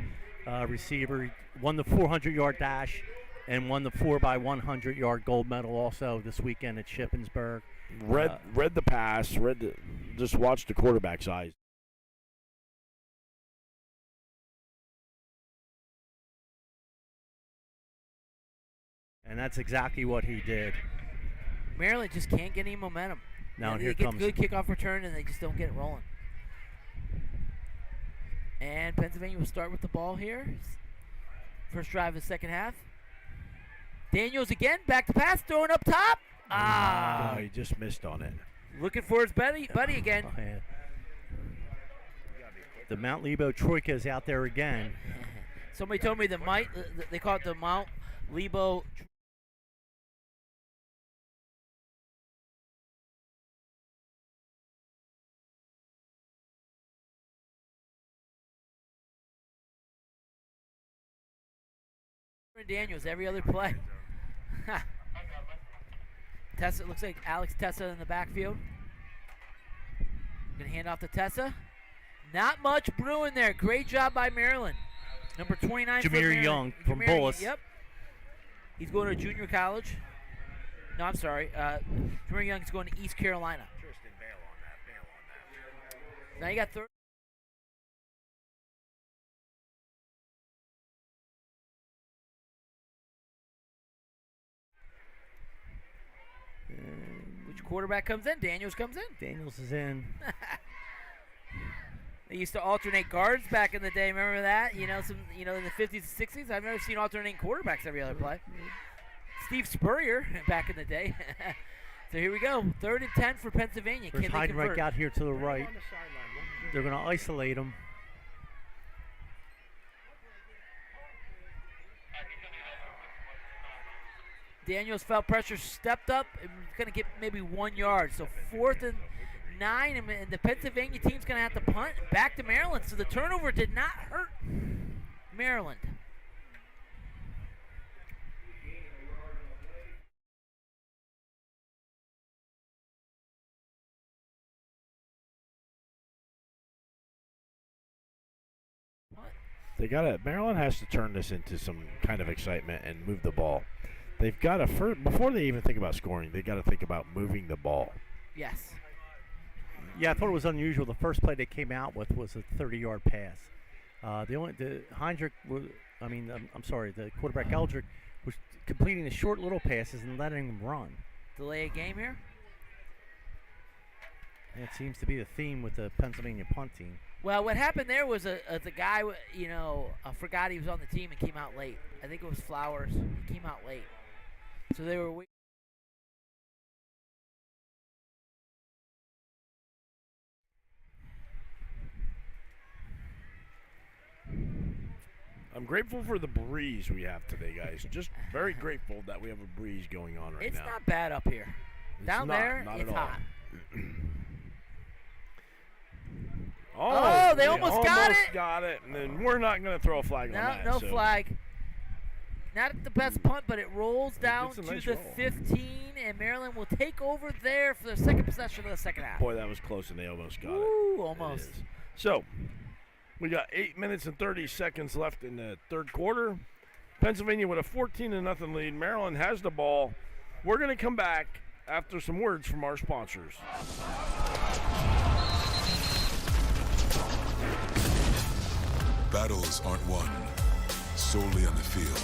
receiver. He won the 400-yard dash and won the 4x100-yard gold medal also this weekend at Shippensburg. Read the pass. Just watched the quarterback's eyes. And that's exactly what he did. Maryland just can't get any momentum. Now, and they here get comes good kickoff return, and they just don't get it rolling. And Pennsylvania will start with the ball here. First drive of the second half. Daniels again, back to pass, throwing up top. Oh, he just missed on it. Looking for his buddy again. Oh, yeah. The Mount Lebo Troika is out there again. Somebody told me they call it the Mount Lebo. Daniels every other play. Tessa, looks like Alex Tessa in the backfield. Gonna hand off to Tessa. Not much brewing there. Great job by Maryland. Number 29 for Jameer Maryland. Young from Jameer, Bullis. Yep. He's going to junior college. No, I'm sorry. Jameer Young's going to East Carolina. Now you got third. Which quarterback comes in? Daniels comes in. Daniels is in. They used to alternate guards back in the day. Remember that? In the 50s and 60s. I've never seen alternating quarterbacks every other play. Steve Spurrier back in the day. So here we go. 3rd and 10 for Pennsylvania. There's Can they Heidenreich convert? out here to the right. They're going to isolate him. Daniels felt pressure, stepped up, and going to get maybe 1 yard. So 4th and 9, and the Pennsylvania team's going to have to punt back to Maryland. So the turnover did not hurt Maryland. Maryland has to turn this into some kind of excitement and move the ball. They've got to before they even think about scoring, they got to think about moving the ball. Yes. Yeah, I thought it was unusual. The first play they came out with was a 30-yard pass. The quarterback Eldrick was completing the short little passes and letting them run. Delay a game here. And it seems to be the theme with the Pennsylvania punt team. Well, what happened there was the guy, forgot he was on the team and came out late. I think it was Flowers. He came out late. So they were waiting. grateful for the breeze we have today, guys. Just very grateful that we have a breeze going on right It's now. not bad up here. Down there, not it's at all. hot. Oh, they almost got it. Almost got it, and then we're not going to throw a flag on that. No so. flag. Not the best punt, but it rolls down It's a to nice the roll. 15, and Maryland will take over there for the second possession of the second half. Boy, that was close, and they almost got it. Ooh, almost. It is. So, we got 8 minutes and 30 seconds left in the third quarter. Pennsylvania with a 14-0 lead. Maryland has the ball. We're going to come back after some words from our sponsors. Battles aren't won solely on the field.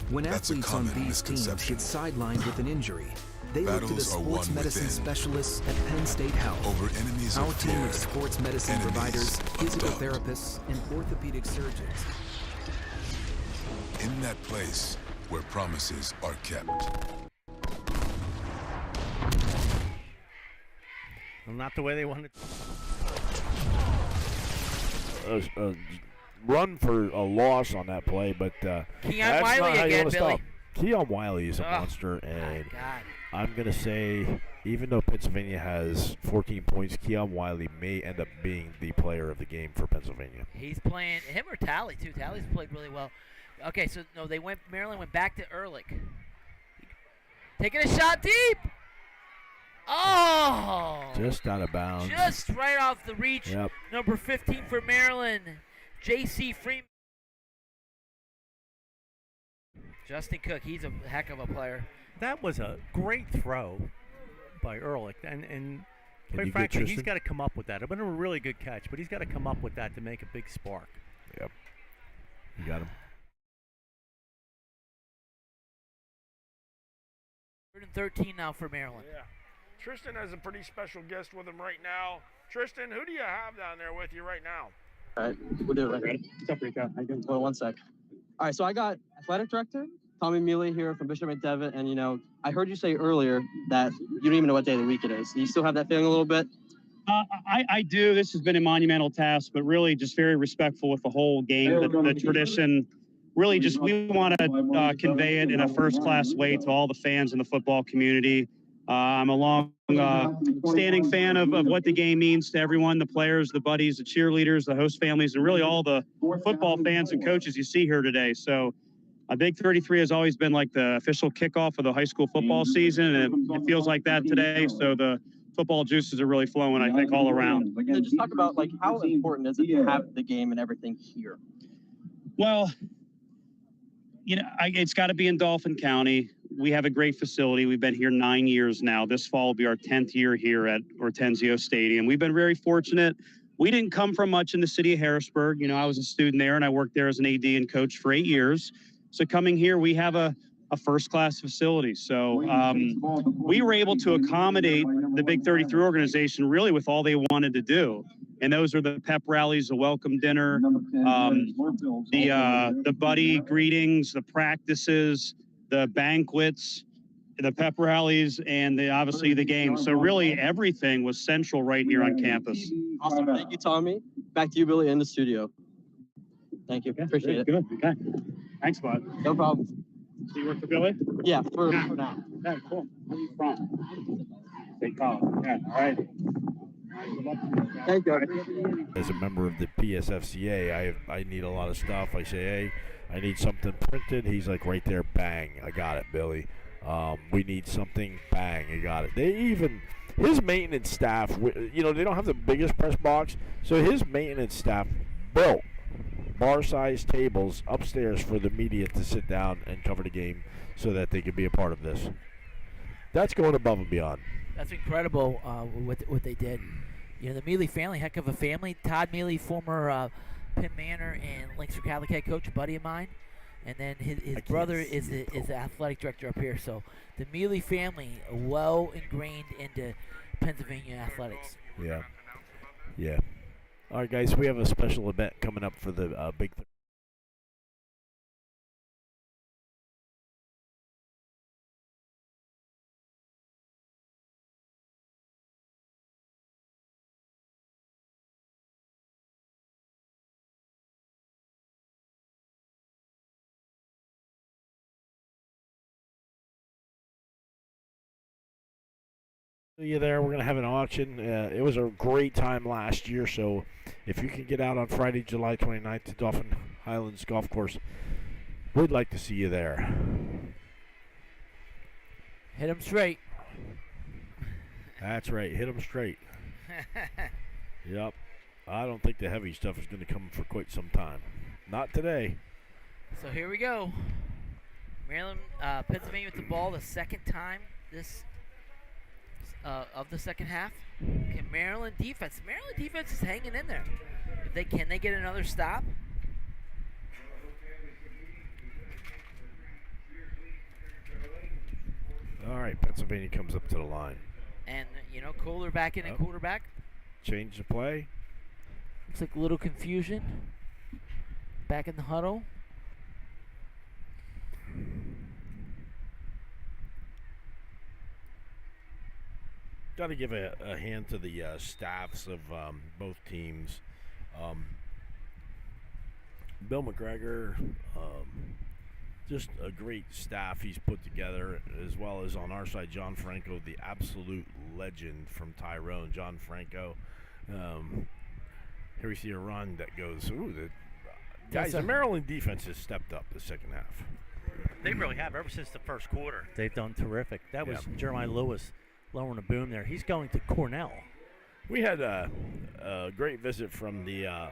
When That's a athletes on common these teams misconception. get sidelined with an injury, they look to the Battles are sports won medicine within. specialists at Penn State Health. Over enemies Our of team fear, of sports medicine enemies providers, of physical doubt. therapists, and orthopedic surgeons. In that place where promises are kept. Well, not the way they wanted. Run for a loss on that play, but Keon Wiley again, Billy. Keon Wiley is a Oh, monster, and God. I'm going to say, even though Pennsylvania has 14 points, Keon Wiley may end up being the player of the game for Pennsylvania. He's playing him or Talley too. Talley's played really well. Okay, so no, Maryland went back to Ehrlich. Taking a shot deep. Oh! Just out of bounds. Just right off the reach. Yep. Number 15 for Maryland, J.C. Freeman. Justin Cook, he's a heck of a player. That was a great throw by Ehrlich, and you quite get frankly, he's Tristan? got to come up with that. It would have been a really good catch, but he's got to come up with that to make a big spark. Yep. You got him. 13 now for Maryland. Yeah. Tristan has a pretty special guest with him right now. Tristan, who do you have down there with you right now? All right, we'll do it. Ready? What's up, Rico? Hold on one sec. All right, so I got athletic director Tommy Mealy here from Bishop McDevitt, and I heard you say earlier that you don't even know what day of the week it is. Do you still have that feeling a little bit? I do. This has been a monumental task, but really just very respectful with the whole game, the tradition. Really just we want to convey it in a first-class way to all the fans in the football community. I'm a long-standing fan of what the game means to everyone, the players, the buddies, the cheerleaders, the host families, and really all the football fans and coaches you see here today. So a Big 33 has always been like the official kickoff of the high school football season, and it feels like that today. So the football juices are really flowing, I think, all around. And just talk about how important is it to have the game and everything here? Well, it's got to be in Dauphin County. We have a great facility. We've been here 9 years now. This fall will be our 10th year here at Hortensio Stadium. We've been very fortunate. We didn't come from much in the city of Harrisburg. I was a student there, and I worked there as an AD and coach for 8 years. So coming here, we have a first-class facility. So we were able to accommodate the Big 33 organization really with all they wanted to do. And those are the pep rallies, the welcome dinner, the buddy greetings, the practices, the banquets, the pep rallies, and obviously the game. So really everything was central right here on campus. Awesome. Thank you, Tommy. Back to you, Billy, in the studio. Thank you. Appreciate it. Good. Okay. Thanks, bud. No problem. So you work for Billy? Yeah, for now. Okay, cool. Where are you from? St. Paul. Yeah, all right. Thank you. As a member of the PSFCA, I need a lot of stuff. I say, hey, I need something printed. He's like, right there, bang, I got it, Billy. We need something, bang, I got it. His maintenance staff, they don't have the biggest press box, so his maintenance staff built bar-sized tables upstairs for the media to sit down and cover the game so that they could be a part of this. That's going above and beyond. That's incredible what they did. The Mealy family, heck of a family. Todd Mealy, former Penn Manor and Lancaster Catholic head coach, a buddy of mine. And then his brother is the athletic director up here. So the Mealy family, well ingrained into Pennsylvania athletics. Yeah. Yeah. All right, guys, we have a special event coming up for the Big You there? We're going to have an auction. It was a great time last year, so if you can get out on Friday, July 29th to Dauphin Highlands Golf Course, we'd like to see you there. Hit him straight. That's right. Hit them straight. Yep. I don't think the heavy stuff is going to come for quite some time. Not today. So here we go. Maryland, Pennsylvania with the ball the second time this of the second half. Can Maryland defense is hanging in there. Can they get another stop? All right, Pennsylvania comes up to the line. And, Kohler back in at quarterback. Change the play. Looks like a little confusion. Back in the huddle. Got to give a hand to the staffs of both teams. Bill McGregor, just a great staff he's put together, as well as on our side, John Franco, the absolute legend from Tyrone. John Franco. Here we see a run that goes, the Maryland defense has stepped up the second half. They really have, ever since the first quarter. They've done terrific. That was Jeremiah Lewis lowering the boom there. He's going to Cornell. We had a great visit from the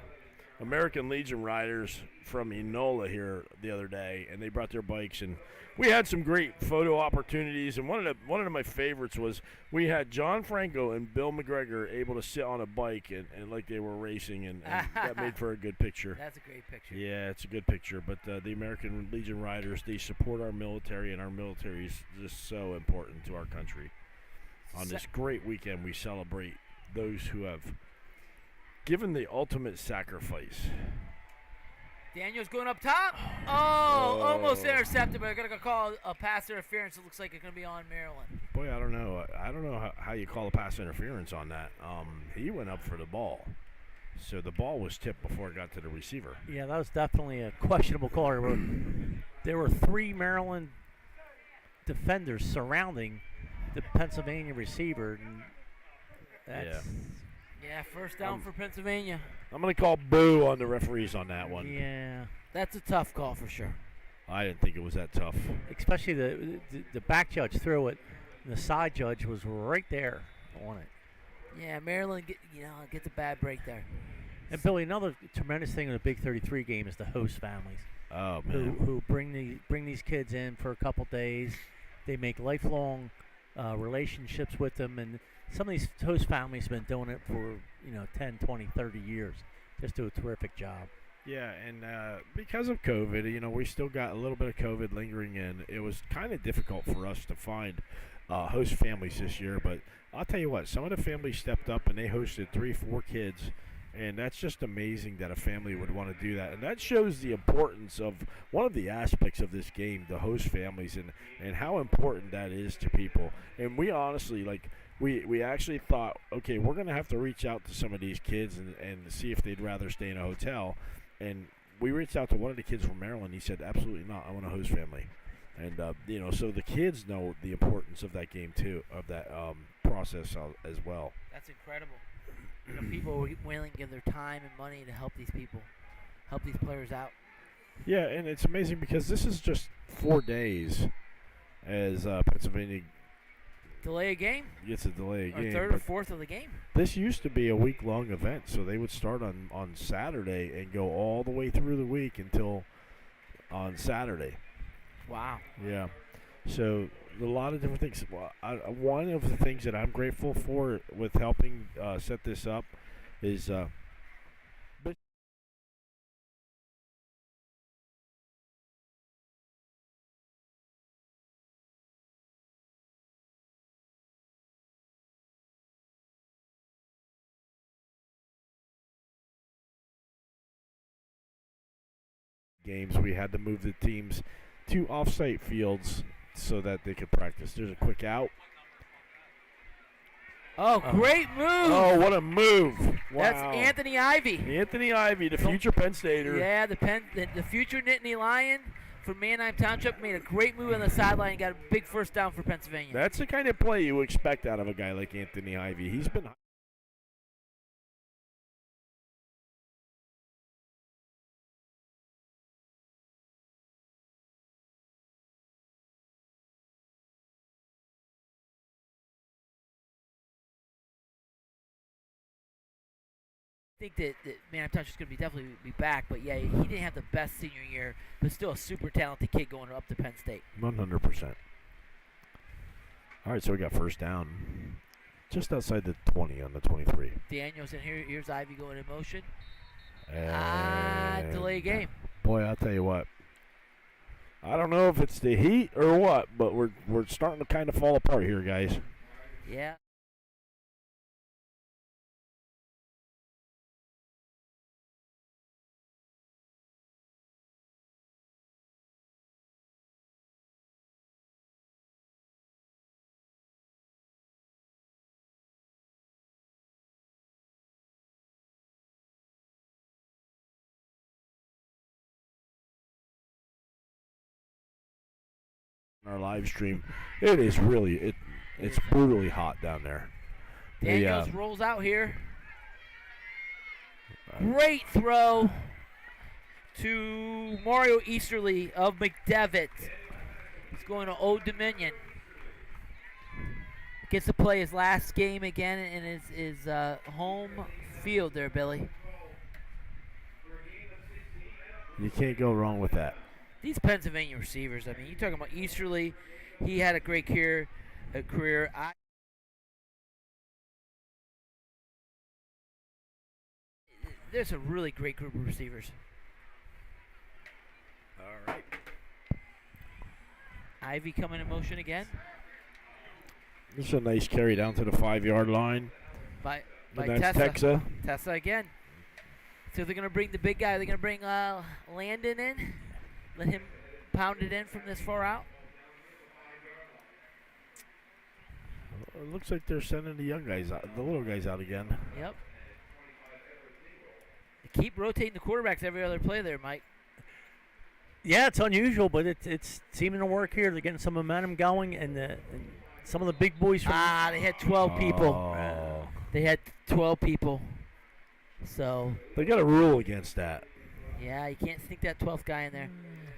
American Legion riders from Enola here the other day, and they brought their bikes, and we had some great photo opportunities. And one of my favorites was we had John Franco and Bill McGregor able to sit on a bike and like they were racing, and that made for a good picture. That's a great picture. Yeah, it's a good picture. But the American Legion riders, they support our military, and our military is just so important to our country. On this great weekend, we celebrate those who have given the ultimate sacrifice. Daniel's going up top. Oh, almost intercepted, but they're going to call a pass interference. It looks like it's going to be on Maryland. Boy, I don't know. I don't know how you call a pass interference on that. He went up for the ball. So the ball was tipped before it got to the receiver. Yeah, that was definitely a questionable call. There were 3 Maryland defenders surrounding the Pennsylvania receiver. And that's Yeah, first down for Pennsylvania. I'm going to call boo on the referees on that one. Yeah. That's a tough call for sure. I didn't think it was that tough. Especially the back judge threw it. And the side judge was right there on it. Yeah, Maryland gets a bad break there. And Billy, another tremendous thing in the Big 33 game is the host families. Oh, man. Who bring these kids in for a couple days. They make lifelong relationships with them, and some of these host families have been doing it for 10, 20, 30 years. Just do a terrific job. Yeah, and because of COVID, we still got a little bit of COVID lingering in. It was kind of difficult for us to find host families this year, but I'll tell you what, some of the families stepped up and they hosted 3-4 kids, and that's just amazing that a family would want to do that. And that shows the importance of one of the aspects of this game, the host families, and how important that is to people. And we honestly, we actually thought, okay, we're going to have to reach out to some of these kids and see if they'd rather stay in a hotel. And we reached out to one of the kids from Maryland. He said, absolutely not. I want a host family. And, so the kids know the importance of that game, too, of that process as well. That's incredible. People are willing to give their time and money to help these people, help these players out. Yeah, and it's amazing because this is just 4 days as Pennsylvania delay a game. Gets a delay a game. Third or fourth of the game. This used to be a week-long event, so they would start on Saturday and go all the way through the week until on Saturday. Wow. Yeah. So a lot of different things. One of the things that I'm grateful for with helping set this up is games. We had to move the teams to off-site fields so that they could practice. There's a quick out. Oh, great move! Oh, what a move! Wow. That's Anthony Ivy. Anthony Ivy, the future Penn Stater. Yeah, the future Nittany Lion for Manheim Township. Made a great move on the sideline and got a big first down for Pennsylvania. That's the kind of play you expect out of a guy like Anthony Ivy. He's been I think that Manheim Township's going to definitely be back, but yeah, he didn't have the best senior year, but still a super talented kid going up to Penn State. 100%. All right, so we got first down just outside the 20 on the 23. Daniels in here. Here's Ivy going in motion. And Delay game. Boy, I'll tell you what. I don't know if it's the heat or what, but we're starting to kind of fall apart here, guys. Yeah. Our live stream, it is really it's brutally hot down there. Daniels rolls out here. Great throw to Mario Easterly of McDevitt. He's going to Old Dominion. Gets to play his last game again in his home field there, Billy. You can't go wrong with that. These Pennsylvania receivers, I mean, you're talking about Easterly. He had a great career. There's a really great group of receivers. All right. Ivy coming in motion again. This is a nice carry down to the 5-yard line. By that's Tessa. Texa. Tessa again. So they're going to bring the big guy. They're going to bring Landon in. Let him pound it in from this far out. It looks like they're sending the young guys out, the little guys out again. Yep. They keep rotating the quarterbacks every other play there, Mike. Yeah, it's unusual, but it's seeming to work here. They're getting some momentum going, and some of the big boys from... they had 12 people. They had 12 people. So... They got a rule against that. Yeah, you can't sneak that 12th guy in there.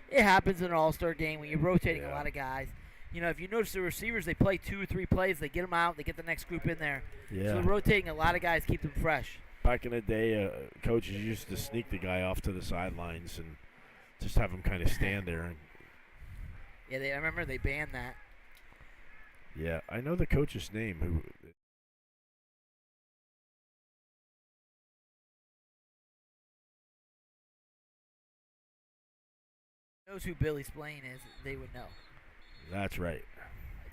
It happens in an all-star game when you're rotating a lot of guys. You know, if you notice the receivers, they play 2 or 3 plays, they get them out, they get the next group in there. Yeah. So they're rotating a lot of guys, keep them fresh. Back in the day, coaches used to sneak the guy off to the sidelines and just have him kind of stand there. And yeah, I remember they banned that. Yeah, I know the coach's name. Who knows who Billy Splain is, they would know. That's right.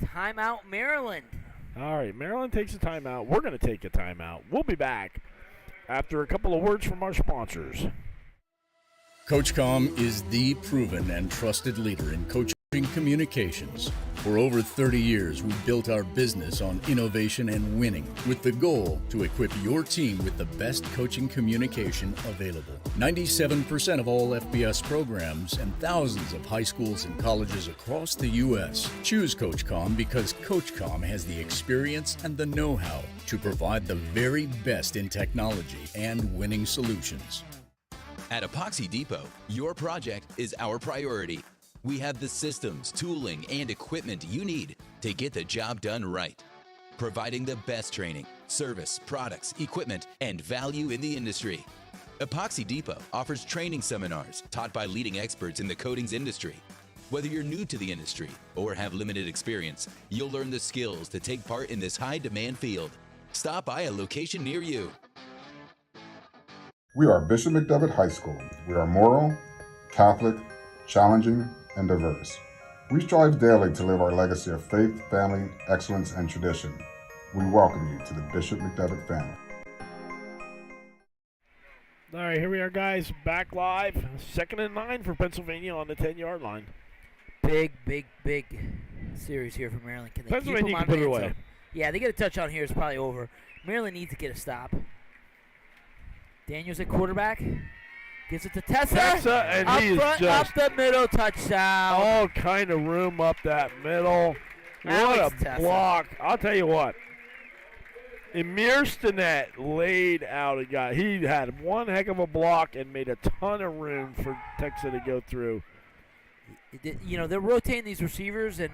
Timeout, Maryland. All right, Maryland takes a timeout. We're going to take a timeout. We'll be back after a couple of words from our sponsors. CoachComm is the proven and trusted leader in coaching communications. For over 30 years, we've built our business on innovation and winning, with the goal to equip your team with the best coaching communication available. 97% of all FBS programs and thousands of high schools and colleges across the U.S. choose CoachComm because CoachComm has the experience and the know-how to provide the very best in technology and winning solutions. At Epoxy Depot, your project is our priority. We have the systems, tooling, and equipment you need to get the job done right. Providing the best training, service, products, equipment, and value in the industry. Epoxy Depot offers training seminars taught by leading experts in the coatings industry. Whether you're new to the industry or have limited experience, you'll learn the skills to take part in this high-demand field. Stop by a location near you. We are Bishop McDevitt High School. We are moral, Catholic, challenging, and diverse. We strive daily to live our legacy of faith, family, excellence, and tradition. We welcome you to the Bishop McDevitt family. All right, here we are, guys, back live. 2nd and 9 for Pennsylvania on the 10-yard line. Big series here for Maryland. Can they Pennsylvania keep them can put it on away. end? Yeah, they get a touchdown here. It's probably over. Maryland needs to get a stop. Daniels at quarterback. Gives it to Tessa. Tessa, and up he is front, just up the middle, touchdown. all kind of room up that middle. Alex What a Tessa. block. I'll tell you what. Emir Stinnett laid out a guy. He had one heck of a block and made a ton of room for Texas to go through. You know, they're rotating these receivers and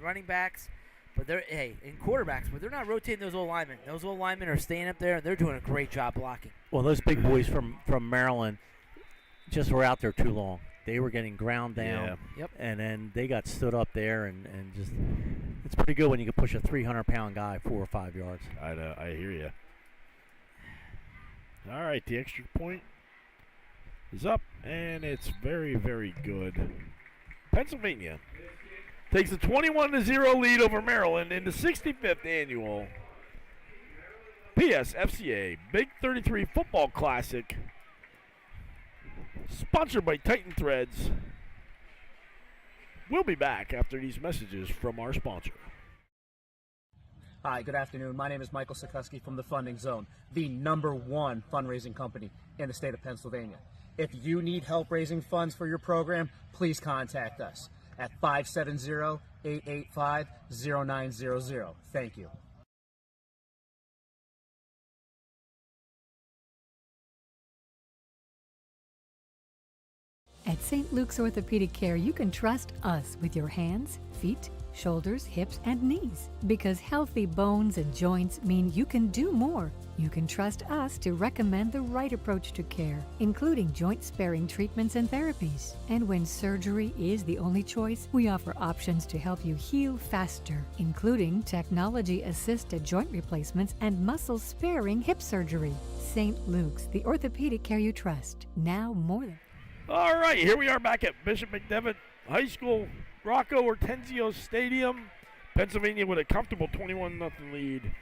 running backs, but they're and quarterbacks, but they're not rotating those old linemen. Those old linemen are staying up there, and they're doing a great job blocking. Well, those big boys from Maryland just were out there too long. They were getting ground down. Yeah. Yep. And then they got stood up there, and just it's pretty good when you can push a 300-pound guy 4 or 5 yards. I know. I hear you. All right, the extra point is up, and it's very, very good. Pennsylvania takes a 21-0 lead over Maryland in the 65th annual PSFCA Big 33 Football Classic, sponsored by Titan Threads. We'll be back after these messages from our sponsor. Hi, good afternoon. My name is Michael Sikorsky from the Funding Zone, the #1 fundraising company in the state of Pennsylvania. If you need help raising funds for your program, please contact us at 570-885-0900. Thank you. At St. Luke's Orthopedic Care, you can trust us with your hands, feet, shoulders, hips, and knees. Because healthy bones and joints mean you can do more. You can trust us to recommend the right approach to care, including joint-sparing treatments and therapies. And when surgery is the only choice, we offer options to help you heal faster, including technology-assisted joint replacements and muscle-sparing hip surgery. St. Luke's, the orthopedic care you trust, now more than... All right, here we are back at Bishop McDevitt High School, Rocco Hortensio Stadium, Pennsylvania, with a comfortable 21-0 lead.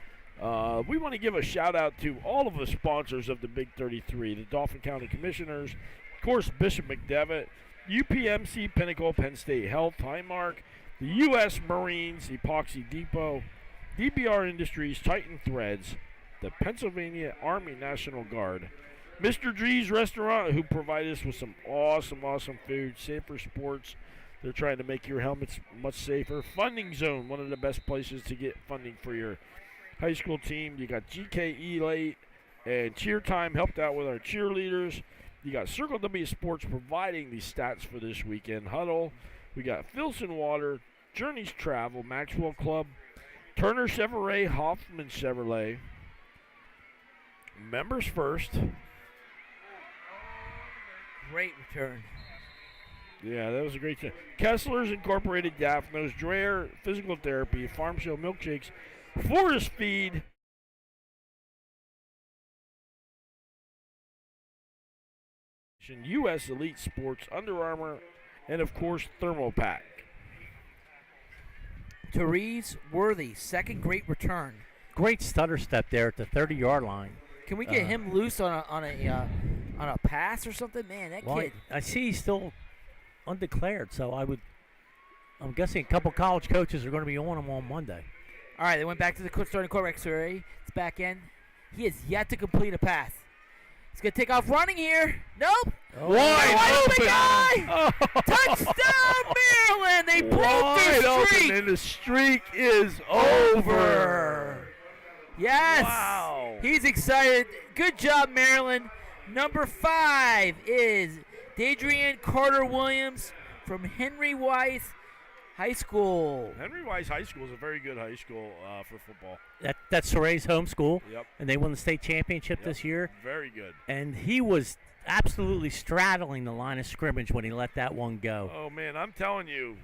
We want to give a shout-out to all of the sponsors of the Big 33, the Dauphin County Commissioners, of course, Bishop McDevitt, UPMC, Pinnacle, Penn State Health, Highmark, the U.S. Marines, Epoxy Depot, DBR Industries, Titan Threads, the Pennsylvania Army National Guard, Mr. G's Restaurant, who provide us with some awesome food, Safer Sports. They're trying to make your helmets much safer. Funding Zone, one of the best places to get funding for your high school team. You got GKE Late and Cheer Time helped out with our cheerleaders. You got Circle W Sports providing the stats for this weekend. Huddle. We got Filson Water, Journeys Travel, Maxwell Club, Turner Chevrolet, Hoffman Chevrolet, Members First. Great return. Yeah, that was a great thing. Kessler's Incorporated, Daphnos, Dreyer Physical Therapy, Farm Show Milkshakes, Forest Feed, U.S. Elite Sports, Under Armour, and of course Thermopack. Therese Worthy, second great return. Great stutter step there at the 30-yard line. Can we get him loose on a pass or something? Man, that kid. I see he's still undeclared, so I'm guessing a couple college coaches are going to be on him on Monday. All right, they went back to the starting quarterback survey. It's back in. He has yet to complete a pass. He's going to take off running here. Nope. Oh. Wide open. Guy. Oh. Touchdown, Maryland. They broke their streak. Open, and the streak is over. Yes. Wow. He's excited. Good job, Maryland. Number 5 is Dadrian Carter-Williams from Henry Weiss High School. Henry Weiss High School is a very good high school for football. That's Soray's home school. Yep. And they won the state championship this year. Very good. And he was absolutely straddling the line of scrimmage when he let that one go. Oh, man, I'm telling you,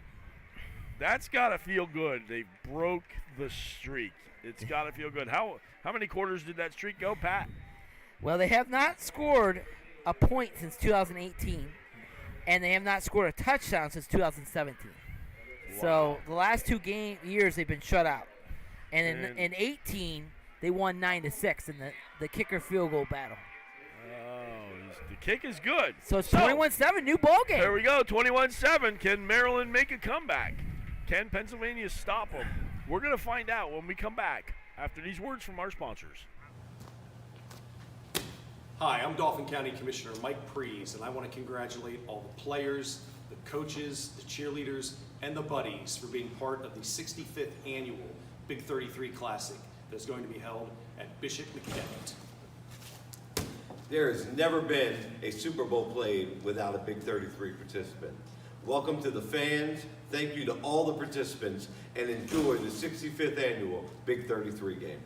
that's got to feel good. They broke the streak. It's got to feel good. How many quarters did that streak go, Pat? Well, they have not scored a point since 2018, and they have not scored a touchdown since 2017. Wow. So the last 2 years they've been shut out. And in 18, they won 9-6 in the kicker field goal battle. Oh, the kick is good. So it's 21-7, new ball game. There we go, 21-7. Can Maryland make a comeback? Can Pennsylvania stop them? We're going to find out when we come back after these words from our sponsors. Hi, I'm Dauphin County Commissioner Mike Prees, and I want to congratulate all the players, the coaches, the cheerleaders, and the buddies for being part of the 65th annual Big 33 Classic that is going to be held at Bishop McDevitt. There has never been a Super Bowl played without a Big 33 participant. Welcome to the fans, thank you to all the participants, and enjoy the 65th annual Big 33 game.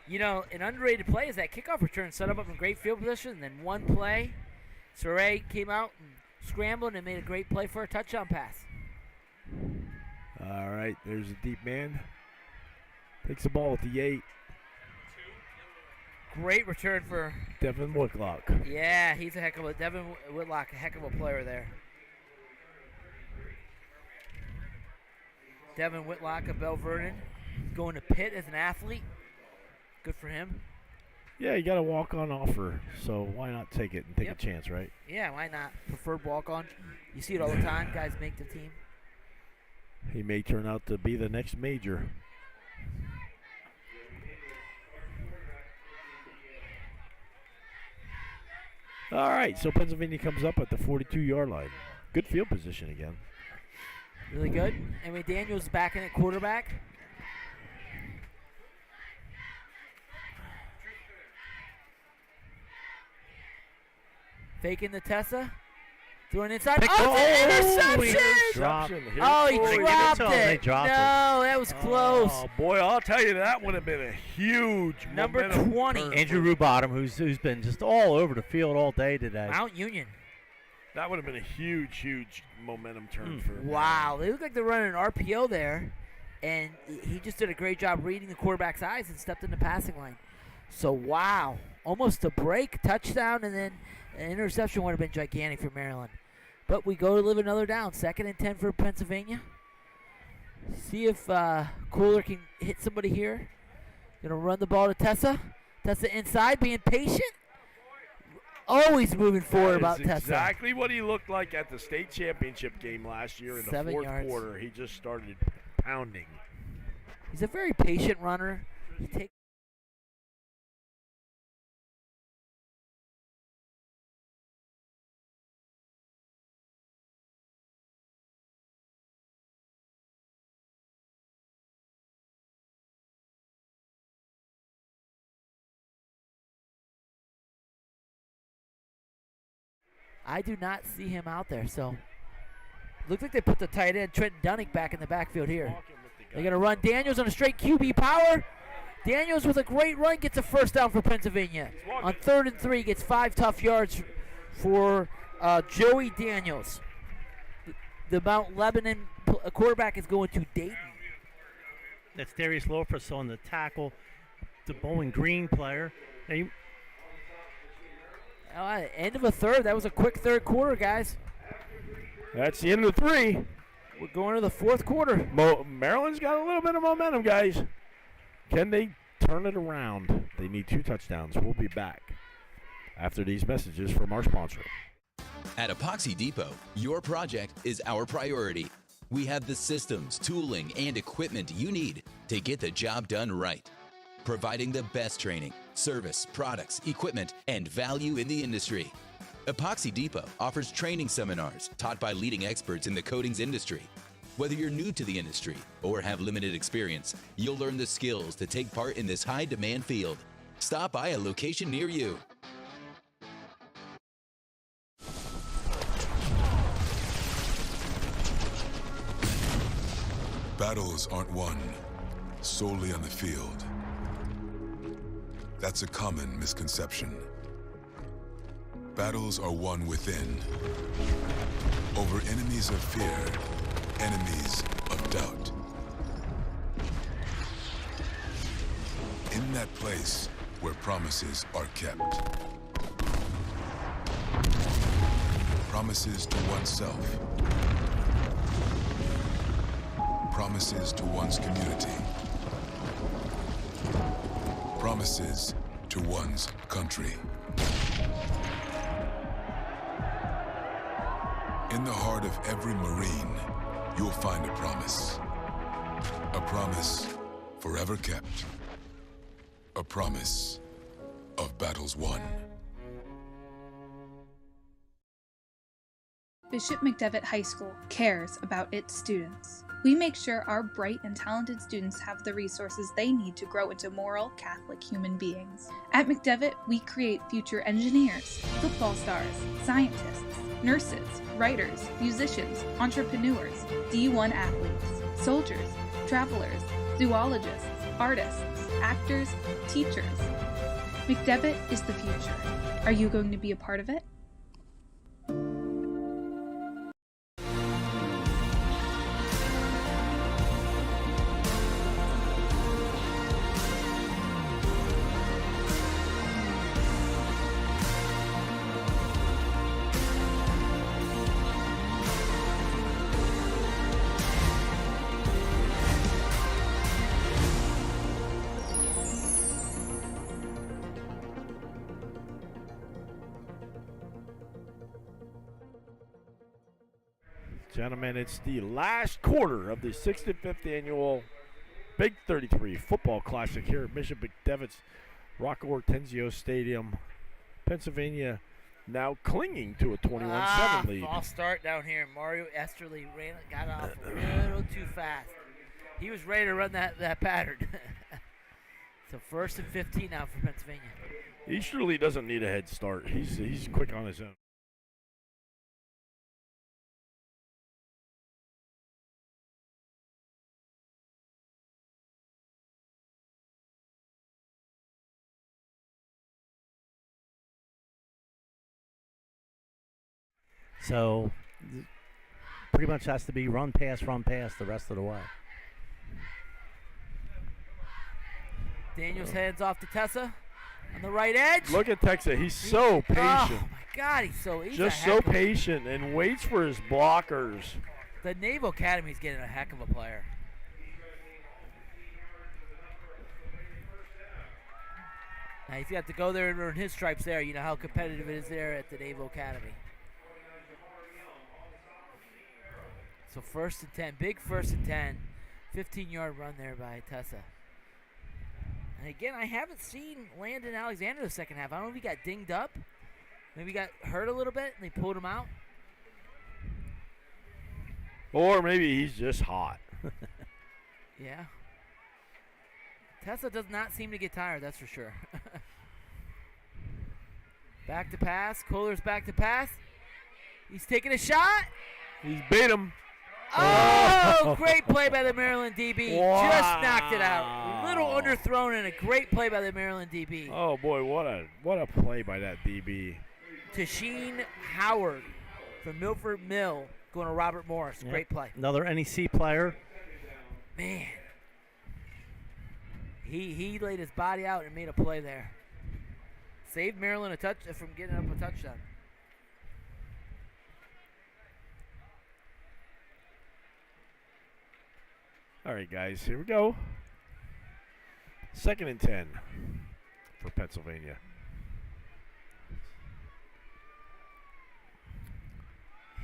You know, an underrated play is that kickoff return set him up in great field position, and then one play, Saray came out and scrambled and made a great play for a touchdown pass. All right, there's a deep man. Takes the ball at the 8. Great return for Devin Whitlock. Yeah, he's a heck of a Devin Whitlock, a heck of a player there. Devin Whitlock of Bell Vernon, going to Pitt as an athlete. Good for him. Yeah, you got a walk-on offer, so why not take it and take a chance, right? Yeah, why not? Preferred walk-on. You see it all the time. Guys make the team. He may turn out to be the next major. All right, so Pennsylvania comes up at the 42-yard line. Good field position again. Really good. Anyway, Daniels back in at quarterback. Faking the Tessa. Throwing inside. Interception! He dropped it. No, that was close. Oh, boy, I'll tell you, that would have been a huge Number momentum 20. turn. Andrew Rubottom, who's been just all over the field all day today. Mount Union. That would have been a huge momentum turn for him. Wow, they look like they're running an RPO there, and he just did a great job reading the quarterback's eyes and stepped in the passing line. So, wow, almost a break, touchdown, and then an interception would have been gigantic for Maryland. But we go to live another down. 2nd and 10 for Pennsylvania. See if Kohler can hit somebody here. Gonna run the ball to Tessa. Tessa inside, being patient. Always moving forward about Tessa. Exactly what he looked like at the state championship game last year in the 7 fourth yards. quarter. He just started pounding. He's a very patient runner. He takes. I do not see him out there, so looks like they put the tight end Trenton Dunning back in the backfield here. They're going to run Daniels on a straight QB power. Daniels with a great run gets a first down for Pennsylvania. On 3rd and 3, gets 5 tough yards for Joey Daniels. The Mount Lebanon quarterback is going to Dayton. That's Darius Loftus on the tackle, the Bowling Green player. End of a third. That was a quick third quarter, guys. That's the end of the 3. We're going to the 4th quarter. Maryland's got a little bit of momentum, guys. Can they turn it around? They need 2 touchdowns. We'll be back after these messages from our sponsor. At Epoxy Depot, your project is our priority. We have the systems, tooling, and equipment you need to get the job done right. Providing the best training, service, products, equipment, and value in the industry. Epoxy Depot offers training seminars taught by leading experts in the coatings industry. Whether you're new to the industry or have limited experience, you'll learn the skills to take part in this high-demand field. Stop by a location near you. Battles aren't won solely on the field. That's a common misconception. Battles are won within, over enemies of fear, enemies of doubt. that place where promises are kept. Promises to oneself. Promises to one's community. Promises to one's country. In the heart of every Marine, you'll find a promise. A promise forever kept. A promise of battles won. Bishop McDevitt High School cares about its students. We make sure our bright and talented students have the resources they need to grow into moral, Catholic human beings. At McDevitt, we create future engineers, football stars, scientists, nurses, writers, musicians, entrepreneurs, D1 athletes, soldiers, travelers, zoologists, artists, actors, teachers. McDevitt is the future. Are you going to be a part of it? Gentlemen, it's the last quarter of the 65th annual Big 33 Football Classic here at Bishop McDevitt's Rocco Hortensio Stadium. Pennsylvania now clinging to a 21-7 lead. False start down here. Mario Esterly got off a little too fast. He was ready to run that pattern. So 1st and 15 now for Pennsylvania. Easterly doesn't need a head start. He's quick on his own. So pretty much has to be run pass the rest of the way. Daniels heads off to Tessa on the right edge. Look at Texas. He's so patient. Oh, my God. He's just so patient and waits for his blockers. The Naval Academy's getting a heck of a player. Now, if you have to go there and earn his stripes there, you know how competitive it is there at the Naval Academy. So 1st and 10, big 1st and 10, 15-yard run there by Tessa. And again, I haven't seen Landon Alexander the second half. I don't know if he got dinged up. Maybe he got hurt a little bit and they pulled him out. Or maybe he's just hot. Yeah. Tessa does not seem to get tired, that's for sure. Back to pass. Kohler's back to pass. He's taking a shot. He's beat him. Oh, great play by the Maryland DB. Wow. Just knocked it out. A little underthrown and a great play by the Maryland DB. Oh, boy, what a play by that DB. Tasheen Howard from Milford Mill going to Robert Morris. Yep. Great play. Another NEC player. Man. He laid his body out and made a play there. Saved Maryland from getting up a touchdown. All right, guys, here we go. 2nd and 10 for Pennsylvania.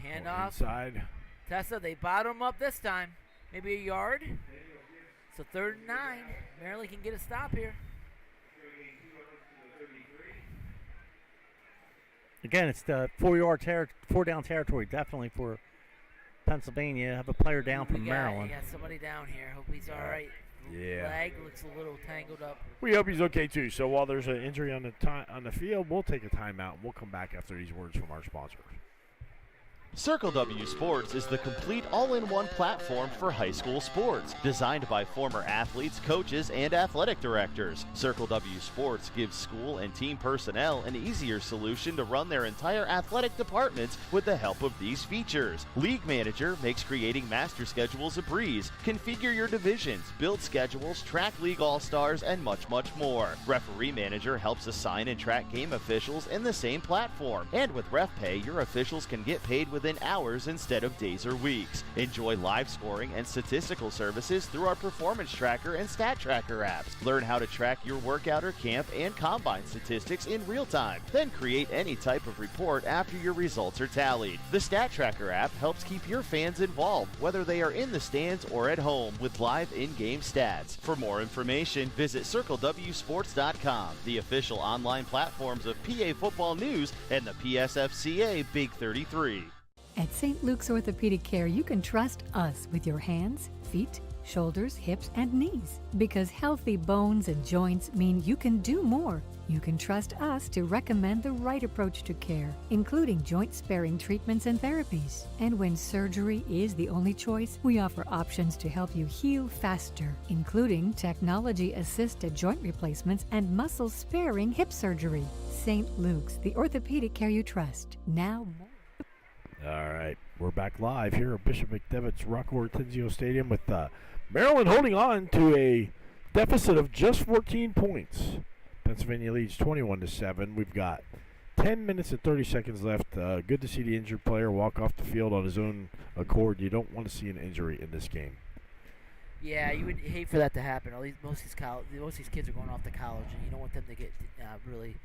Handoff. Inside. Tessa, they bottom up this time. Maybe a yard. So 3rd and 9. Maryland can get a stop here. Again, it's the 4-down territory, definitely for Pennsylvania. Have a player down from Maryland. We got somebody down here. Hope he's all right. Yeah. Leg looks a little tangled up. We hope he's okay too. So while there's an injury on the field, we'll take a timeout and we'll come back after these words from our sponsors. Circle W Sports is the complete all-in-one platform for high school sports, designed by former athletes, coaches, and athletic directors. Circle W Sports gives school and team personnel an easier solution to run their entire athletic departments with the help of these features. League Manager makes creating master schedules a breeze. Configure your divisions, build schedules, track league all-stars, and much, much more. Referee Manager helps assign and track game officials in the same platform. And with RefPay, your officials can get paid within hours instead of days or weeks. Enjoy live scoring and statistical services through our Performance Tracker and Stat Tracker apps. Learn how to track your workout or camp and combine statistics in real time. Then create any type of report after your results are tallied. The Stat Tracker app helps keep your fans involved, whether they are in the stands or at home, with live in-game stats. For more information, visit CircleWSports.com, the official online platforms of PA Football News and the PSFCA Big 33. At St. Luke's Orthopedic Care, you can trust us with your hands, feet, shoulders, hips, and knees. Because healthy bones and joints mean you can do more. You can trust us to recommend the right approach to care, including joint-sparing treatments and therapies. And when surgery is the only choice, we offer options to help you heal faster, including technology-assisted joint replacements and muscle-sparing hip surgery. St. Luke's, the orthopedic care you trust. Now more. All right, we're back live here at Bishop McDevitt's Rocco Ortenzio Stadium with Maryland holding on to a deficit of just 14 points. Pennsylvania leads 21-7. We've got 10 minutes and 30 seconds left. Good to see the injured player walk off the field on his own accord. You don't want to see an injury in this game. Yeah, you would hate for that to happen. At least most of these kids are going off to college, and you don't want them to get really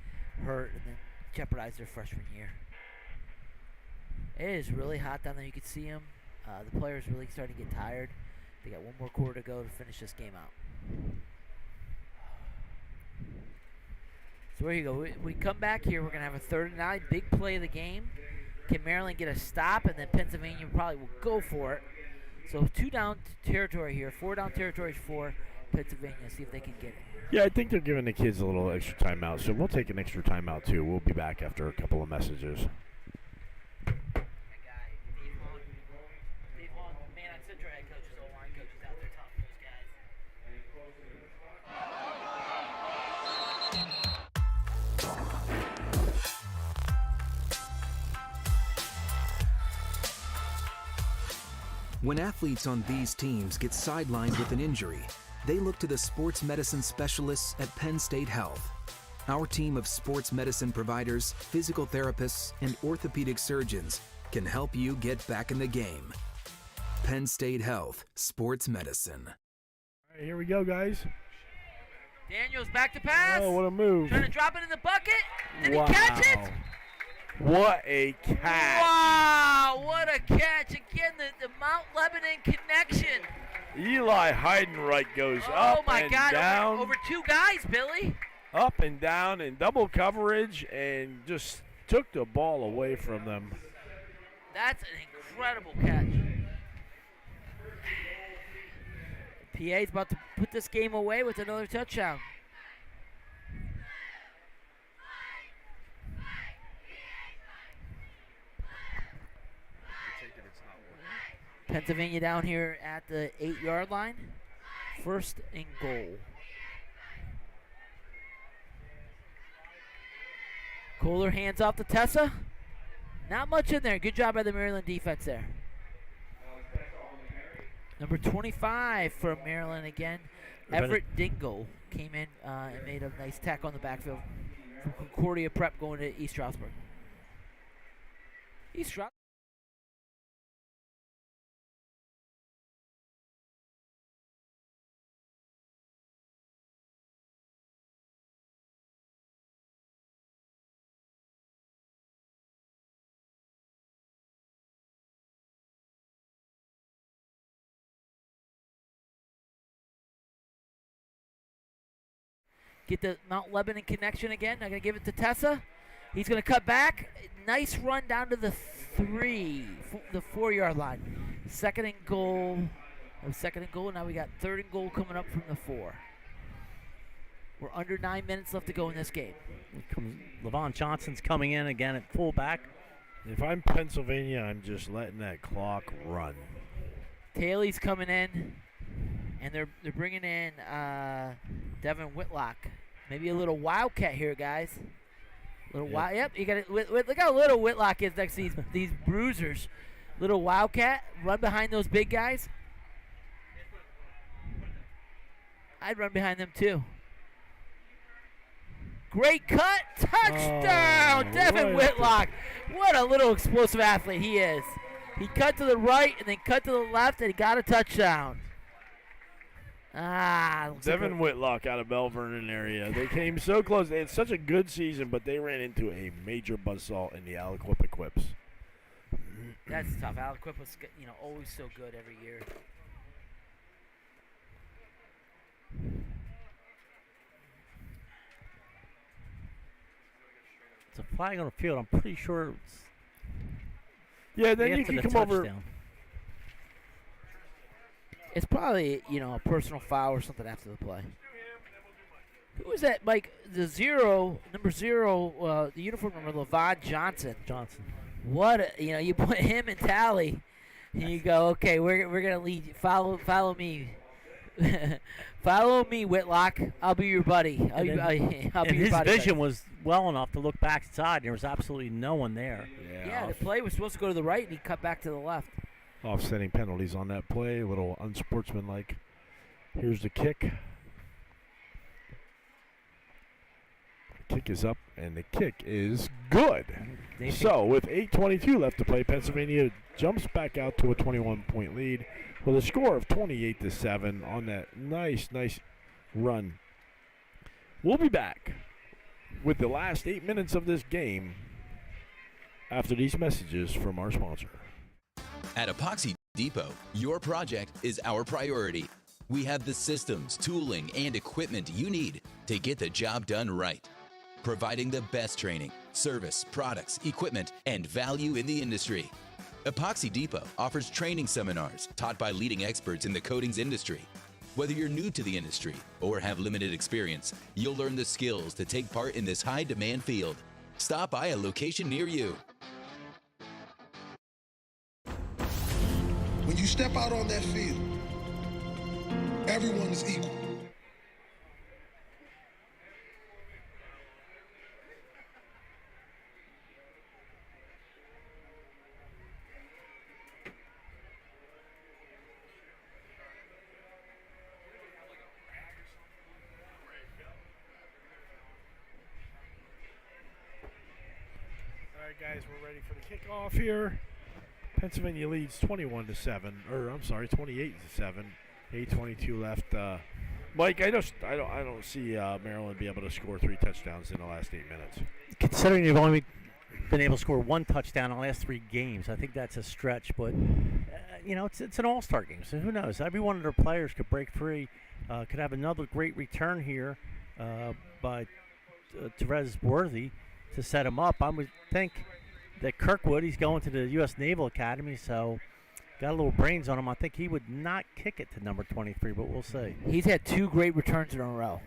hurt and then jeopardize their freshman year. It is really hot down there. You can see them. The players really starting to get tired. They got one more quarter to go to finish this game out. So there you go. We come back here. We're going to have a 3rd and 9. Big play of the game. Can Maryland get a stop? And then Pennsylvania probably will go for it. So 2 down territory here. 4 down territories for Pennsylvania. See if they can get it. Yeah, I think they're giving the kids a little extra timeout. So we'll take an extra timeout, too. We'll be back after a couple of messages. When athletes on these teams get sidelined with an injury, they look to the sports medicine specialists at Penn State Health. Our team of sports medicine providers, physical therapists, and orthopedic surgeons can help you get back in the game. Penn State Health Sports Medicine. All right, here we go, guys. Daniels back to pass. Oh, what a move. Trying to drop it in the bucket. Did Wow. he catch it? What a catch. Wow, what a catch. Again, the Mount Lebanon connection. Eli Heidenreich goes up Oh, my and God. down. Over 2 guys, Billy. Up and down in double coverage and just took the ball away from them. That's an incredible catch. PA's about to put this game away with another touchdown. Pennsylvania down here at the 8-yard line. 1st and goal. Kohler hands off to Tessa. Not much in there. Good job by the Maryland defense there. Number 25 for Maryland again. Everett Dingle came in and made a nice tackle on the backfield from Concordia Prep going to East Stroudsburg. East Stroudsburg. Get the Mount Lebanon connection again. I'm going to give it to Tessa. He's going to cut back. Nice run down to the 4-yard line. 2nd and goal. Now we got 3rd and goal coming up from the 4. We're under 9 minutes left to go in this game. Levon Johnson's coming in again at fullback If I'm Pennsylvania, I'm just letting that clock run. Taylor's coming in, and they're bringing in Devin Whitlock. Maybe a little wildcat here, guys. Yep, you got it. Look how little Whitlock is next to these bruisers. Little wildcat, run behind those big guys. I'd run behind them too. Great cut, touchdown, Devin Whitlock. What a little explosive athlete he is. He cut to the right and then cut to the left and he got a touchdown. Devin Whitlock out of Bell Vernon area. They came so close. They had such a good season, but they ran into a major buzzsaw in the Aliquippa Quips. That's tough. Aliquippa's always so good every year. It's a flag on the field. I'm pretty sure it's. Yeah, then you can come over. It's probably, a personal foul or something after the play. Who was that, Mike? Number zero, the uniform number, Levon Johnson. What, you put him in tally, and you go, okay, we're going to lead you. Follow me. Follow me, Whitlock. I'll be your buddy. I'll be your buddy. His vision was well enough to look back inside. There was absolutely no one there. Yeah, the play was supposed to go to the right, and he cut back to the left. Offsetting penalties on that play, a little unsportsmanlike. Here's the kick. The kick is up, and the kick is good. So, with 8:22 left to play, Pennsylvania jumps back out to a 21-point lead with a score of 28-7 on that nice run. We'll be back with the last 8 minutes of this game after these messages from our sponsor. At Epoxy Depot, your project is our priority. We have the systems, tooling, and equipment you need to get the job done right. Providing the best training, service, products, equipment, and value in the industry. Epoxy Depot offers training seminars taught by leading experts in the coatings industry. Whether you're new to the industry or have limited experience, you'll learn the skills to take part in this high-demand field. Stop by a location near you. When you step out on that field, everyone is equal. All right, guys, we're ready for the kickoff here. Pennsylvania leads 21-7, or I'm sorry, 28-7. 8:22 left. Mike, I don't see Maryland be able to score 3 touchdowns in the last 8 minutes. Considering they've only been able to score 1 touchdown in the last 3 games, I think that's a stretch. But it's an all-star game, so who knows? Every one of their players could break free. Could have another great return here by Therese Worthy to set him up. I would think that Kirkwood, he's going to the U.S. Naval Academy, so got a little brains on him. I think he would not kick it to number 23, but we'll see. He's had 2 great returns in a row.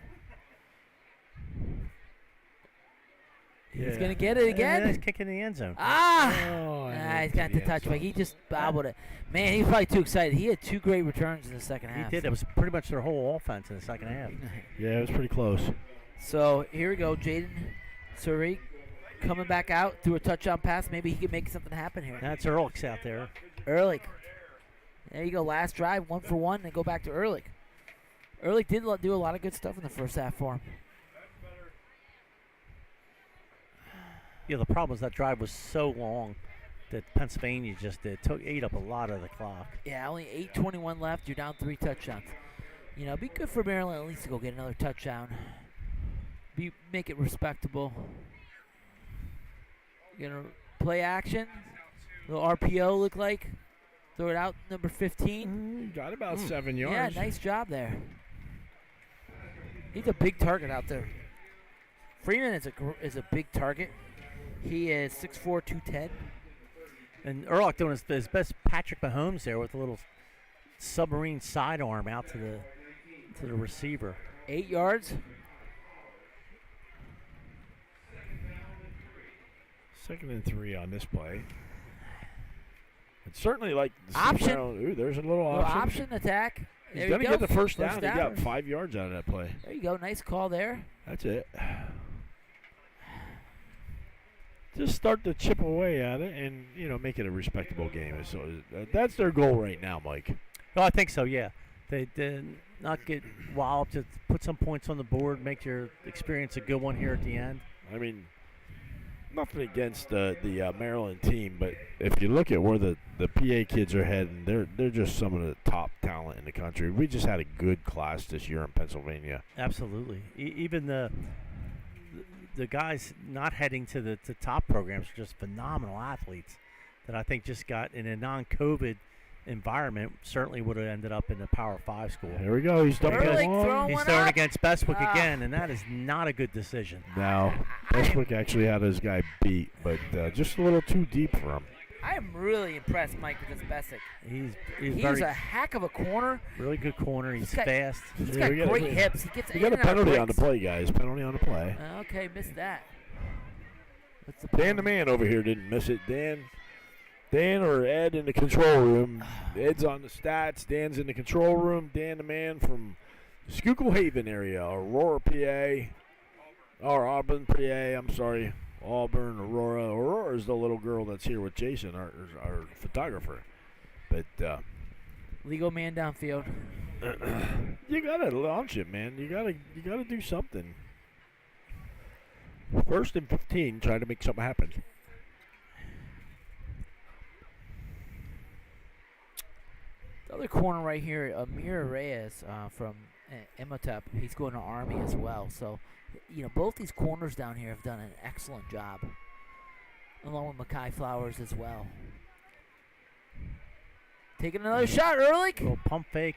He's going to get it again. Yeah, he's kicking the end zone. He's got the touchback. He just bobbled it. Man, he's probably too excited. He had 2 great returns in the second half. He did. It was pretty much their whole offense in the second half. Yeah, it was pretty close. So here we go. Jaden Surrey coming back out through a touchdown pass. Maybe he can make something happen here. That's Ehrlich out there. Ehrlich. There you go. Last drive, 1 for 1, and go back to Ehrlich. Ehrlich did do a lot of good stuff in the first half for him. Yeah, the problem is that drive was so long that Pennsylvania just ate up a lot of the clock. Yeah, only 8:21 left. You're down 3 touchdowns. It'd be good for Maryland at least to go get another touchdown. Make it respectable. Play action. Little RPO look like. Throw it out, number 15. Got about 7 yards. Yeah, nice job there. He's a big target out there. Freeman is a big target. He is 6'4", 210. And Ehrlich doing his best Patrick Mahomes there with a little submarine sidearm out to the receiver. 8 yards. 2nd and 3 on this play. It's certainly like the Option. Ooh, there's a little Little option. option attack. He's There going you to go. get the first down. He down. got 5 yards out of that play. There you go. Nice call there. That's it. Just start to chip away at it and, make it a respectable game. So that's their goal right now, Mike. Oh, I think so, yeah. They did not get walloped, to put some points on the board, make your experience a good one here at the end. I mean, nothing against the Maryland team, but if you look at where the PA kids are heading, they're just some of the top talent in the country. We just had a good class this year in Pennsylvania. Absolutely. Even the guys not heading to the top programs are just phenomenal athletes that I think just got in a non-COVID environment certainly would have ended up in the Power 5 school. Here we go. He's throwing against Bestwick again, and that is not a good decision. Now, Bestwick actually had his guy beat, but just a little too deep for him. I am really impressed, Mike, with this Bessick. He's a heck of a corner. Really good corner. He's fast. He's got great hips. He gets We got a penalty on the play, guys. Penalty on the play. Okay, missed that. Dan the man over here didn't miss it. Dan or Ed in the control room. Ed's on the stats. Dan's in the control room. Dan the man from Schuylkill Haven area, Aurora, PA. Or Auburn, PA. I'm sorry. Auburn, Aurora. Aurora is the little girl that's here with Jason, our photographer. But legal man downfield. You gotta launch it, man. You gotta do something. 1st and 15. Try to make something happen. The other corner right here, Amir Reyes from Imhotep, he's going to Army as well. So, both these corners down here have done an excellent job, along with Mackay Flowers as well. Taking another shot, Ehrlich. Little pump fake.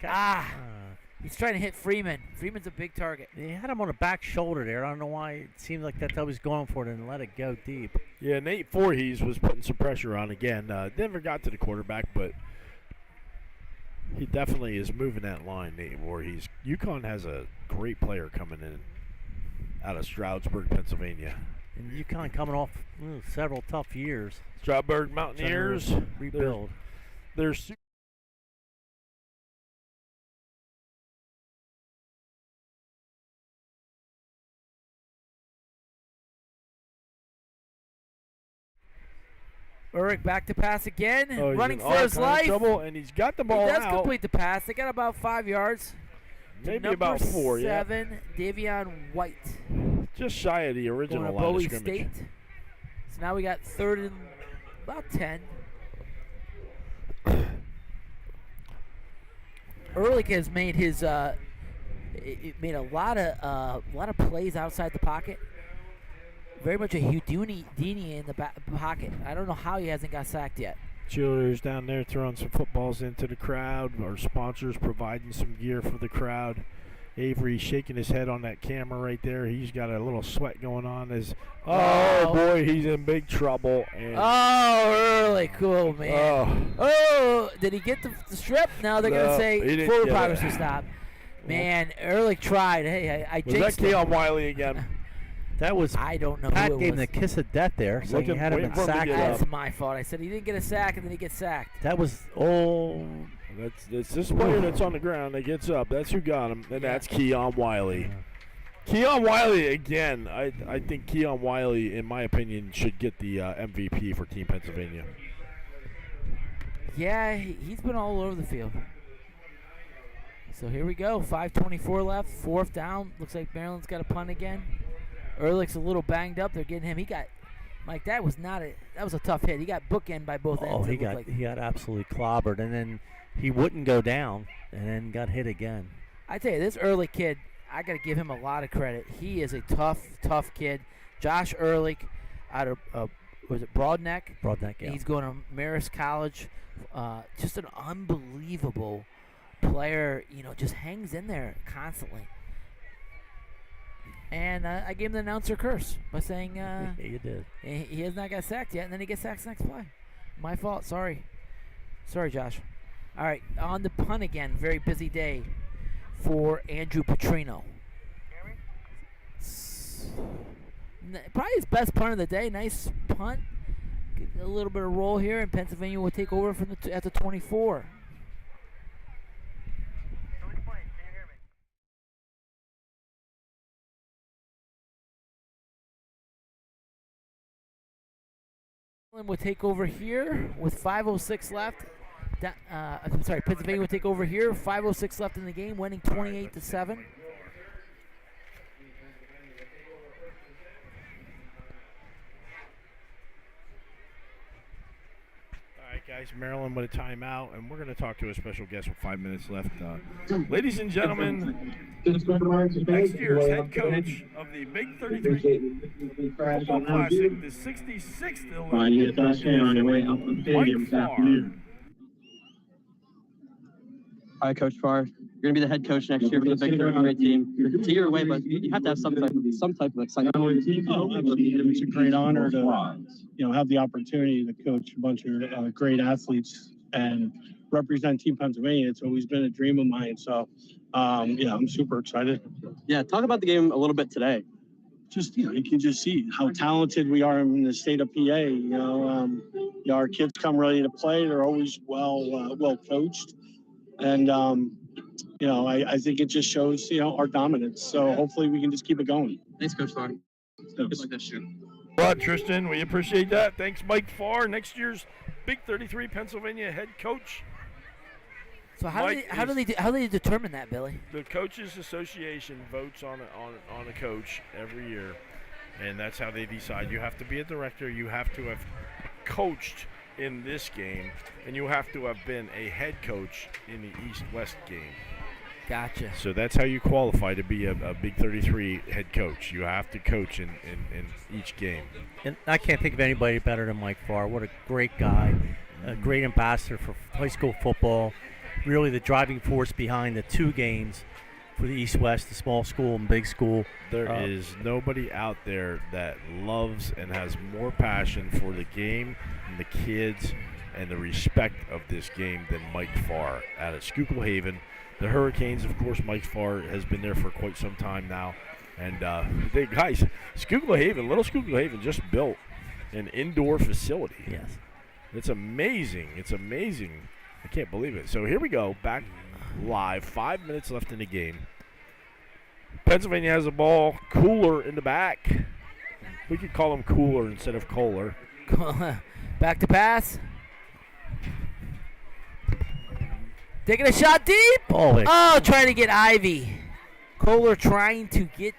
He's trying to hit Freeman. Freeman's a big target. He had him on the back shoulder there. I don't know why it seemed like that's how he was going for it and let it go deep. Yeah, Nate Voorhees was putting some pressure on again. Never got to the quarterback, but he definitely is moving that line, Nate Voorhees. UConn has a great player coming in out of Stroudsburg, Pennsylvania. And UConn coming off several tough years. Stroudsburg Mountaineers. Rebuild. They're Ulrich back to pass again, he's running in for his life. Trouble, and he's got the ball He does out. complete the pass. They got about 5 yards. Maybe about 4, yeah. 7, Davion White. Just shy of the original Going to line of Bowie scrimmage. State. So now we got 3rd and about 10. Ehrlich has made his made a lot of plays outside the pocket. Very much a Houdini in the pocket. I don't know how he hasn't got sacked yet. Cheerleaders down there throwing some footballs into the crowd. Our sponsors providing some gear for the crowd. Avery shaking his head on that camera right there. He's got a little sweat going on. Oh boy, he's in big trouble. And really cool, man. Did he get the strip? No, they're going to say forward progress to stop. Man, Ehrlich tried. Hey, I was that Keon Wiley again? That was. I don't know. Pat who it gave him was. the kiss of death there, so he had him in sack. That's my fault. I said he didn't get a sack, and then he gets sacked. That was That's this player that's on the ground that gets up. That's who got him, and that's Keon Wiley. Keon Wiley again. I think Keon Wiley, in my opinion, should get the MVP for Team Pennsylvania. Yeah, he's been all over the field. So here we go. 5:24 left. 4th down. Looks like Maryland's got a punt again. Ehrlich's a little banged up. They're getting him. He got, Mike. That was a tough hit. He got bookended by both ends. He got absolutely clobbered, and then he wouldn't go down, and then got hit again. I tell you, this Ehrlich kid, I got to give him a lot of credit. He is a tough kid. Josh Ehrlich, out of was it Broadneck? Broadneck, yeah. He's going to Marist College. Just an unbelievable player. Just hangs in there constantly. And I gave him the announcer curse by saying you did. He has not got sacked yet, and then he gets sacked next play. My fault. Sorry, Josh. All right, on the punt again. Very busy day for Andrew Petrino. Probably his best punt of the day. Nice punt. get a little bit of roll here, and Pennsylvania will take over from at the 24. Will take over here with 5:06 left. I'm sorry, Pennsylvania will take over here. 5:06 left in the game, winning 28-7. All right, guys, Maryland with a timeout, and we're going to talk to a special guest with 5 minutes left. Ladies and gentlemen, next year's head coach of the Big 33 Football Classic, the 66th Mike Farr. All right, Coach Farr, you're going to be the head coach next year for the Big 33 team. It's a year away, but you have to have some type of excitement. It's a great honor to, have the opportunity to coach a bunch of great athletes and represent Team Pennsylvania. It's always been a dream of mine. So, I'm super excited. Yeah, talk about the game a little bit today. Just, you can just see how talented we are in the state of PA. Our kids come ready to play. They're always well coached. And, I think it just shows, our dominance. So hopefully we can just keep it going. Thanks, Coach Farr. Good luck this year. Well, Tristan, we appreciate that. Thanks, Mike Farr, next year's Big 33 Pennsylvania head coach. So how do they determine that, Billy? The Coaches Association votes on a coach every year, and that's how they decide. You have to be a director. You have to have coached in this game, and you have to have been a head coach in the East-West game. Gotcha. So that's how you qualify to be a Big 33 head coach. You have to coach in each game. And I can't think of anybody better than Mike Farr. What a great guy, a great ambassador for high school football. Really the driving force behind the two games for the East-West, the small school and big school. There is nobody out there that loves and has more passion for the game and the kids and the respect of this game than Mike Farr out of Schuylkill Haven. The Hurricanes, of course, Mike Farr has been there for quite some time now. And, guys, Schuylkill Haven just built an indoor facility. Yes. It's amazing. I can't believe it. So here we go, back live. 5 minutes left in the game. Pennsylvania has the ball. Cooler in the back. We could call him Cooler instead of Kohler. Back to pass. Taking a shot deep. Oh, trying to get Ivy. Kohler trying to get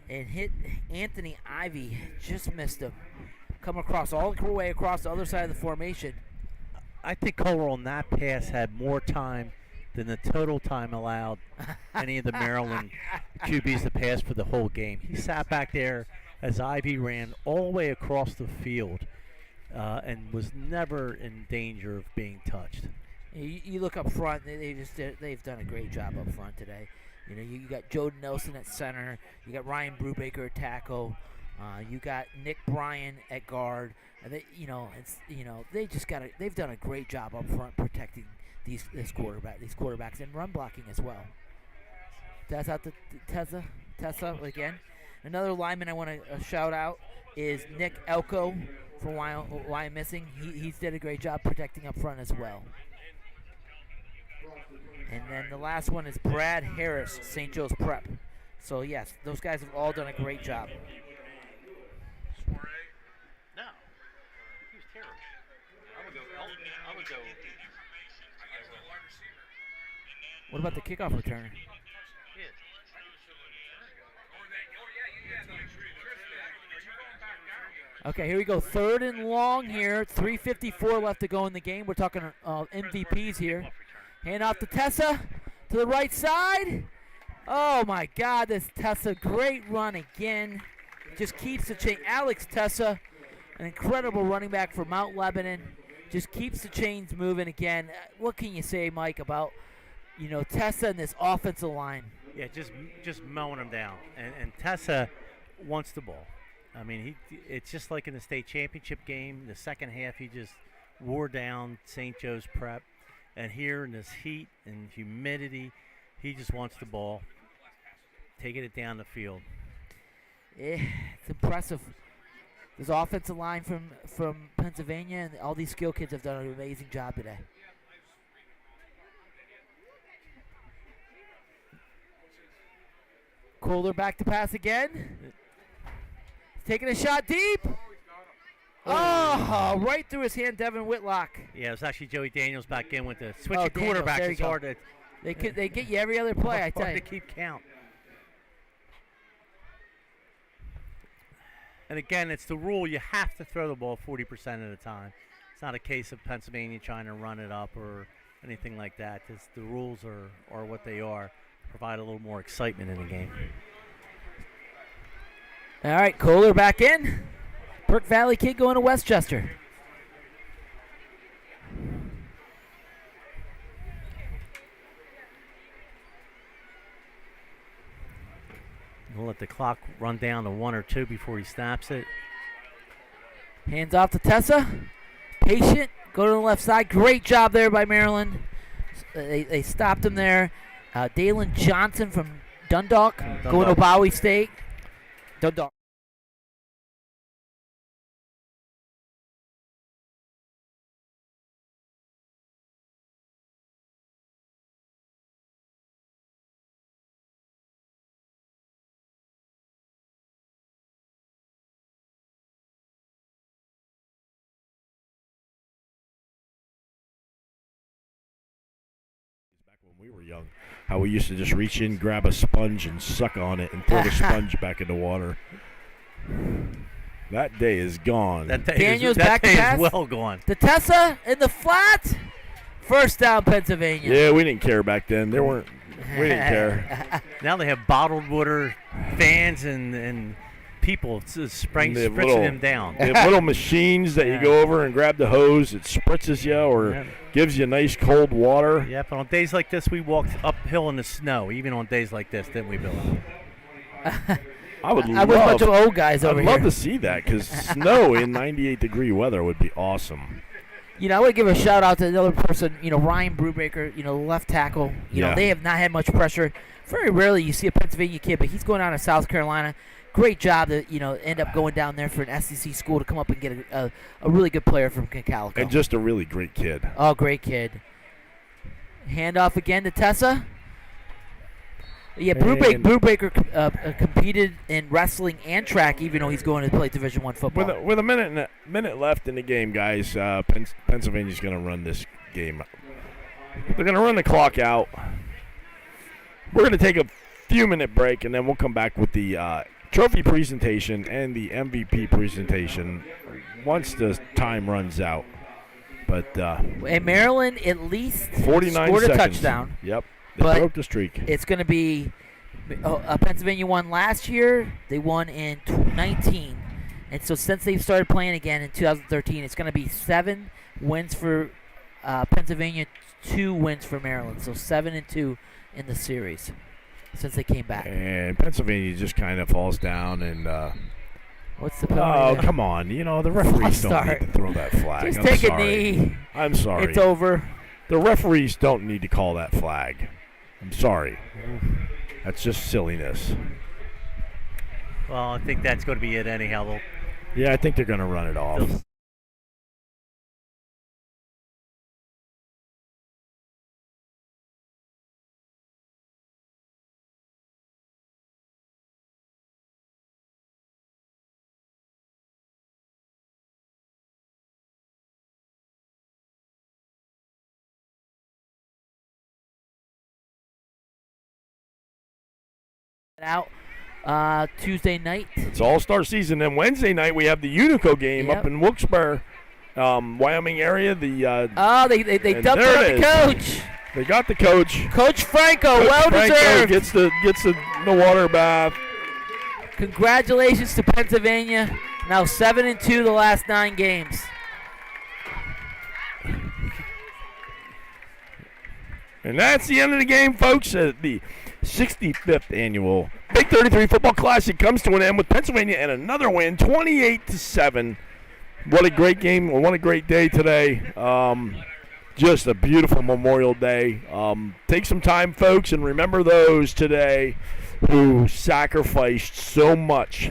and hit Anthony Ivy. Just missed him. Come across all the way across the other side of the formation. I think Kohler on that pass had more time than the total time allowed any of the Maryland QBs to pass for the whole game. He sat back there as Ivy ran all the way across the field and was never in danger of being touched. You look up front; they've done a great job up front today. You got Joe Nelson at center. You got Ryan Brubaker at tackle. You got Nick Bryan at guard. And they've done a great job up front protecting these quarterbacks and run blocking as well. That's out to Tessa again. Another lineman I want to shout out is Nick Elko from Why I'm Missing. He's did a great job protecting up front as well. And then the last one is Brad Harris, St. Joe's Prep. So yes, those guys have all done a great job. What about the kickoff returner? Okay, here we go. 3rd and long here. 3:54 left to go in the game. We're talking MVPs here. Hand off to Tessa to the right side. Oh, my God, this Tessa. Great run again. Just keeps the chain. Alex Tessa, an incredible running back for Mount Lebanon. Just keeps the chains moving again. What can you say, Mike, about Tessa and this offensive line? Yeah, just mowing them down. And Tessa wants the ball. I mean, it's just like in the state championship game. The second half, he just wore down St. Joe's Prep. And here in this heat and humidity, he just wants the ball, taking it down the field. It's impressive. This offensive line from Pennsylvania and all these skill kids have done an amazing job today. Kohler back to pass again. He's taking a shot deep. Oh, right through his hand, Devin Whitlock. Yeah, it was actually Joey Daniels back in with the switch Oh, of quarterbacks. Daniels, It's hard to. They get you every other play, I tell Hard you. to keep count. And again, it's the rule. You have to throw the ball 40% of the time. It's not a case of Pennsylvania trying to run it up or anything like that. The rules are what they are. Provide a little more excitement in the game. All right, Kohler back in. Burke Valley kid going to Westchester. We'll let the clock run down to 1 or 2 before he snaps it. Hands off to Tessa. Patient. Go to the left side. Great job there by Maryland. They stopped him there. Dalen Johnson from Dundalk. Going to Bowie State. Dundalk. We were young, how we used to just reach in, grab a sponge, and suck on it and throw the sponge back in the water. That day is gone. Daniels back to pass. Well gone. To Tessa in the flat. First down, Pennsylvania. Yeah, we didn't care back then. We didn't care. Now they have bottled water fans and people spritzing them down. They have little machines that you go over and grab the hose. It spritzes you or gives you nice cold water. Yeah, but on days like this, we walked uphill in the snow. Even on days like this, didn't we, Bill? I would I was a bunch of old guys over here. I'd love to see that because snow in 98-degree weather would be awesome. You know, I would give a shout out to another person, Ryan Brubaker, left tackle. You know, they have not had much pressure. Very rarely you see a Pennsylvania kid, but he's going down to South Carolina. Great job to, end up going down there for an SEC school to come up and get a really good player from Calico. And just a really great kid. Oh, great kid. Handoff again to Tessa. Yeah, Brubaker competed in wrestling and track, even though he's going to play Division I football. With a minute left in the game, guys, Pennsylvania's going to run this game. They're going to run the clock out. We're going to take a few-minute break, and then we'll come back with the trophy presentation and the MVP presentation once the time runs out. But and Maryland at least 49 scored seconds. a touchdown. Yep. They broke the streak. It's going to be Pennsylvania won last year. They won in 19. And so since they've started playing again in 2013, it's going to be 7 wins for Pennsylvania, 2 wins for Maryland. So 7-2 in the series since they came back. And Pennsylvania just kind of falls down and what's the penalty? Oh, come on. The referees don't need to throw that flag. Just take a knee. I'm sorry. It's over. The referees don't need to call that flag. I'm sorry. That's just silliness. Well, I think that's going to be it anyhow. Yeah, I think they're going to run it off. Out Tuesday night. It's All-Star season. And Wednesday night we have the Unico game up in Wilkes-Barre, Wyoming area. They dumped on the coach. They got the coach. Coach Franco, Franco deserved. Gets the water bath. Congratulations to Pennsylvania. Now 7-2 the last 9 games. And that's the end of the game, folks. The 65th annual Big 33 Football Classic comes to an end with Pennsylvania and another win, 28-7. What a great game! What a great day today. Just a beautiful Memorial Day. Take some time, folks, and remember those today who sacrificed so much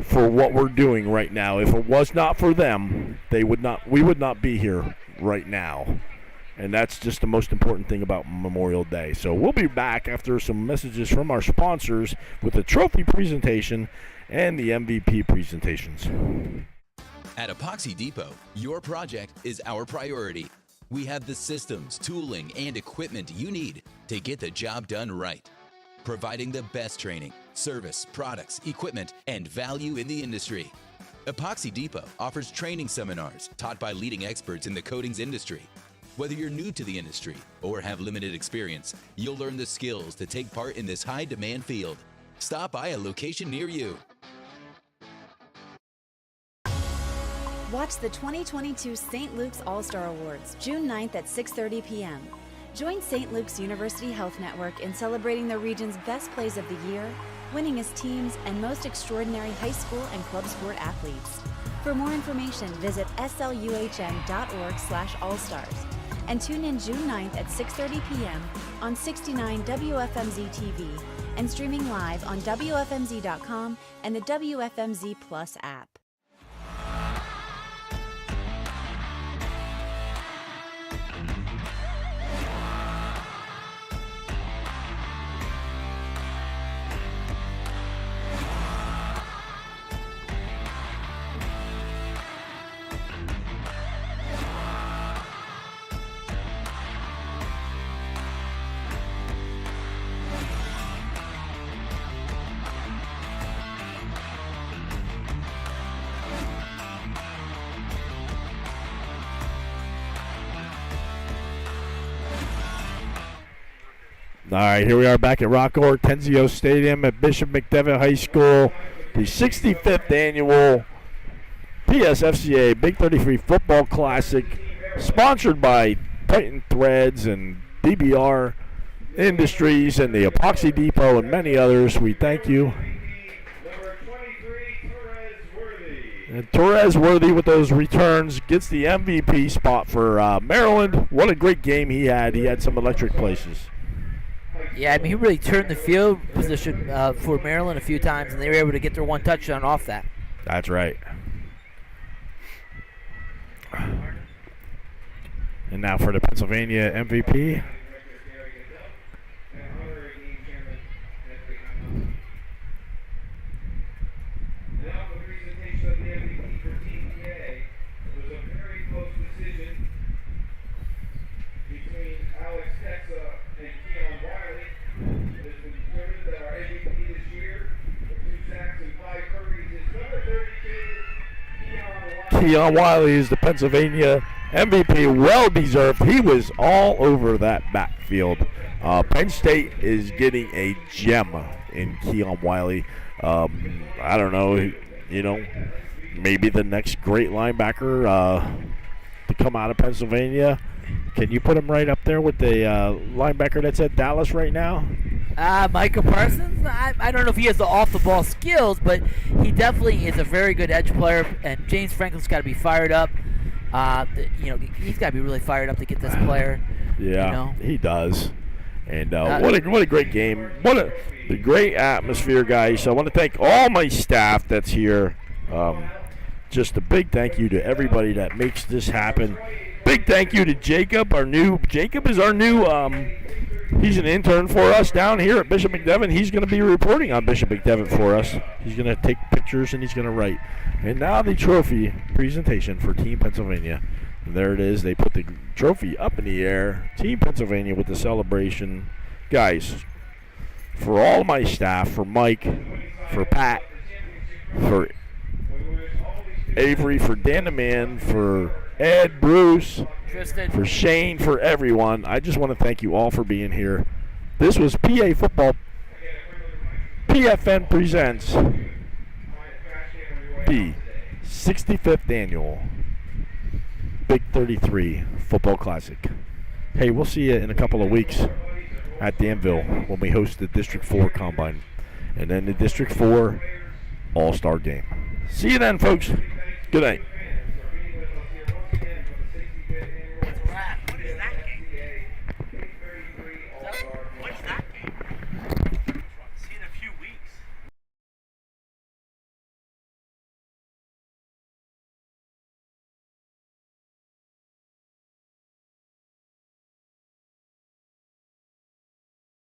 for what we're doing right now. If it was not for them, we would not be here right now. And that's just the most important thing about Memorial Day. So we'll be back after some messages from our sponsors with the trophy presentation and the MVP presentations. At Epoxy Depot, your project is our priority. We have the systems, tooling, and equipment you need to get the job done right. Providing the best training, service, products, equipment, and value in the industry. Epoxy Depot offers training seminars taught by leading experts in the coatings industry. Whether you're new to the industry or have limited experience, you'll learn the skills to take part in this high-demand field. Stop by a location near you. Watch the 2022 St. Luke's All-Star Awards, June 9th at 6:30 p.m. Join St. Luke's University Health Network in celebrating the region's best plays of the year, winningest teams, and most extraordinary high school and club sport athletes. For more information, visit sluhn.org/allstars and tune in June 9th at 6:30 p.m. on 69 WFMZ TV and streaming live on WFMZ.com and the WFMZ Plus app. All right, here we are back at Rock Hortensio Stadium at Bishop McDevitt High School, the 65th annual PSFCA Big 33 Football Classic, sponsored by Titan Threads and DBR Industries and the Epoxy Depot and many others. We thank you. And Torres Worthy with those returns gets the MVP spot for Maryland. What a great game he had. He had some electric places. Yeah, I mean, he really turned the field position for Maryland a few times, and they were able to get their one touchdown off that. That's right. And now for the Pennsylvania MVP. Keon Wiley is the Pennsylvania MVP, well deserved. He was all over that backfield. Penn State is getting a gem in Keon Wiley. I don't know, maybe the next great linebacker to come out of Pennsylvania. Can you put him right up there with the linebacker that's at Dallas right now? Micah Parsons, I don't know if he has the off-the-ball skills, but he definitely is a very good edge player, and James Franklin's got to be fired up. He's got to be really fired up to get this player. Yeah, he does. And what a great game. What a great atmosphere, guys. So I want to thank all my staff that's here. Just a big thank you to everybody that makes this happen. Big thank you to Jacob. Jacob is our new he's an intern for us down here at Bishop McDevitt. He's going to be reporting on Bishop McDevitt for us. He's going to take pictures and he's going to write. And now the trophy presentation for Team Pennsylvania. And there it is. They put the trophy up in the air. Team Pennsylvania with the celebration. Guys, for all my staff, for Mike, for Pat, for Avery, for Dan the Man, for Ed, Bruce, Tristan, for Shane, for everyone. I just want to thank you all for being here. This was PA Football. PFN presents the 65th annual Big 33 Football Classic. Hey, we'll see you in a couple of weeks at Danville when we host the District 4 Combine and then the District 4 All-Star Game. See you then, folks. Good night.